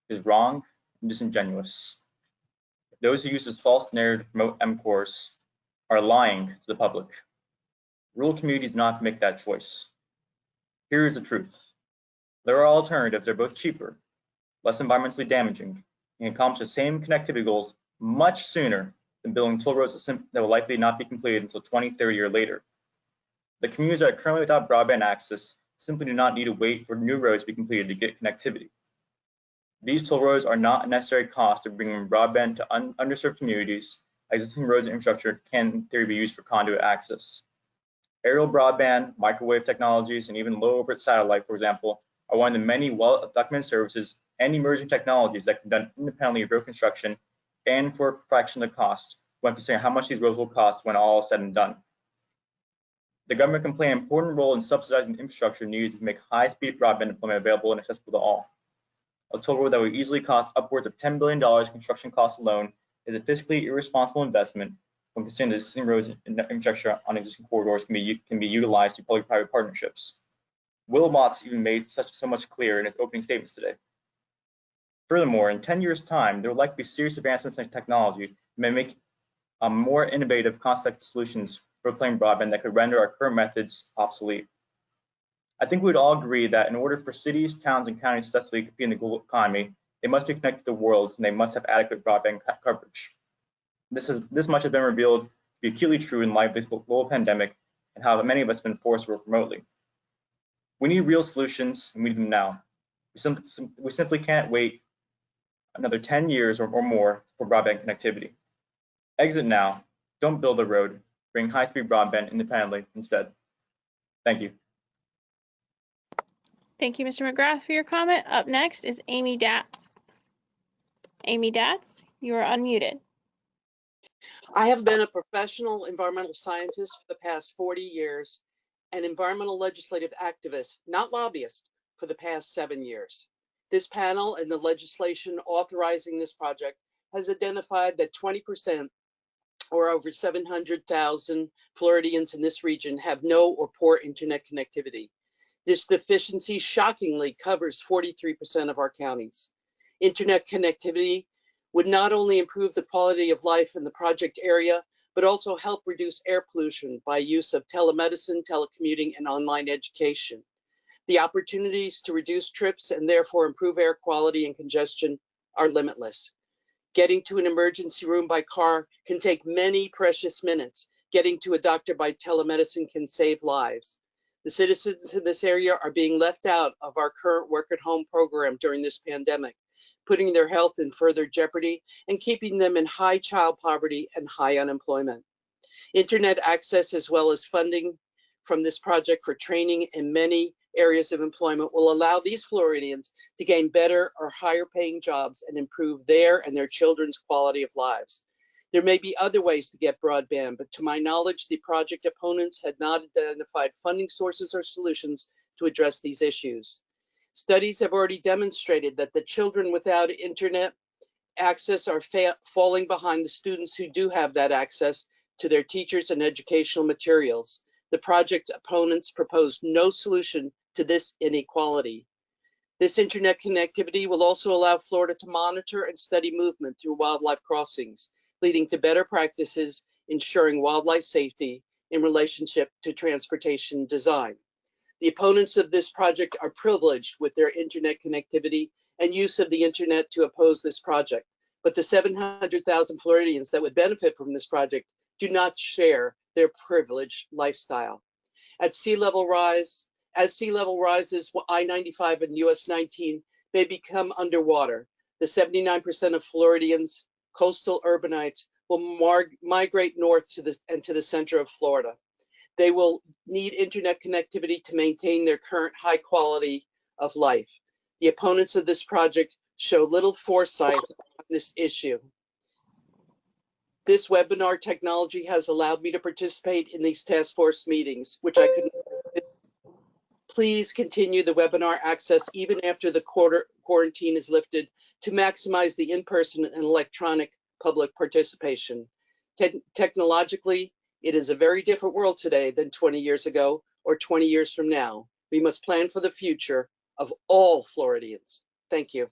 is wrong and disingenuous. Those who use this false narrative to promote MCORS are lying to the public. Rural communities do not have to make that choice. Here is the truth. There are alternatives. They're both cheaper, less environmentally damaging, and accomplish the same connectivity goals much sooner than building toll roads that will likely not be completed until 20, 30 years later. The communities that are currently without broadband access simply do not need to wait for new roads to be completed to get connectivity. These toll roads are not a necessary cost of bringing broadband to underserved communities. Existing roads and infrastructure can, in theory, be used for conduit access. Aerial broadband, microwave technologies, and even low orbit satellite, for example, are one of the many well-documented services and emerging technologies that can be done independently of road construction and for a fraction of the cost when considering how much these roads will cost when all is said and done. The government can play an important role in subsidizing the infrastructure needed to make high-speed broadband deployment available and accessible to all. A toll road that would easily cost upwards of $10 billion in construction costs alone is a fiscally irresponsible investment when considering the existing roads and infrastructure on existing corridors can be utilized through public-private partnerships. Will Watts even made so much clear in his opening statements today. Furthermore, in 10 years' time, there will likely be serious advancements in technology that may make more innovative, cost-effective solutions for deploying broadband that could render our current methods obsolete. I think we would all agree that in order for cities, towns, and counties to successfully compete in the global economy, they must be connected to the world and they must have adequate broadband coverage. This much has been revealed to be acutely true in light of this global pandemic and how many of us have been forced to work remotely. We need real solutions, and we need them now. We simply can't wait another 10 years or more for broadband connectivity. Exit now. Don't build a road. Bring high-speed broadband independently instead. Thank you. Thank you, Mr. McGrath, for your comment. Up next is Amy Datz. Amy Datz, you are unmuted. I have been a professional environmental scientist for the past 40 years and environmental legislative activist, not lobbyist, for the past 7 years. This panel and the legislation authorizing this project has identified that 20% or over 700,000 Floridians in this region have no or poor internet connectivity. This deficiency shockingly covers 43% of our counties. Internet connectivity would not only improve the quality of life in the project area, but also help reduce air pollution by use of telemedicine, telecommuting, and online education. The opportunities to reduce trips and therefore improve air quality and congestion are limitless. Getting to an emergency room by car can take many precious minutes. Getting to a doctor by telemedicine can save lives. The citizens in this area are being left out of our current work at home program during this pandemic, putting their health in further jeopardy and keeping them in high child poverty and high unemployment. Internet access, as well as funding from this project for training in many areas of employment, will allow these Floridians to gain better or higher paying jobs and improve their and their children's quality of lives. There may be other ways to get broadband, but to my knowledge, the project opponents had not identified funding sources or solutions to address these issues. Studies have already demonstrated that the children without internet access are falling behind the students who do have that access to their teachers and educational materials. The project's opponents proposed no solution to this inequality. This internet connectivity will also allow Florida to monitor and study movement through wildlife crossings, leading to better practices ensuring wildlife safety in relationship to transportation design. The opponents of this project are privileged with their internet connectivity and use of the internet to oppose this project, but the 700,000 Floridians that would benefit from this project do not share their privileged lifestyle. As sea level rises, I-95 and US 19 may become underwater. The 79% of Floridians, coastal urbanites, will migrate north to the center of Florida. They will need internet connectivity to maintain their current high quality of life. The opponents of this project show little foresight on this issue. This webinar technology has allowed me to participate in these task force meetings, which I could. Please continue the webinar access even after the quarantine is lifted to maximize the in-person and electronic public participation. Technologically, it is a very different world today than 20 years ago or 20 years from now. We must plan for the future of all Floridians. Thank you.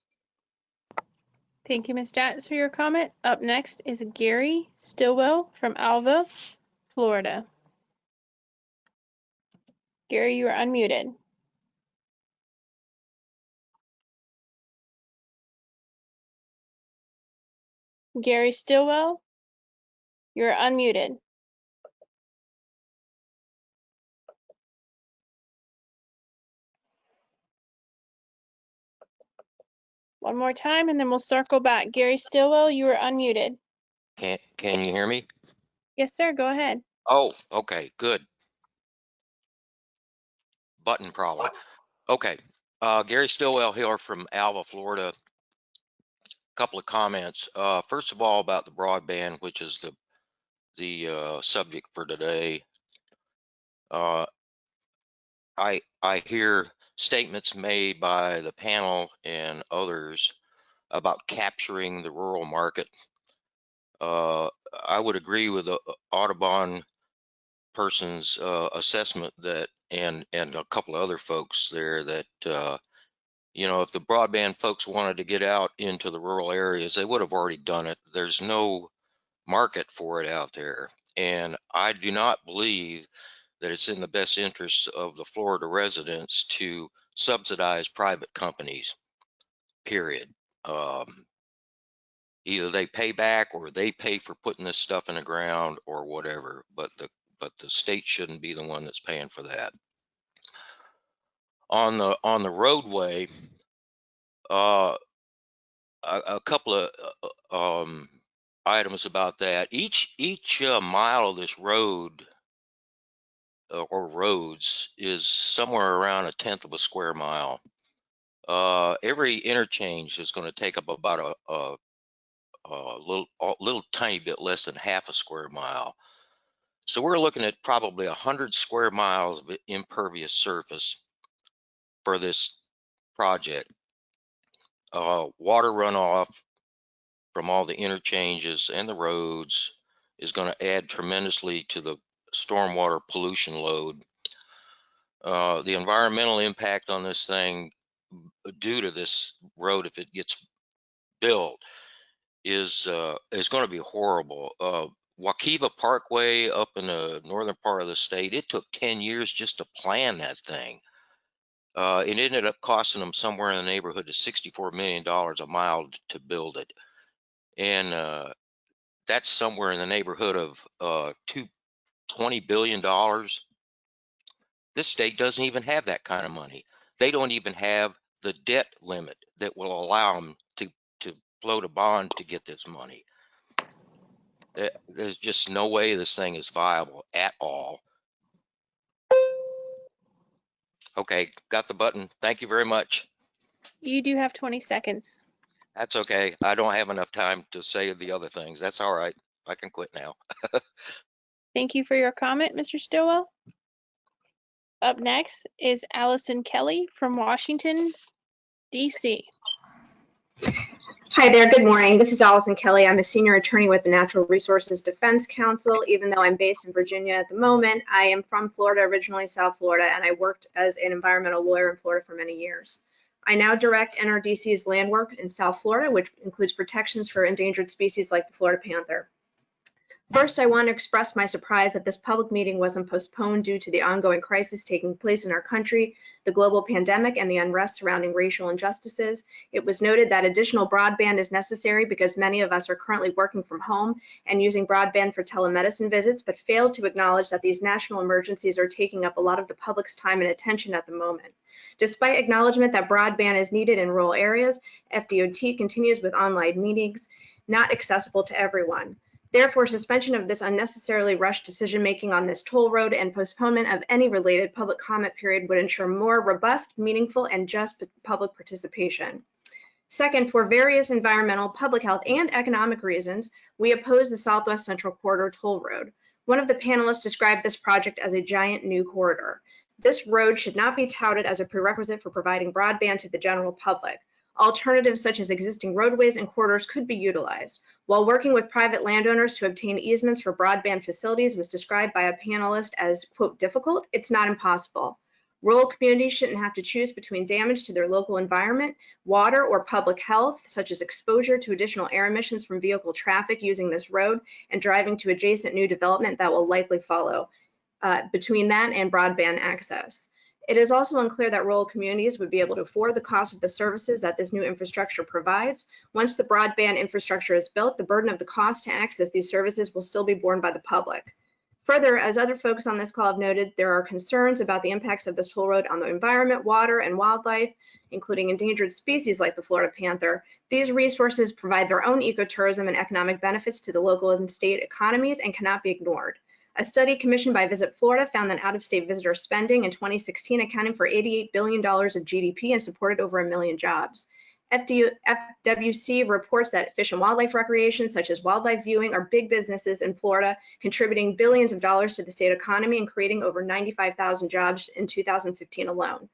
Thank you, Ms. Datz, for your comment. Up next is Gary Stillwell from Alva, Florida. Gary, you are unmuted. Gary Stillwell, you're unmuted. One more time, and then we'll circle back. Gary Stillwell, you are unmuted. Can you hear me? Yes, sir. Go ahead. Oh, okay, good. Button problem. Okay. Gary Stillwell here from Alva, Florida. Couple of comments. First of all, about the broadband, which is the subject for today. I hear statements made by the panel and others about capturing the rural market. I would agree with the Audubon person's assessment that, and a couple of other folks there, that you know, if the broadband folks wanted to get out into the rural areas, they would have already done it. There's no market for it out there, and I do not believe that it's in the best interest of the Florida residents to subsidize private companies, period. Either they pay back or they pay for putting this stuff in the ground or whatever, but the state shouldn't be the one that's paying for that. On the roadway, a couple of items about that. Each mile of this road or roads is somewhere around 1/10 of a square mile. Every interchange is going to take up about a little tiny bit less than half a square mile. So we're looking at probably 100 square miles of impervious surface for this project. Water runoff from all the interchanges and the roads is going to add tremendously to the stormwater pollution load. The environmental impact on this thing due to this road, if it gets built, is going to be horrible. Waukeeva Parkway up in the northern part of the state, it took 10 years just to plan that thing. It ended up costing them somewhere in the neighborhood of $64 million a mile to build it. And that's somewhere in the neighborhood of $20 billion. This state doesn't even have that kind of money. They don't even have the debt limit that will allow them to float a bond to get this money. There's just no way this thing is viable at all. Okay, got the button. Thank you very much. You do have 20 seconds. That's okay. I don't have enough time to say the other things. That's all right. I can quit now. Thank you for your comment, Mr. Stillwell. Up next is Allison Kelly from Washington, D.C. Hi there, good morning. This is Allison Kelly. I'm a senior attorney with the Natural Resources Defense Council. Even though I'm based in Virginia at the moment, I am from Florida, originally South Florida, and I worked as an environmental lawyer in Florida for many years. I now direct NRDC's land work in South Florida, which includes protections for endangered species like the Florida panther. First, I want to express my surprise that this public meeting wasn't postponed due to the ongoing crisis taking place in our country, the global pandemic, and the unrest surrounding racial injustices. It was noted that additional broadband is necessary because many of us are currently working from home and using broadband for telemedicine visits, but failed to acknowledge that these national emergencies are taking up a lot of the public's time and attention at the moment. Despite acknowledgement that broadband is needed in rural areas, FDOT continues with online meetings not accessible to everyone. Therefore, suspension of this unnecessarily rushed decision-making on this toll road and postponement of any related public comment period would ensure more robust, meaningful, and just public participation. Second, for various environmental, public health, and economic reasons, we oppose the Southwest Central Corridor toll road. One of the panelists described this project as a giant new corridor. This road should not be touted as a prerequisite for providing broadband to the general public. Alternatives such as existing roadways and corridors could be utilized. While working with private landowners to obtain easements for broadband facilities was described by a panelist as, quote, difficult, it's not impossible. Rural communities shouldn't have to choose between damage to their local environment, water, or public health, such as exposure to additional air emissions from vehicle traffic using this road and driving to adjacent new development that will likely follow between that and broadband access. It is also unclear that rural communities would be able to afford the cost of the services that this new infrastructure provides. Once the broadband infrastructure is built, the burden of the cost to access these services will still be borne by the public. Further, as other folks on this call have noted, there are concerns about the impacts of this toll road on the environment, water, and wildlife, including endangered species like the Florida panther. These resources provide their own ecotourism and economic benefits to the local and state economies and cannot be ignored. A study commissioned by Visit Florida found that out-of-state visitor spending in 2016 accounted for $88 billion of GDP and supported over 1 million jobs. FWC reports that fish and wildlife recreation, such as wildlife viewing, are big businesses in Florida, contributing billions of dollars to the state economy and creating over 95,000 jobs in 2015 alone.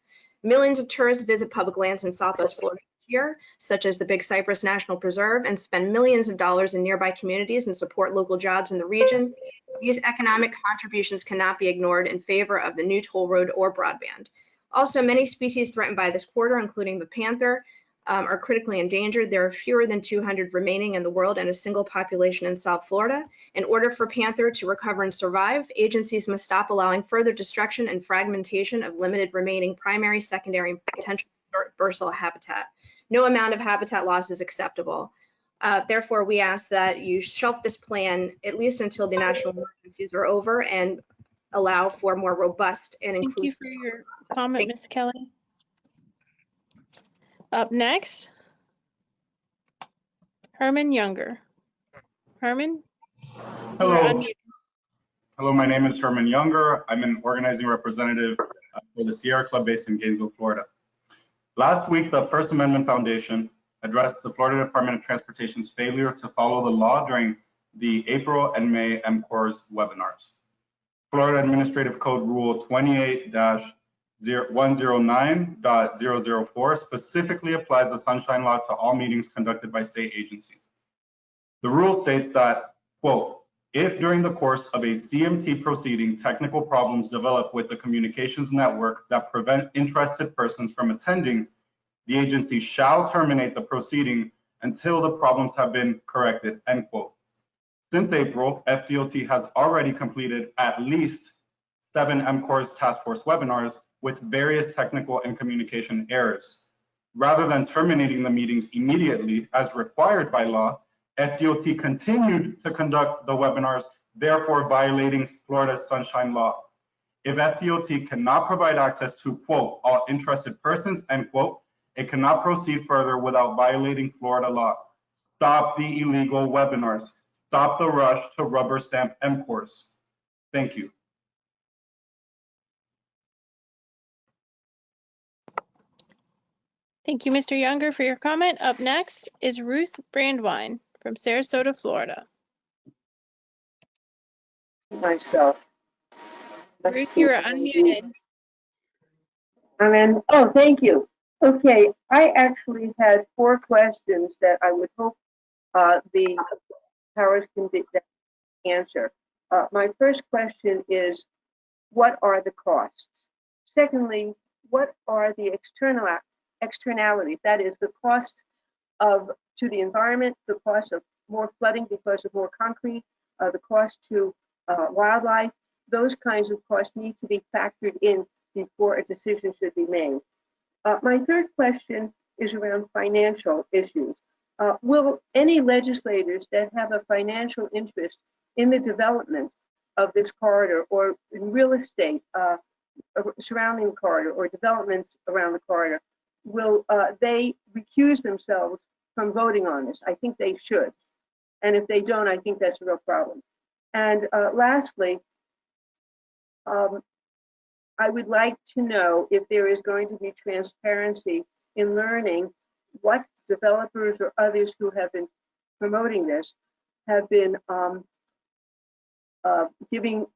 Millions of tourists visit public lands in Southwest Florida each year, such as the Big Cypress National Preserve, and spend millions of dollars in nearby communities and support local jobs in the region. These economic contributions cannot be ignored in favor of the new toll road or broadband. Also, many species threatened by this corridor, including the panther, are critically endangered. There are fewer than 200 remaining in the world and a single population in South Florida. In order for panther to recover and survive, agencies must stop allowing further destruction and fragmentation of limited remaining primary, secondary, and potential dispersal habitat. No amount of habitat loss is acceptable. Therefore, we ask that you shelf this plan at least until the national emergencies are over and allow for more robust and inclusive. Thank you for your comment, Ms. Kelly. Up next, Herman Younger. Herman? Hello. Hello, my name is Herman Younger. I'm an organizing representative for the Sierra Club based in Gainesville, Florida. Last week, the First Amendment Foundation addressed the Florida Department of Transportation's failure to follow the law during the April and May MCORS webinars. Florida Administrative Code Rule 28-109.004 specifically applies the Sunshine Law to all meetings conducted by state agencies. The rule states that, quote, if during the course of a CMT proceeding, technical problems develop with the communications network that prevent interested persons from attending, the agency shall terminate the proceeding until the problems have been corrected, end quote. Since April, FDOT has already completed at least 7 MCORS task force webinars with various technical and communication errors. Rather than terminating the meetings immediately as required by law, FDOT continued to conduct the webinars, therefore violating Florida's Sunshine Law. If FDOT cannot provide access to, quote, all interested persons, end quote, it cannot proceed further without violating Florida law. Stop the illegal webinars. Stop the rush to rubber stamp MCORS. Thank you. Thank you, Mr. Younger, for your comment. Up next is Ruth Brandwine from Sarasota, Florida. Myself. Ruth, you are unmuted. Oh, thank you. Okay, I actually had 4 questions that I would hope the powers can answer. My first question is, what are the costs? Secondly, what are the externalities? That is, the cost to the environment, the cost of more flooding because of more concrete, the cost to wildlife. Those kinds of costs need to be factored in before a decision should be made. My third question is around financial issues. Will any legislators that have a financial interest in the development of this corridor or in real estate surrounding the corridor or developments around the corridor, will they recuse themselves from voting on this? I think they should. And if they don't, I think that's a real problem. And lastly, I would like to know if there is going to be transparency in learning what developers or others who have been promoting this have been giving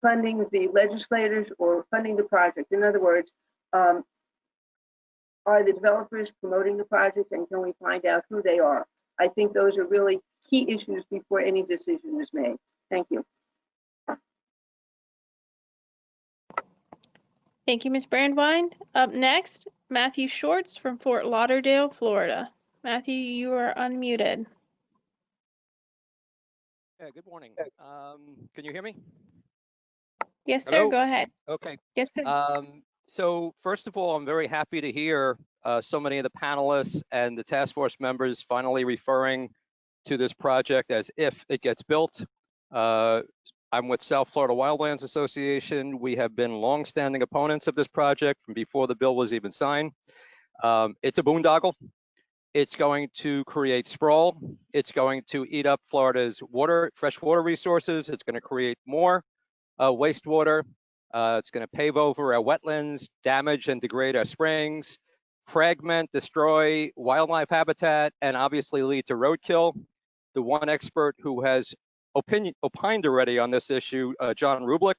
funding the legislators or funding the project. In other words, are the developers promoting the project, and can we find out who they are? I think those are really key issues before any decision is made. Thank you. Thank you, Ms. Brandwine. Up next, Matthew Shorts from Fort Lauderdale, Florida. Matthew, you are unmuted. Yeah, good morning. Can you hear me? Yes, sir. Hello? Go ahead. Okay. Yes, sir. So first of all, I'm very happy to hear so many of the panelists and the task force members finally referring to this project as if it gets built. I'm with South Florida Wildlands Association. We have been longstanding opponents of this project from before the bill was even signed. It's a boondoggle. It's going to create sprawl. It's going to eat up Florida's fresh water resources. It's going to create more wastewater. It's going to pave over our wetlands, damage and degrade our springs, fragment, destroy wildlife habitat, and obviously lead to roadkill. The one expert who has opined already on this issue, John Rublik,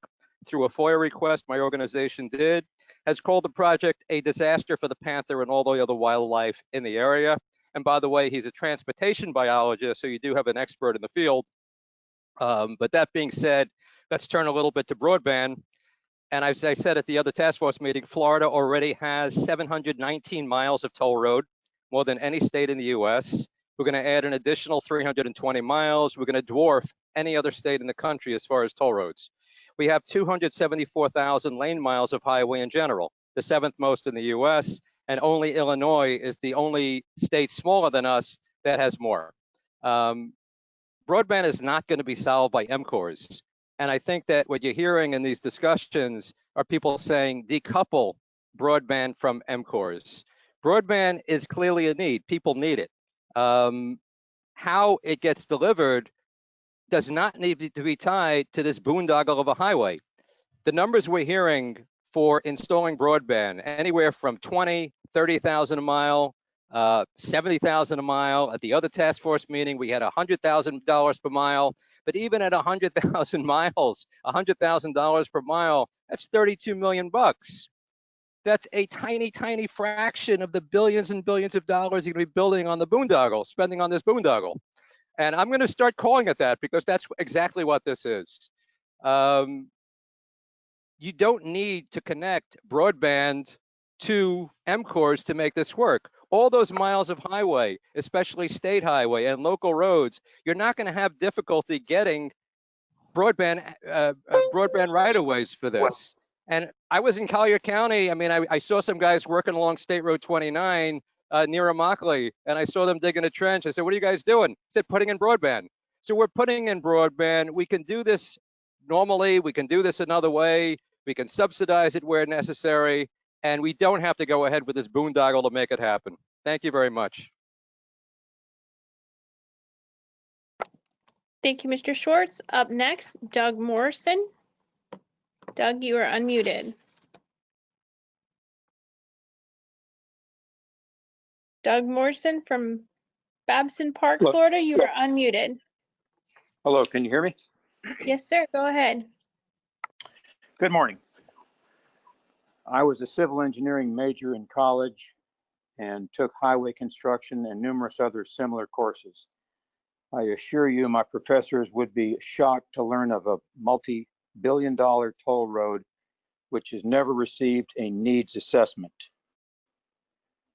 through a FOIA request my organization did, has called the project a disaster for the panther and all the other wildlife in the area. And by the way, he's a transportation biologist, so you do have an expert in the field. But that being said, let's turn a little bit to broadband. And as I said at the other task force meeting, Florida already has 719 miles of toll road, more than any state in the US. We're going to add an additional 320 miles. We're going to dwarf any other state in the country as far as toll roads. We have 274,000 lane miles of highway in general, the seventh most in the US, and only Illinois is the only state smaller than us that has more. Broadband is not going to be solved by MCORs. And I think that what you're hearing in these discussions are people saying decouple broadband from MCORs. Broadband is clearly a need. People need it. How it gets delivered does not need to be tied to this boondoggle of a highway. The numbers we're hearing for installing broadband, anywhere from 20, 30,000 a mile, 70,000 a mile. At the other task force meeting, we had $100,000 per mile. But even at 100,000 miles, $100,000 per mile, that's 32 million bucks. That's a tiny, tiny fraction of the billions and billions of dollars you're going to be building on the boondoggle, spending on this boondoggle. And I'm going to start calling it that because that's exactly what this is. You don't need to connect broadband to MCORs to make this work. All those miles of highway, especially state highway and local roads, you're not going to have difficulty getting broadband right-of-ways for this. And I was in Collier County. I mean, I saw some guys working along State Road 29 near Immokalee, and I saw them digging a trench. I said, "What are you guys doing?" I said, "Putting in broadband." So we're putting in broadband. We can do this normally. We can do this another way. We can subsidize it where necessary, and we don't have to go ahead with this boondoggle to make it happen. Thank you very much. Thank you, Mr. Schwartz. Up next, Doug Morrison. Doug, you are unmuted. Doug Morrison from Babson Park, Hello. Florida, you are unmuted. Hello, can you hear me? Yes, sir. Go ahead. Good morning. I was a civil engineering major in college and took highway construction and numerous other similar courses. I assure you my professors would be shocked to learn of a multi-billion-dollar toll road which has never received a needs assessment.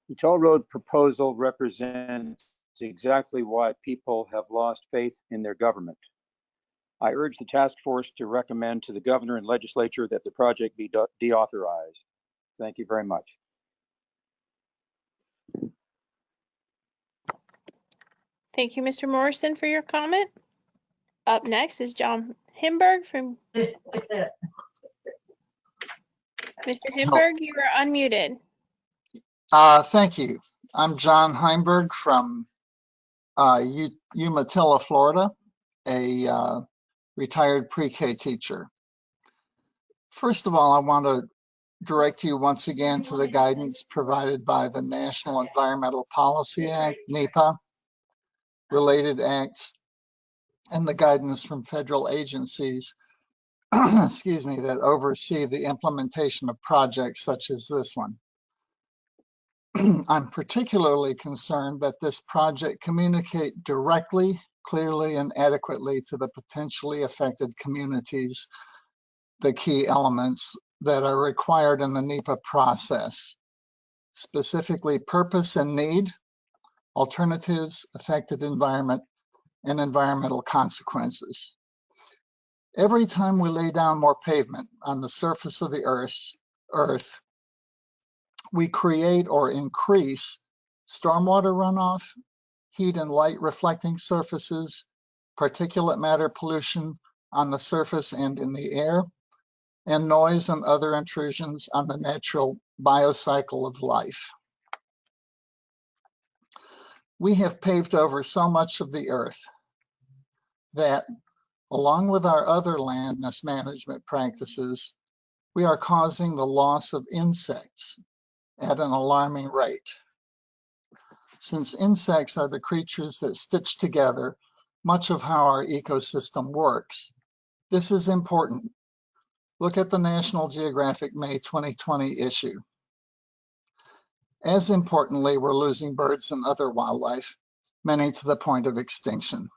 The toll road proposal represents exactly why people have lost faith in their government. I urge the task force to recommend to the governor and legislature that the project be deauthorized. Thank you very much. Thank you, Mr. Morrison, for your comment. Up next is John Himberg from Mr. Himberg, you are unmuted. Thank you. I'm John Heimberg from Umatilla, Florida, a retired pre-K teacher. First of all, I want to direct you once again to the guidance provided by the National Environmental Policy Act, NEPA, related acts, and the guidance from federal agencies, excuse me, that oversee the implementation of projects such as this one. I'm particularly concerned that this project communicate directly, clearly, and adequately to the potentially affected communities the key elements that are required in the NEPA process, specifically purpose and need, alternatives, affected environment, and environmental consequences. Every time we lay down more pavement on the surface of the Earth, we create or increase stormwater runoff, heat and light reflecting surfaces, particulate matter pollution on the surface and in the air, and noise and other intrusions on the natural biocycle of life. We have paved over so much of the Earth that, along with our other land mismanagement practices, we are causing the loss of insects at an alarming rate. Since insects are the creatures that stitch together much of how our ecosystem works, this is important. Look at the National Geographic May 2020 issue. As importantly, we're losing birds and other wildlife, many to the point of extinction.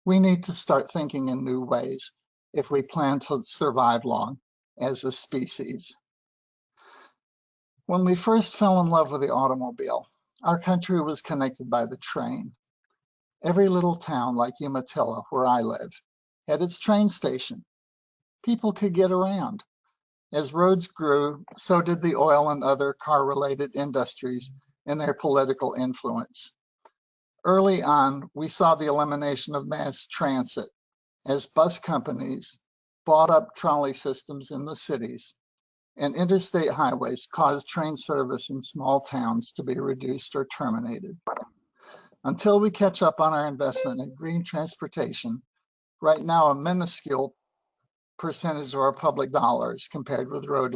We need to start thinking in new ways if we plan to survive long as a species. When we first fell in love with the automobile, our country was connected by the train. Every little town like Umatilla, where I live, had its train station. People could get around. As roads grew, so did the oil and other car-related industries and their political influence. Early on, we saw the elimination of mass transit as bus companies bought up trolley systems in the cities, and interstate highways caused train service in small towns to be reduced or terminated. Until we catch up on our investment in green transportation, right now a minuscule percentage of our public dollars compared with road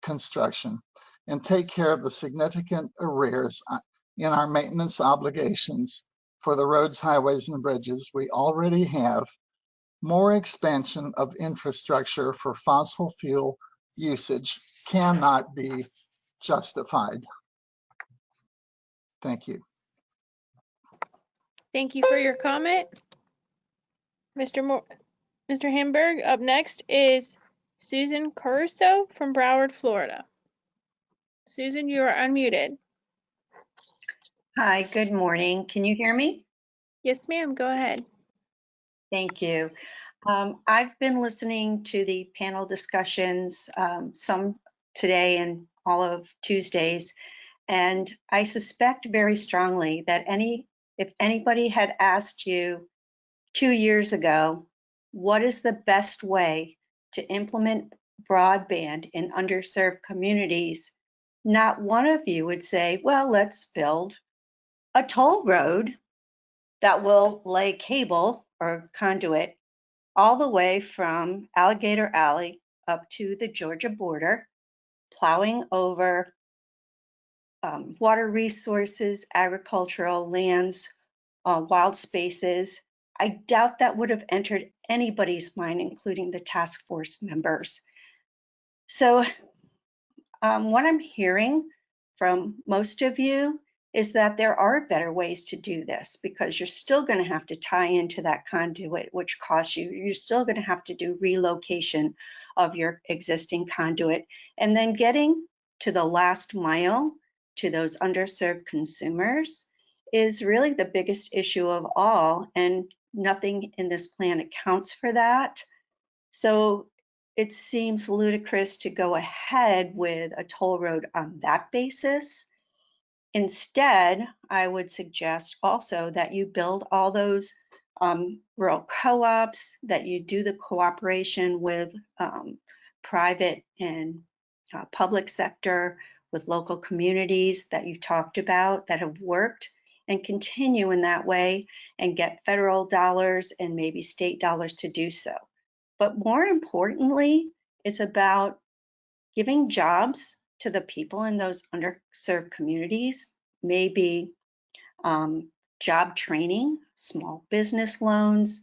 construction, and take care of the significant arrears in our maintenance obligations for the roads, highways, and bridges we already have, more expansion of infrastructure for fossil fuel usage cannot be justified. Thank you. Thank you for your comment. Mr. Hamburg, up next is Susan Caruso from Broward, Florida. Susan, you are unmuted. Hi, good morning. Can you hear me? Yes, ma'am. Go ahead. Thank you. I've been listening to the panel discussions, some today and all of Tuesdays, and I suspect very strongly that if anybody had asked you 2 years ago, what is the best way to implement broadband in underserved communities, not one of you would say, well, let's build a toll road that will lay cable or conduit all the way from Alligator Alley up to the Georgia border, plowing over water resources, agricultural lands, wild spaces. I doubt that would have entered anybody's mind, including the task force members. So what I'm hearing from most of you is that there are better ways to do this, because you're still going to have to tie into that conduit, which costs you. You're still going to have to do relocation of your existing conduit, and then getting to the last mile to those underserved consumers is really the biggest issue of all, and nothing in this plan accounts for that. So it seems ludicrous to go ahead with a toll road on that basis. Instead, I would suggest also that you build all those rural co-ops, that you do the cooperation with private and public sector, with local communities that you talked about that have worked, and continue in that way and get federal dollars and maybe state dollars to do so. But more importantly, it's about giving jobs to the people in those underserved communities, maybe job training, small business loans,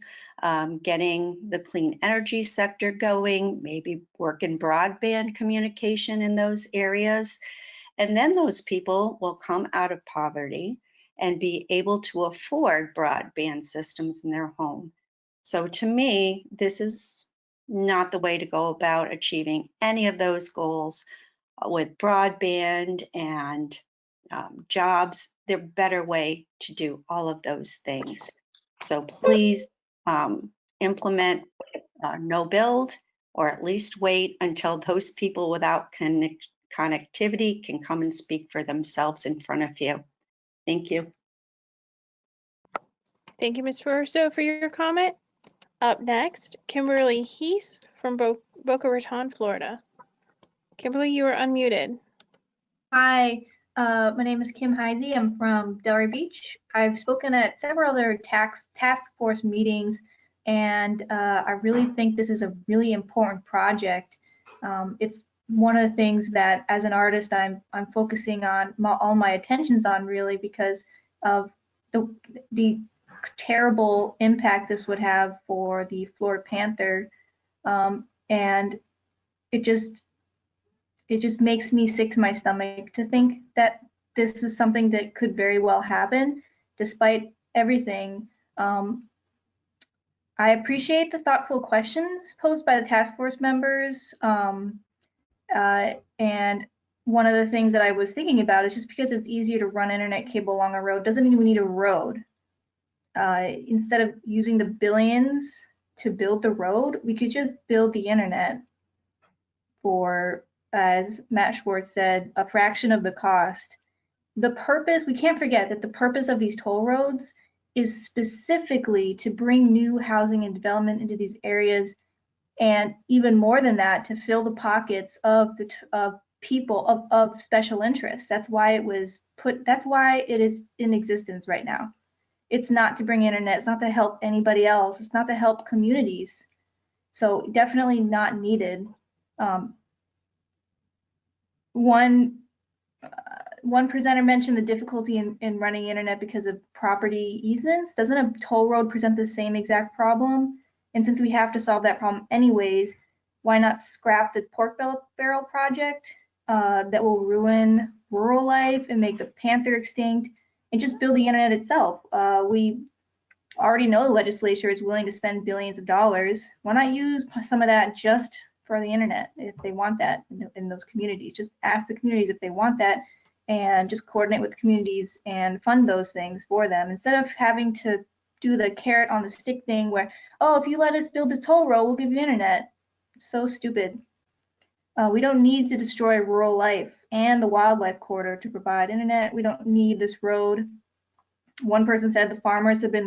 getting the clean energy sector going, maybe work in broadband communication in those areas. And then those people will come out of poverty and be able to afford broadband systems in their home. So to me, this is not the way to go about achieving any of those goals with broadband and jobs. There's a better way to do all of those things. So please implement no build, or at least wait until those people without connectivity can come and speak for themselves in front of you. Thank you. Thank you, Ms. Russo, for your comment. Up next, Kimberly Heese from Boca Raton, Florida. Kimberly, you are unmuted. Hi, my name is Kim Heisey. I'm from Delray Beach. I've spoken at several other task force meetings, and I really think this is a really important project. It's one of the things that, as an artist, I'm focusing on all my attentions on, really, because of the terrible impact this would have for the Florida panther, and it just makes me sick to my stomach to think that this is something that could very well happen despite everything. I appreciate the thoughtful questions posed by the task force members. And one of the things that I was thinking about is just because it's easier to run internet cable along a road doesn't mean we need a road. Instead of using the billions to build the road, we could just build the internet for, as Matt Schwartz said, a fraction of the cost. The purpose, we can't forget that the purpose of these toll roads is specifically to bring new housing and development into these areas, and even more than that, to fill the pockets of people of special interest. That's why it was put, that's why it is in existence right now. It's not to bring internet, it's not to help anybody else, it's not to help communities. So definitely not needed. One presenter mentioned the difficulty in running internet because of property easements. Doesn't a toll road present the same exact problem? And since we have to solve that problem anyways, why not scrap the pork barrel project that will ruin rural life and make the panther extinct, and just build the internet itself? We already know the legislature is willing to spend billions of dollars. Why not use some of that just for the internet if they want that in those communities? Just ask the communities if they want that and just coordinate with the communities and fund those things for them, instead of having to do the carrot on the stick thing where, oh, if you let us build this toll road, we'll give you internet. It's so stupid. We don't need to destroy rural life and the wildlife corridor to provide internet. We don't need this road. One person said the farmers have been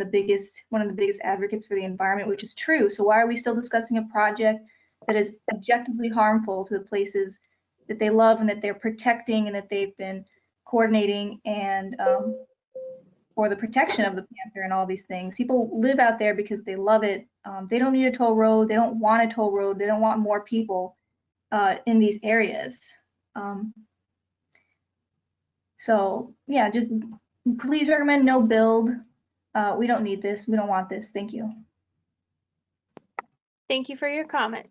one of the biggest advocates for the environment, which is true. So why are we still discussing a project that is objectively harmful to the places that they love and that they're protecting and that they've been coordinating and for the protection of the panther and all these things? People live out there because they love it. They don't need a toll road. They don't want a toll road. They don't want more people in these areas. So yeah, just please recommend no build. We don't need this. We don't want this. Thank you. Thank you for your comment.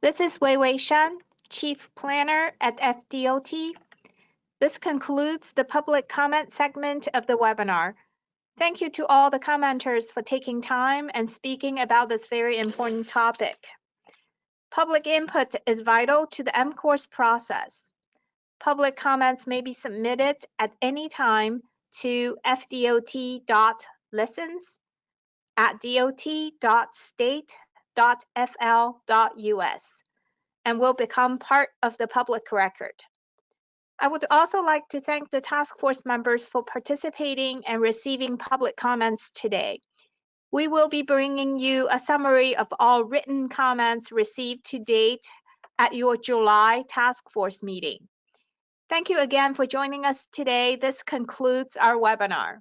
This is Weiwei Shen, Chief Planner at FDOT. This concludes the public comment segment of the webinar. Thank you to all the commenters for taking time and speaking about this very important topic. Public input is vital to the MCourse process. Public comments may be submitted at any time to fdot.listens@dot.state.fl.us and will become part of the public record. I would also like to thank the task force members for participating and receiving public comments today. We will be bringing you a summary of all written comments received to date at your July task force meeting. Thank you again for joining us today. This concludes our webinar.